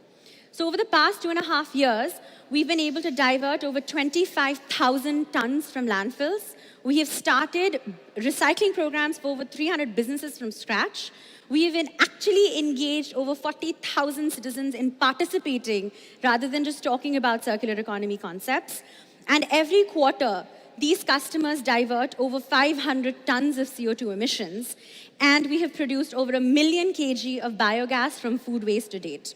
So over the past 2.5 years, we've been able to divert over 25,000 tons from landfills. We have started recycling programs for over 300 businesses from scratch. We have actually engaged over 40,000 citizens in participating rather than just talking about circular economy concepts. And every quarter, these customers divert over 500 tons of CO2 emissions, and we have produced over 1 million kg of biogas from food waste to date.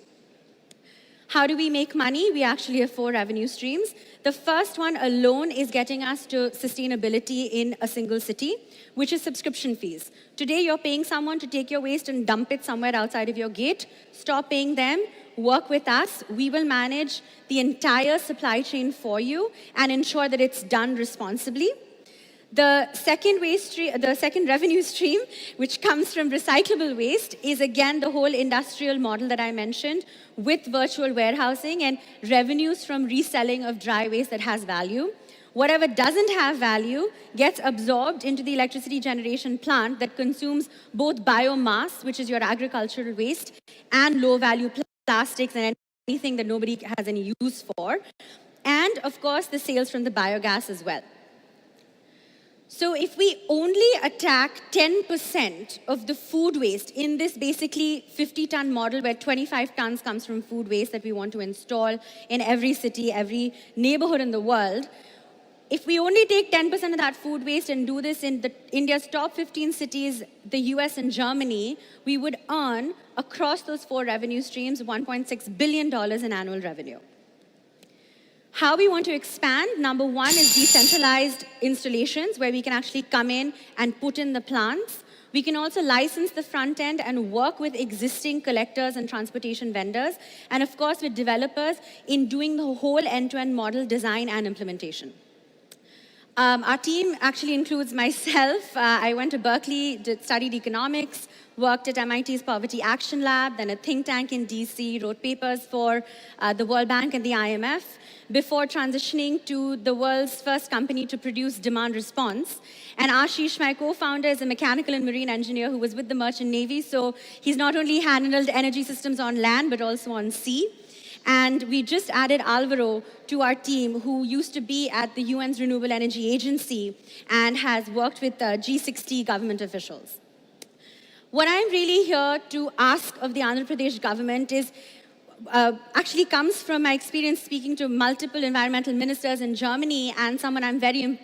How do we make money? We actually have 4 revenue streams. The first one alone is getting us to sustainability in a single city, which is subscription fees. Today, you're paying someone to take your waste and dump it somewhere outside of your gate. Stop paying them. Work with us. We will manage the entire supply chain for you and ensure that it's done responsibly. The second revenue stream, which comes from recyclable waste, is again the whole industrial model that I mentioned with virtual warehousing and revenues from reselling of dry waste that has value. Whatever doesn't have value gets absorbed into the electricity generation plant that consumes both biomass, which is your agricultural waste, and low-value plastics and anything that nobody has any use for. And, of course, the sales from the biogas as well. So if we only attack 10% of the food waste in this basically 50-ton model where 25 tons comes from food waste that we want to install in every city, every neighborhood in the world, if we only take 10% of that food waste and do this in India's top 15 cities, the US and Germany, we would earn across those 4 revenue streams $1.6 billion in annual revenue. How we want to expand, number one is decentralized installations where we can actually come in and put in the plants. We can also license the front end and work with existing collectors and transportation vendors, and of course with developers in doing the whole end-to-end model design and implementation. Our team actually includes myself. I went to Berkeley, studied economics, worked at MIT's Poverty Action Lab, then a think tank in DC, wrote papers for the World Bank and the IMF, before transitioning to the world's first company to produce demand response. And Ashish, my co-founder, is a mechanical and marine engineer who was with the Merchant Navy, so he's not only handled energy systems on land, but also on sea. And we just added Alvaro to our team, who used to be at the UN's Renewable Energy Agency and has worked with G60 government officials. What I'm really here to ask of the Andhra Pradesh government is, actually comes from my experience speaking to multiple environmental ministers in Germany and someone I'm very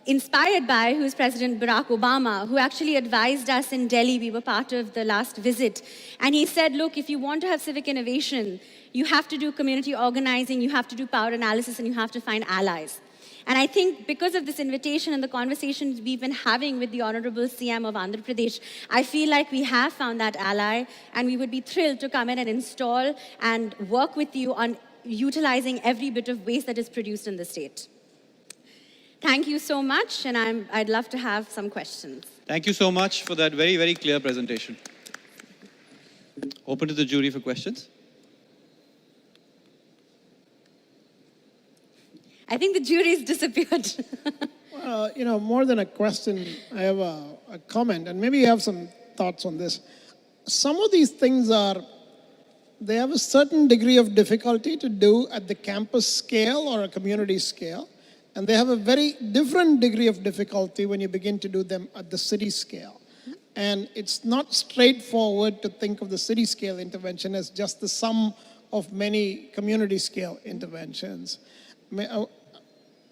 inspired by, who is President Barack Obama, who actually advised us in Delhi. We were part of the last visit. And he said, look, if you want to have civic innovation, you have to do community organizing, you have to do power analysis, and you have to find allies. And I think because of this invitation and the conversations we've been having with the Honorable CM of Andhra Pradesh, I feel like we have found that ally, and we would be thrilled to come in and install and work with you on utilizing every bit of waste that is produced in the state. Thank you so much, and I'd love to have some questions. Thank you so much for that very, very clear presentation. Open to the jury for questions. I think the jury's disappeared. Well, more than a question, I have a comment, and maybe you have some thoughts on this. Some of these things they have a certain degree of difficulty to do at the campus scale or a community scale, and they have a very different degree of difficulty when you begin to do them at the city scale. And it's not straightforward to think of the city scale intervention as just the sum of many community scale interventions.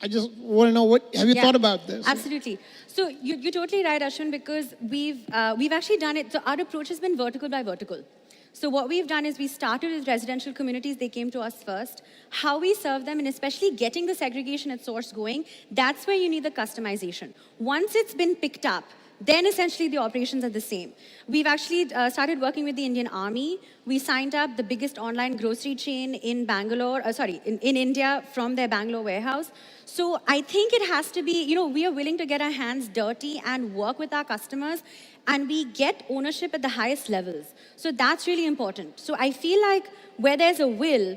I just want to know have you thought about this? Absolutely. So you're totally right, Ashwin, because we've actually done it. So our approach has been vertical by vertical. So what we've done is we started with residential communities. They came to us first. How we serve them, and especially getting the segregation at source going, that's where you need the customization. Once it's been picked up, then essentially the operations are the same. We've actually started working with the Indian Army. We signed up the biggest online grocery chain in Bangalore, in India from their Bangalore warehouse. So I think it has to be, we are willing to get our hands dirty and work with our customers, and we get ownership at the highest levels. So that's really important. So I feel like where there's a will,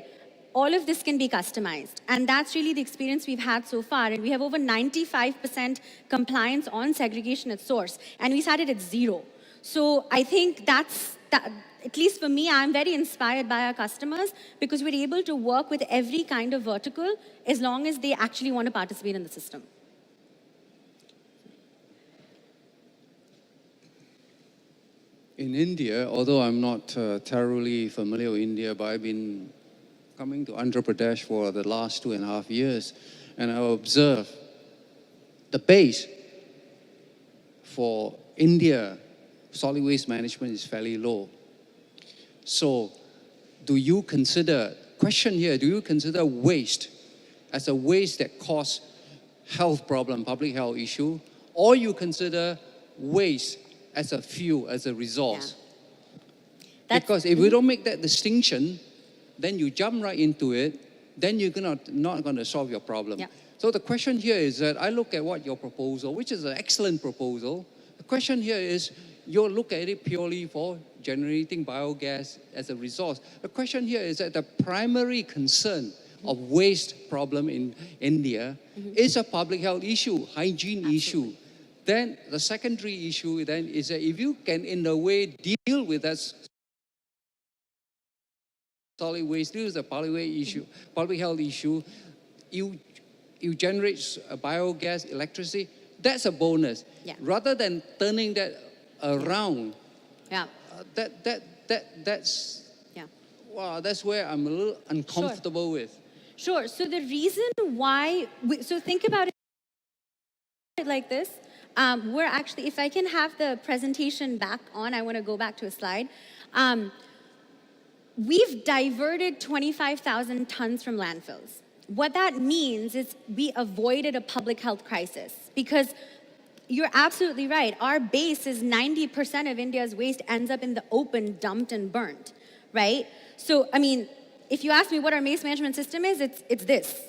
all of this can be customized. And that's really the experience we've had so far. And we have over 95% compliance on segregation at source. And we started at 0. So I think at least for me, I'm very inspired by our customers because we're able to work with every kind of vertical as long as they actually want to participate in the system. In India, although I'm not thoroughly familiar with India, but I've been coming to Andhra Pradesh for the last 2.5 years, and I observe the base for India solid waste management is fairly low. So do you consider waste as a waste that causes health problem, public health issue, or you consider waste as a fuel, as a resource? Yeah. Because if we don't make that distinction, then you jump right into it, then you're not going to solve your problem. Yeah. So the question here is that I look at what your proposal, which is an excellent proposal. The question here is, you look at it purely for generating biogas as a resource. The question here is that the primary concern of waste problem in India is a public health issue, hygiene issue. Then the secondary issue then is that if you can in a way deal with that solid waste, deal with the public waste issue, public health issue, you generate biogas, electricity, that's a bonus. Yeah. Rather than turning that around, that's where I'm a little uncomfortable with. Sure. So the reason why, so think about it like this. We're actually, if I can have the presentation back on, I want to go back to a slide. We've diverted 25,000 tons from landfills. What that means is we avoided a public health crisis because you're absolutely right. Our base is 90% of India's waste ends up in the open, dumped and burnt, right? So, I mean, if you ask me what our waste management system is, it's this.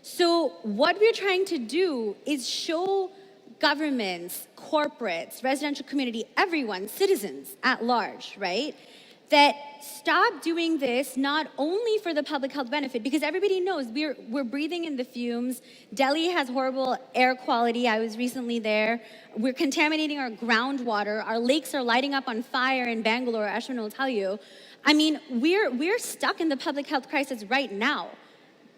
So what we're trying to do is show governments, corporates, residential community, everyone, citizens at large, right? That stop doing this not only for the public health benefit, because everybody knows we're breathing in the fumes. Delhi has horrible air quality. I was recently there. We're contaminating our groundwater. Our lakes are lighting up on fire in Bangalore, Ashwin will tell you. I mean, we're stuck in the public health crisis right now.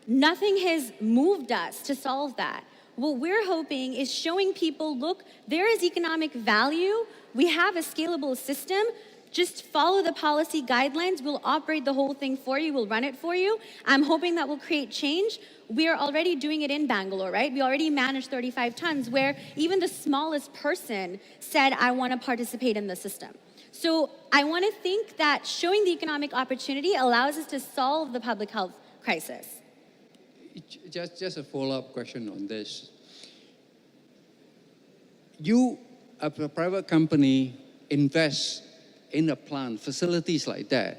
Nothing has moved us to solve that. What we're hoping is showing people, look, there is economic value. We have a scalable system. Just follow the policy guidelines. We'll operate the whole thing for you. We'll run it for you. I'm hoping that will create change. We are already doing it in Bangalore, right? We already manage 35 tons where even the smallest person said, I want to participate in the system. So I want to think that showing the economic opportunity allows us to solve the public health crisis. Just a follow-up question on this. You, a private company, invest in a plant, facilities like that.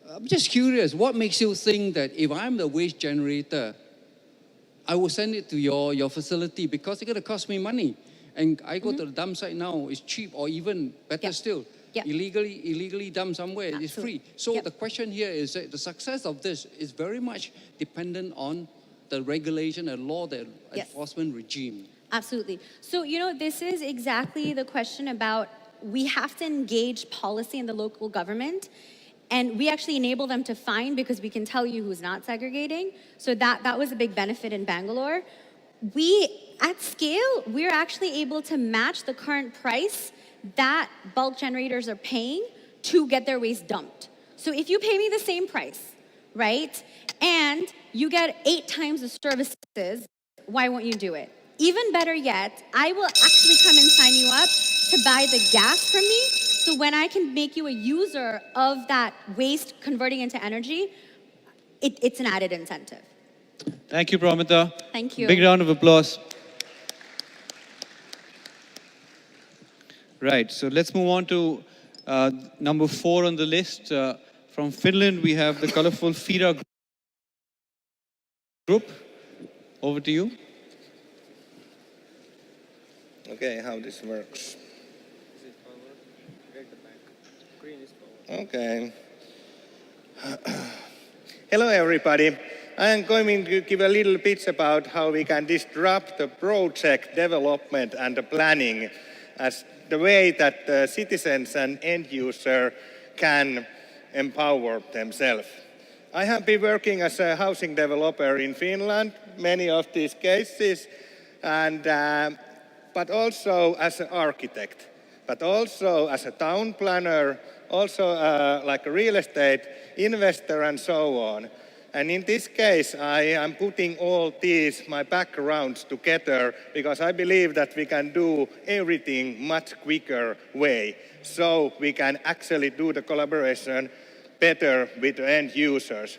I'm just curious, what makes you think that if I'm the waste generator, I will send it to your facility because it's going to cost me money? And I go to the dump site now, it's cheap, or even better still, illegally dump somewhere, it's free. So the question here is that the success of this is very much dependent on the regulation and law, the enforcement regime. Absolutely. So, this is exactly the question about we have to engage policy in the local government, and we actually enable them to fine because we can tell you who's not segregating. So that was a big benefit in Bangalore. At scale, we're actually able to match the current price that bulk generators are paying to get their waste dumped. So if you pay me the same price, right, and you get 8 times the services why won't you do it? Even better yet, I will actually come and sign you up to buy the gas from me. So when I can make you a user of that waste converting into energy, it's an added incentive. Thank you, Pramita. Thank you. Big round of applause. Right, so let's move on to number 4 on the list. From Finland, we have the colorful Fira group. Over to you. Okay, how this works. Okay. Hello, everybody. I am going to give a little pitch about how we can disrupt the project development and the planning as the way that the citizens and end user can empower themselves. I have been working as a housing developer in Finland, many of these cases, and but also as an architect, but also as a town planner, also like a real estate investor and so on. And in this case, I am putting all these, my backgrounds together because I believe that we can do everything much quicker way. So we can actually do the collaboration better with the end users.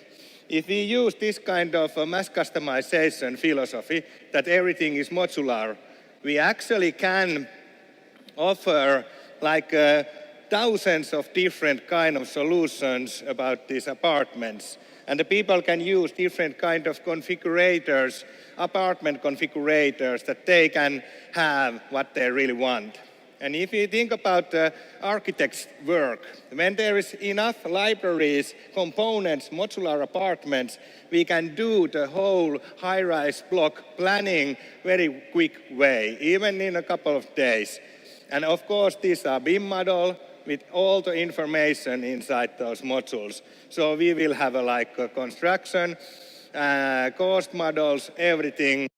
If we use this kind of mass customization philosophy, that everything is modular, we actually can offer like thousands of different kind of solutions about these apartments. And the people can use different kind of configurators, apartment configurators that they can have what they really want. And if you think about the architect's work, when there is enough libraries, components, modular apartments, we can do the whole high-rise block planning very quick way, even in a couple of days. And of course, these are BIM model with all the information inside those modules. So we will have a construction, cost models, everything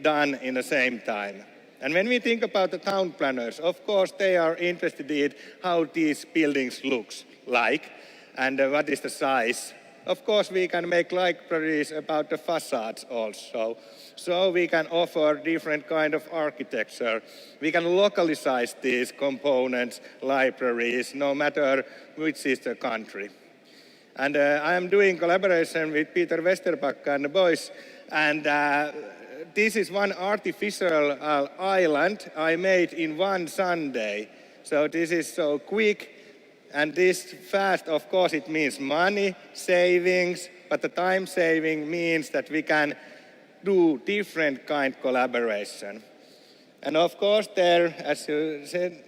done in the same time. And when we think about the town planners, of course, they are interested in how these buildings looks like and what is the size. Of course, we can make libraries about the facades also. So we can offer different kind of architecture. We can localize these components, libraries, no matter which is the country. And I am doing collaboration with Peter Westerbach and the boys, and this is one artificial island I made in one Sunday. So this is so quick and this fast. Of course, it means money, savings, but the time saving means that we can do different kind of collaboration. And of course, there, as you said,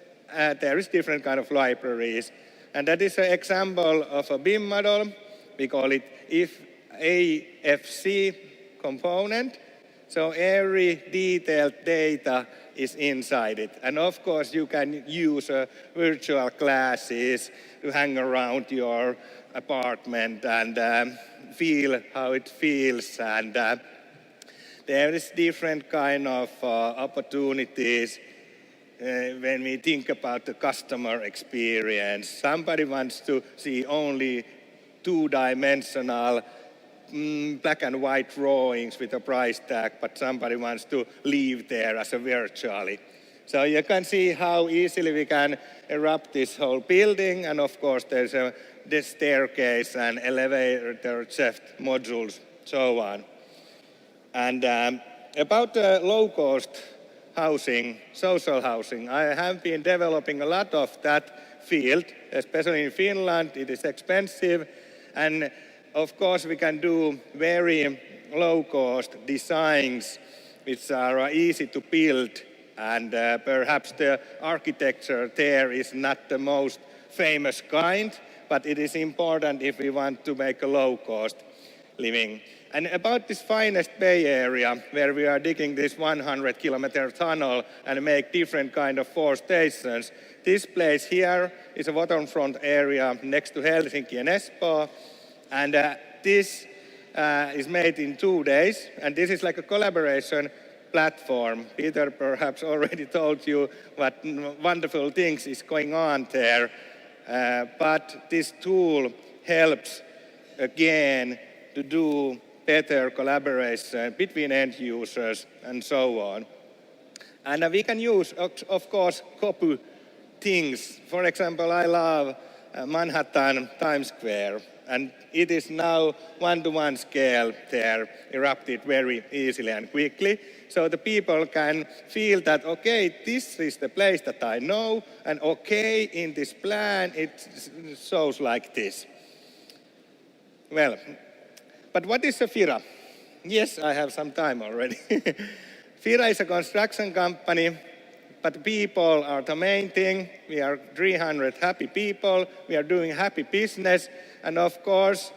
there is different kind of libraries. And that is an example of a BIM model. We call it AFC component. So every detailed data is inside it. And of course, you can use virtual classes to hang around your apartment and feel how it feels. And there is different kind of opportunities when we think about the customer experience. Somebody wants to see only two-dimensional black and white drawings with a price tag, but somebody wants to live there as a virtually. So you can see how easily we can erupt this whole building, and of course there's this staircase and elevator shaft modules, so on. And about the low-cost housing, social housing, I have been developing a lot of that field, especially in Finland. It is expensive, and of course, we can do very low-cost designs which are easy to build, and perhaps the architecture there is not the most famous kind, but it is important if we want to make a low-cost living. And about this finest Bay Area, where we are digging this 100-kilometer tunnel and make different kind of 4 stations, this place here is a waterfront area next to Helsinki and Espoo. And this is made in 2 days, and this is like a collaboration platform. Peter perhaps already told you what wonderful things is going on there, but this tool helps again to do better collaboration between end users and so on. And we can use, of course, copy things. For example, I love Manhattan Times Square, and it is now one-to-one scale there, erupted very easily and quickly. So the people can feel that, okay, this is the place that I know, and okay, in this plan, it shows like this. Well, but what is a FIRA? Yes, I have some time already. FIRA is a construction company, but people are the main thing. We are 300 happy people. We are doing happy business. And of course,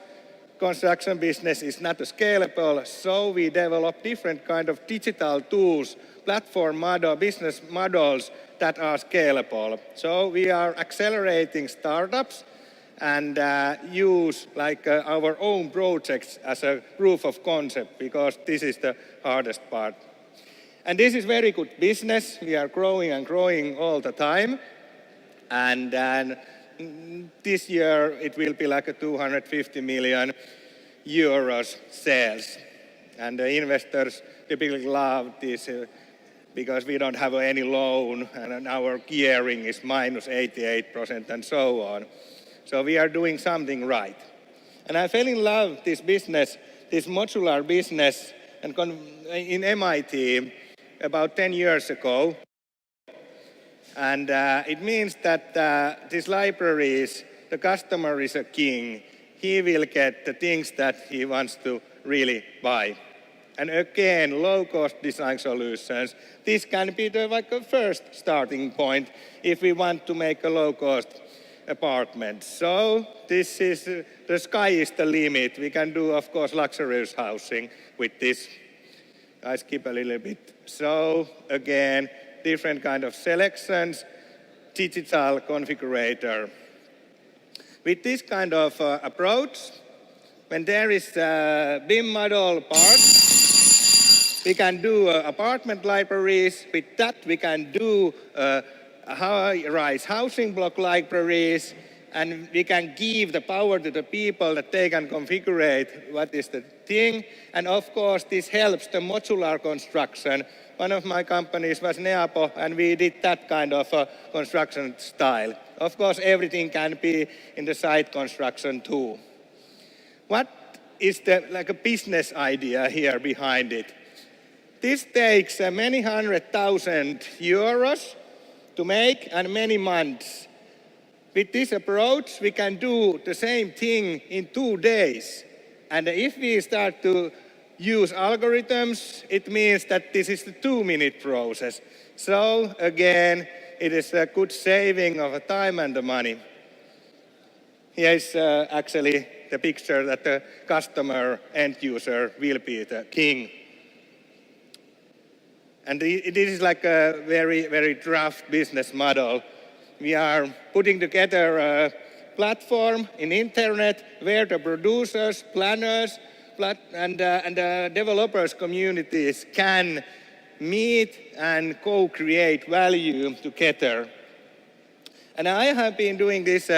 construction business is not scalable, so we develop different kind of digital tools, platform model, business models that are scalable. So we are accelerating startups and use like our own projects as a proof of concept, because this is the hardest part. And this is very good business. We are growing and growing all the time. And this year it will be like a 250 million euros sales. And the investors typically love this because we don't have any loan and our gearing is minus 88% and so on. So we are doing something right. And I fell in love with this business, this modular business, and in MIT about 10 years ago. And it means that these libraries, the customer is a king. He will get the things that he wants to really buy. And again, low-cost design solutions. This can be the first starting point if we want to make a low-cost apartment. So this is, the sky is the limit. We can do, of course, luxurious housing with this. I skip a little bit. So again, different kind of selections, digital configurator. With this kind of approach, when there is a BIM model part, we can do apartment libraries. With that, we can do high-rise housing block libraries, and we can give the power to the people that they can configure what is the thing. And of course, this helps the modular construction. One of my companies was Neapo, and we did that kind of construction style. Of course, everything can be in the site construction too. What is the like a business idea here behind it? This takes many 100,000 euros to make and many months. With this approach, we can do the same thing in 2 days. And if we start to use algorithms, it means that this is the 2-minute process. So again, it is a good saving of time and the money. Here is actually the picture that the customer end user will be the king. And it is like a very, very draft business model. We are putting together a platform in internet where the producers, planners, and developers communities can meet and co-create value together. And I have been doing this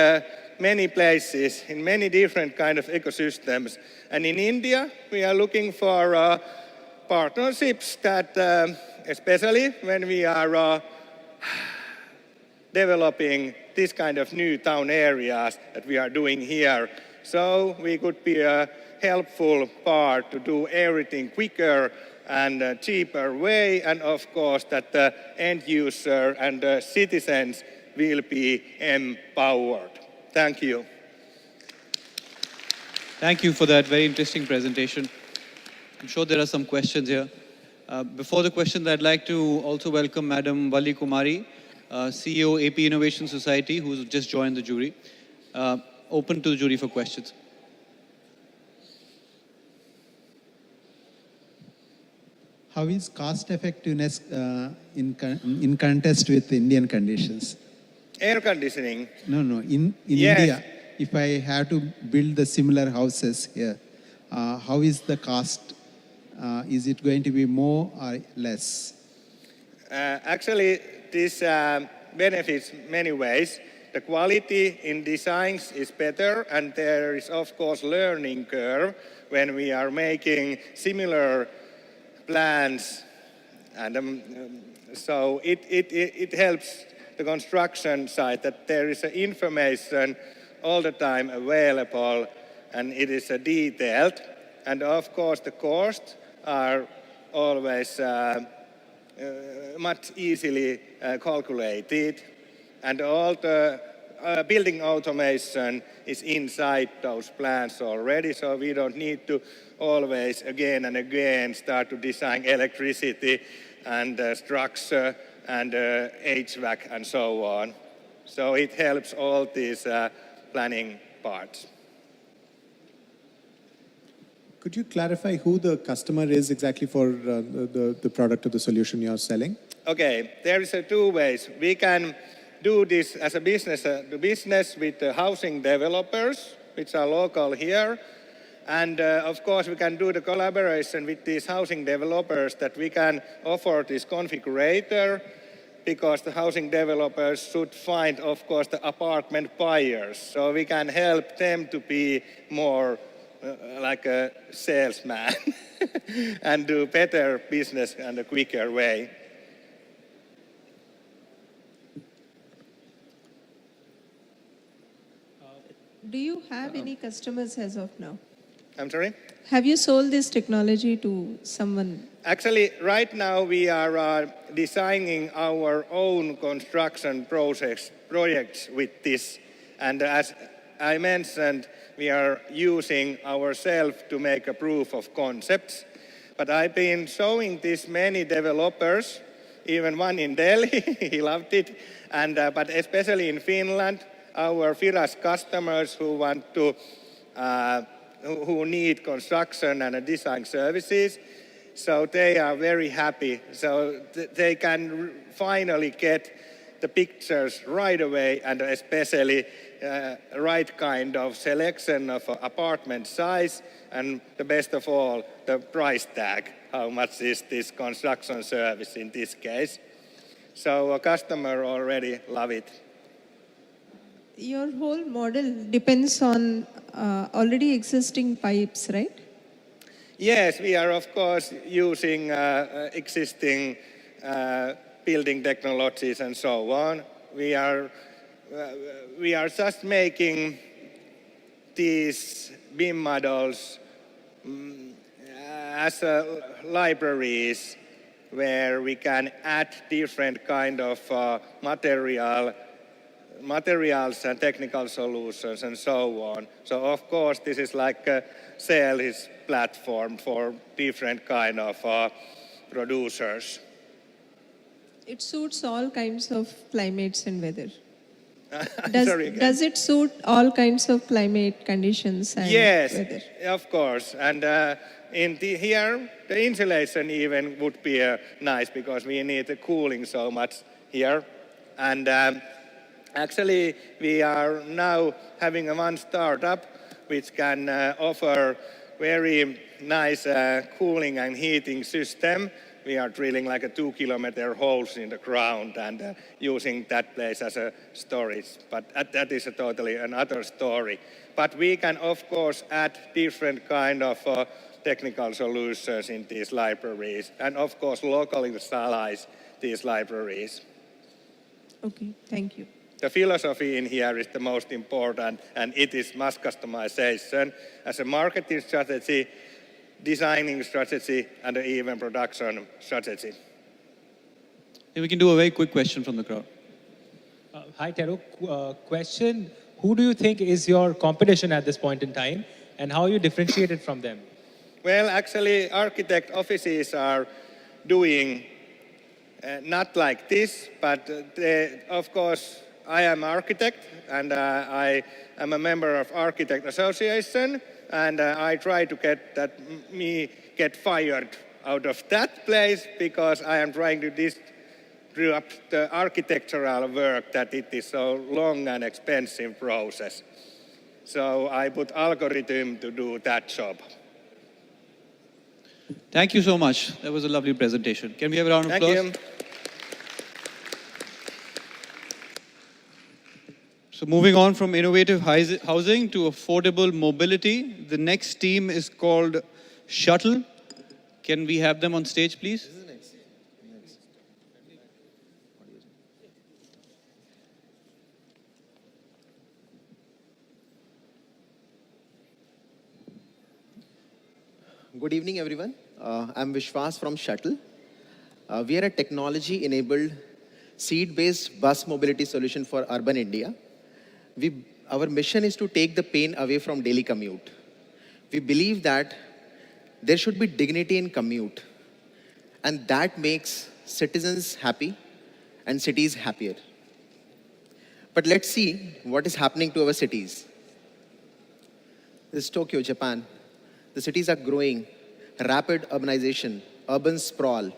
many places in many different kind of ecosystems. And in India, we are looking for partnerships that, especially when we are developing this kind of new town areas that we are doing here. So we could be a helpful part to do everything quicker and cheaper way, and of course that the end user and the citizens will be empowered. Thank you. Thank you for that very interesting presentation. I'm sure there are some questions here. Before the questions, I'd like to also welcome Madam Valli Kumari, CEO, AP Innovation Society, who's just joined the jury. Open to the jury for questions. How is cost effectiveness in contest with Indian conditions? Air conditioning? No. In Yes. India, if I have to build the similar houses here, how is the cost? Is it going to be more or less? Actually, this benefits many ways. the quality in designs is better, and there is of course learning curve when we are making similar plans, and so it helps the construction site that there is information all the time available, and it is detailed, and of course the costs are always much easily calculated, and all the building automation is inside those plans already, so we don't need to always again and again start to design electricity and structure and HVAC and so on. So it helps all these planning parts. Could you clarify who the customer is exactly for the product or the solution you're selling? Okay, there is two ways. We can do this as a business to business with the housing developers, which are local here. And of course, we can do the collaboration with these housing developers that we can offer this configurator, because the housing developers should find, of course, the apartment buyers. So we can help them to be more like a salesman and do better business in a quicker way. Do you have any customers as of now? I'm sorry? Have you sold this technology to someone? Actually, right now we are designing our own construction projects with this. And as I mentioned, we are using ourselves to make a proof of concepts. But I've been showing this many developers, even one in Delhi, he loved it. And, but especially in Finland, our Firas customers who want to, who need construction and design services. So they are very happy. So they can finally get the pictures right away, and especially right kind of selection of apartment size, and the best of all, the price tag. How much is this construction service in this case? So a customer already love it. Your whole model depends on already existing pipes, right? Yes, we are of course using existing building technologies and so on. We are just making these BIM models as libraries where we can add different kind of materials and technical solutions and so on. So of course this is like a sales platform for different kind of producers. It suits all kinds of climates and weather. Does it suit all kinds of climate conditions and yes, weather? of course. And here, the insulation even would be nice, because we need the cooling so much here. And actually, we are now having one startup which can offer very nice cooling and heating system. We are drilling like a 2-kilometer holes in the ground and using that place as a storage. But that is a totally another story. But we can, of course, add different kind of technical solutions in these libraries, and of course, localize these libraries. Okay, thank you. The philosophy in here is the most important, and it is mass customization as a marketing strategy, designing strategy, and even production strategy. We can do a very quick question from the crowd. Hi, Tero. Question, who do you think is your competition at this point in time, and how you differentiate it from them? Well, actually, architect offices are doing not like this, but of course, I am an architect, and I am a member of Architect Association, and I try to get fired out of that place, because I am trying to disrupt the architectural work, that it is so long and expensive process. So I put algorithm to do that job. Thank you so much. That was a lovely presentation. Can we have a round of applause? Thank you. So moving on from innovative housing to affordable mobility, the next team is called Shuttle. Can we have them on stage, please? Good evening, everyone. I'm Vishwas from Shuttle. We are a technology-enabled, seat-based bus mobility solution for urban India. Our mission is to take the pain away from daily commute. We believe that there should be dignity in commute, and that makes citizens happy and cities happier. But let's see what is happening to our cities. This is Tokyo, Japan. The cities are growing, rapid urbanization, urban sprawl.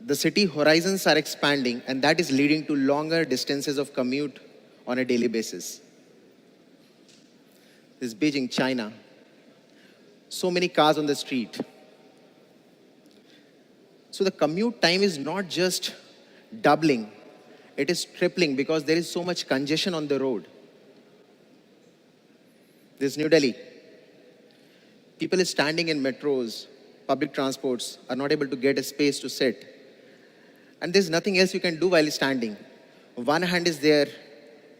The city horizons are expanding, and that is leading to longer distances of commute on a daily basis. This is Beijing, China. So many cars on the street. So the commute time is not just doubling, it is tripling because there is so much congestion on the road. This is New Delhi. People standing in metros, public transports are not able to get a space to sit. And there's nothing else you can do while standing. One hand is there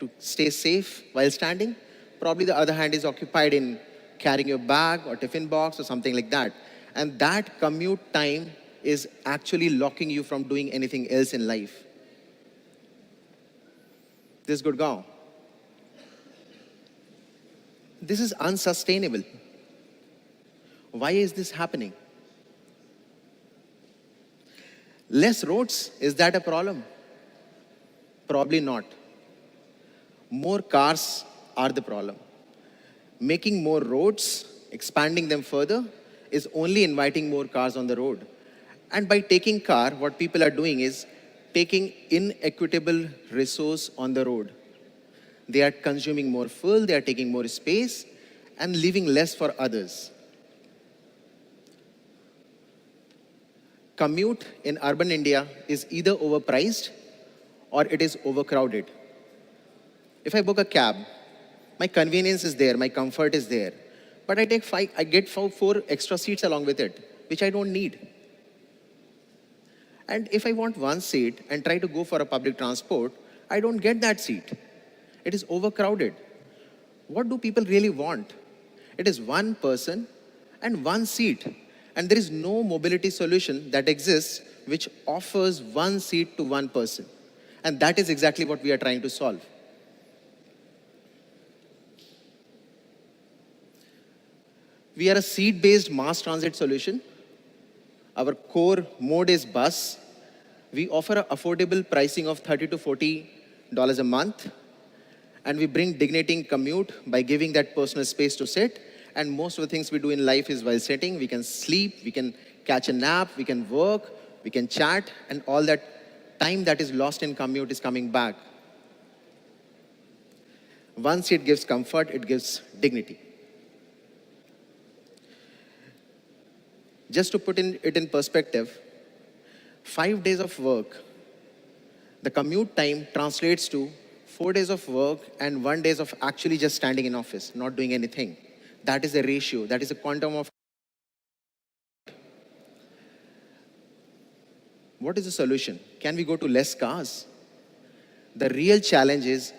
to stay safe while standing. Probably the other hand is occupied in carrying your bag or tiffin box or something like that. And that commute time is actually locking you from doing anything else in life. This is Gurgaon. This is unsustainable. Why is this happening? Less roads, is that a problem? Probably not. More cars are the problem. Making more roads, expanding them further, is only inviting more cars on the road. And by taking car, what people are doing is taking inequitable resource on the road. They are consuming more fuel, they are taking more space, and leaving less for others. Commute in urban India is either overpriced or it is overcrowded. If I book a cab, my convenience is there, my comfort is there, but I get four extra seats along with it, which I don't need. And if I want one seat and try to go for a public transport, I don't get that seat. It is overcrowded. What do people really want? It is one person and one seat. And there is no mobility solution that exists which offers one seat to one person. And that is exactly what we are trying to solve. We are a seat-based mass transit solution. Our core mode is bus. We offer an affordable pricing of $30 to $40 a month. And we bring dignity in commute by giving that personal space to sit. And most of the things we do in life is while sitting. We can sleep, we can catch a nap, we can work, we can chat, and all that time that is lost in commute is coming back. One seat gives comfort, it gives dignity. Just to put it in perspective, 5 days of work, the commute time translates to 4 days of work and 1 day of actually just standing in office, not doing anything. That is the ratio, that is the quantum of. What is the solution? Can we go to less cars? The real challenge is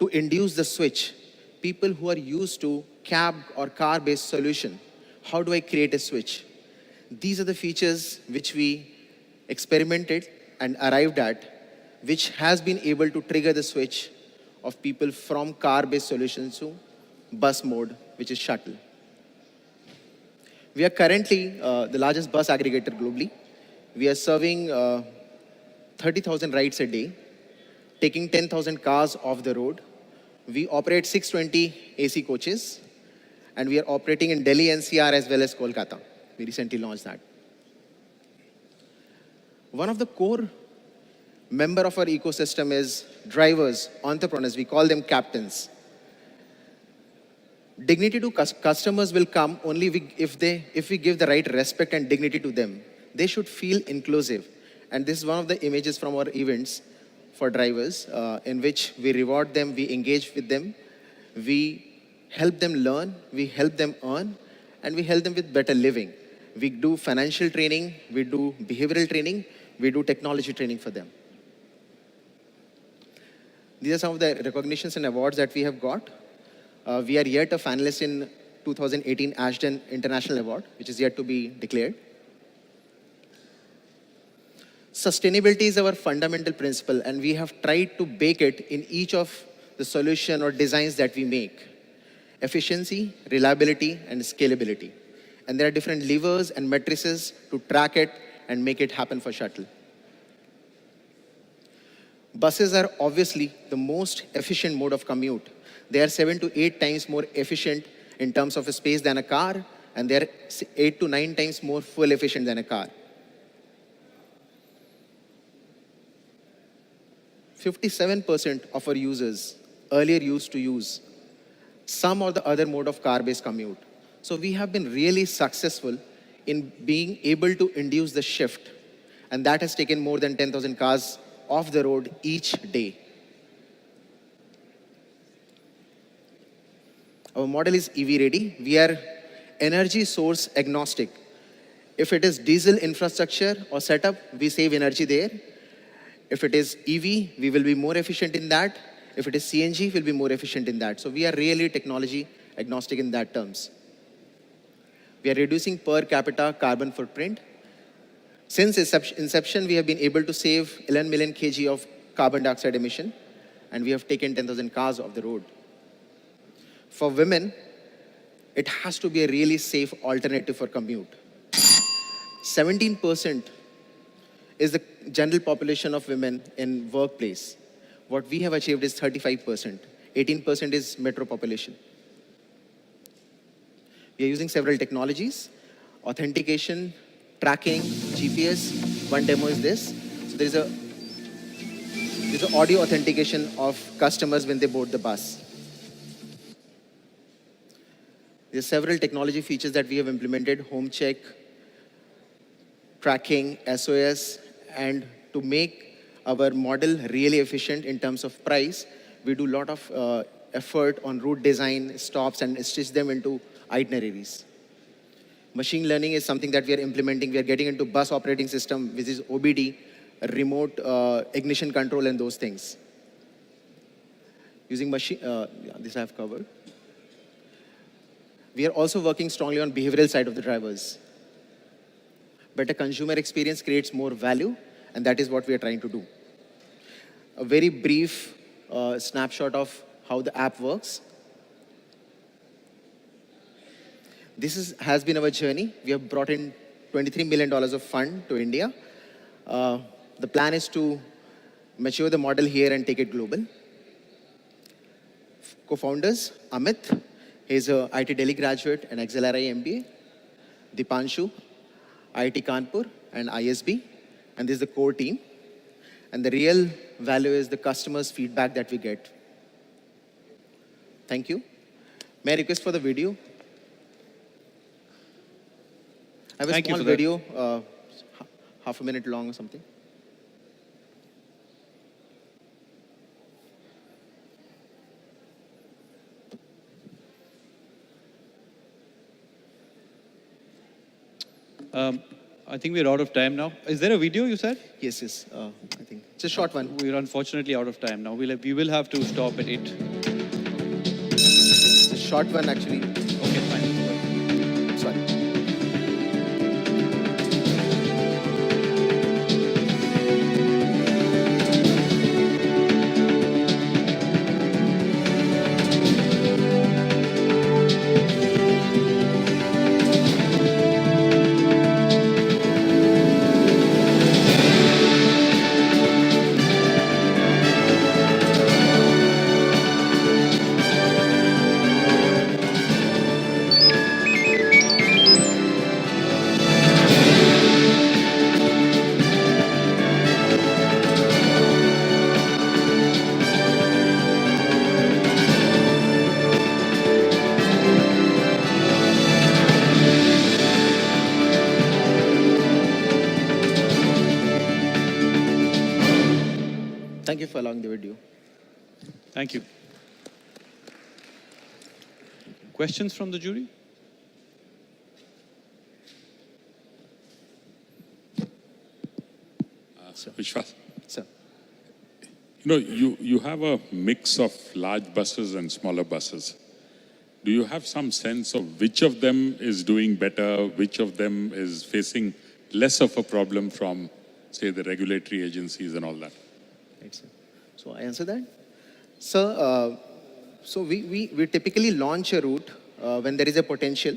to induce the switch. People who are used to cab or car-based solution, how do I create a switch? These are the features which we experimented and arrived at, which has been able to trigger the switch of people from car-based solutions to bus mode, which is shuttle. We are currently the largest bus aggregator globally. We are serving 30,000 rides a day, taking 10,000 cars off the road. We operate 620 AC coaches, and we are operating in Delhi NCR as well as Kolkata. We recently launched that. One of the core member of our ecosystem is drivers, entrepreneurs. We call them captains. Dignity to customers will come only if we give the right respect and dignity to them. They should feel inclusive. And this is one of the images from our events. for drivers in which we reward them, we engage with them, we help them learn, we help them earn, and we help them with better living. We do financial training, we do behavioral training, we do technology training for them. These are some of the recognitions and awards that we have got. We are yet a finalist in 2018 Ashton International Award, which is yet to be declared. Sustainability is our fundamental principle, and we have tried to bake it in each of the solution or designs that we make. Efficiency, reliability, and scalability. And there are different levers and matrices to track it and make it happen for shuttle. Buses are obviously the most efficient mode of commute. They are 7 to 8 times more efficient in terms of space than a car, and they are 8 to 9 times more fuel efficient than a car. 57% of our users earlier used to use some or the other mode of car-based commute. So we have been really successful in being able to induce the shift, and that has taken more than 10,000 cars off the road each day. Our model is EV ready. We are energy source agnostic. If it is diesel infrastructure or setup, we save energy there. If it is EV, we will be more efficient in that. If it is CNG, we'll be more efficient in that. So we are really technology agnostic in that terms. We are reducing per capita carbon footprint. Since inception, we have been able to save 11 million kg of carbon dioxide emission, and we have taken 10,000 cars off the road. For women, it has to be a really safe alternative for commute. 17% is the general population of women in workplace. What we have achieved is 35%. 18% is metro population. We are using several technologies: authentication, tracking, GPS. One demo is this. So there's an audio authentication of customers when they board the bus. There are several technology features that we have implemented: home check, tracking, SOS, and to make our model really efficient in terms of price, we do a lot of effort on route design, stops, and stitch them into itineraries. Machine learning is something that we are implementing. We are getting into bus operating system, which is OBD, remote ignition control, and those things. Using machine, this I have covered. We are also working strongly on behavioral side of the drivers. Better consumer experience creates more value, and that is what we are trying to do. A very brief snapshot of how the app works. This has been our journey. We have brought in $23 million of fund to India. The plan is to mature the model here and take it global. Co-founders: Amit, he's a IT Delhi graduate and XLRI MBA. Dipanshu, IIT Kanpur and ISB. And this is the core team. And the real value is the customer's feedback that we get. Thank you. May I request for the video? I have a small video, half a minute long or something. I think we're out of time now. Is there a video you said? Yes, yes. I think it's a short one. We're unfortunately out of time now. We will have to stop at 8. It's a short one, actually. Okay, fine. Sorry. Thank you for allowing the video. Thank you. Questions from the jury? Vishwas. Sir. You know, you have a mix of large buses and smaller buses. Do you have some sense of which of them is doing better, which of them is facing less of a problem from, say, the regulatory agencies and all that? Right, sir. So I answer that. Sir, so we typically launch a route when there is a potential,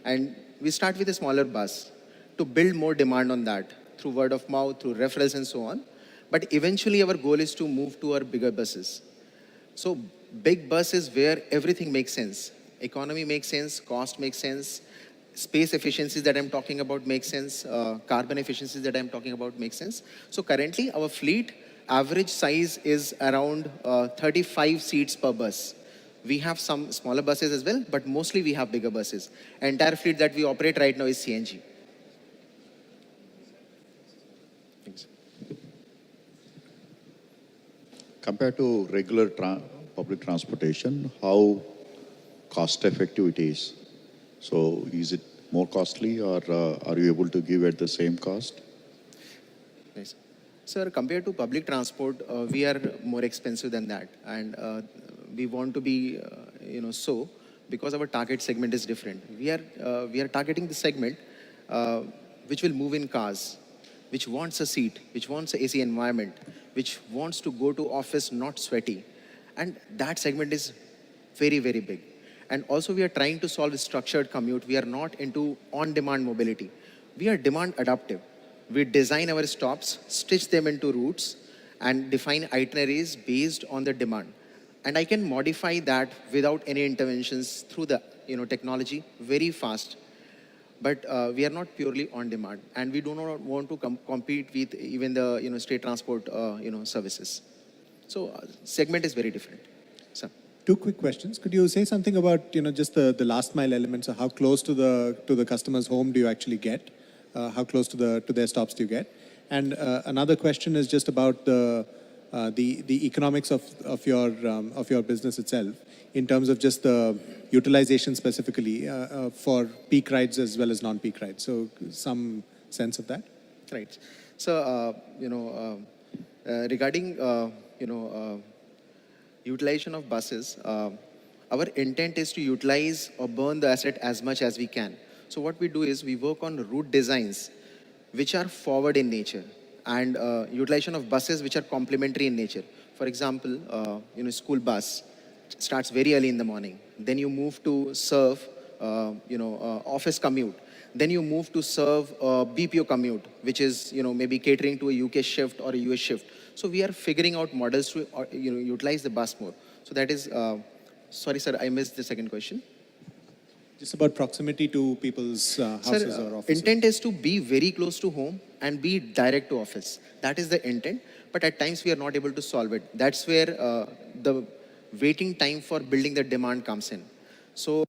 and we start with a smaller bus to build more demand on that through word of mouth, through referrals and so on. But eventually our goal is to move to our bigger buses. So big bus is where everything makes sense. Economy makes sense, cost makes sense, space efficiencies that I'm talking about make sense, carbon efficiencies that I'm talking about make sense. So currently our fleet average size is around 35 seats per bus. We have some smaller buses as well, but mostly we have bigger buses. Entire fleet that we operate right now is CNG. Thanks. Compared to regular public transportation, how cost effective it is? So is it more costly, or are you able to give at the same cost? Yes. Sir, compared to public transport, we are more expensive than that. And we want to be, so because our target segment is different. We are targeting the segment which will move in cars, which wants a seat, which wants an AC environment, which wants to go to office not sweaty. And that segment is very, very big. And also we are trying to solve a structured commute. We are not into on-demand mobility. We are demand adaptive. We design our stops, stitch them into routes, and define itineraries based on the demand. And I can modify that without any interventions through the technology very fast. But we are not purely on demand, and we do not want to compete with even the state transport services. So segment is very different. So. Two quick questions. Could you say something about just the last mile elements? So how close to the customer's home do you actually get? How close to their stops do you get? And another question is just about the economics of your business itself, in terms of just the utilization specifically for peak rides as well as non-peak rides. So some sense of that. Right. So regarding utilization of buses, our intent is to utilize or burn the asset as much as we can. So what we do is we work on route designs which are forward in nature, and utilization of buses which are complementary in nature. For example, school bus starts very early in the morning. Then you move to serve, office commute. Then you move to serve BPO commute, which is maybe catering to a UK shift or a US shift. So we are figuring out models to utilize the bus more. So that is, sorry sir, I missed the second question. Just about proximity to people's houses or offices. Intent is to be very close to home and be direct to office. That is the intent. But at times we are not able to solve it. That's where the waiting time for building the demand comes in. So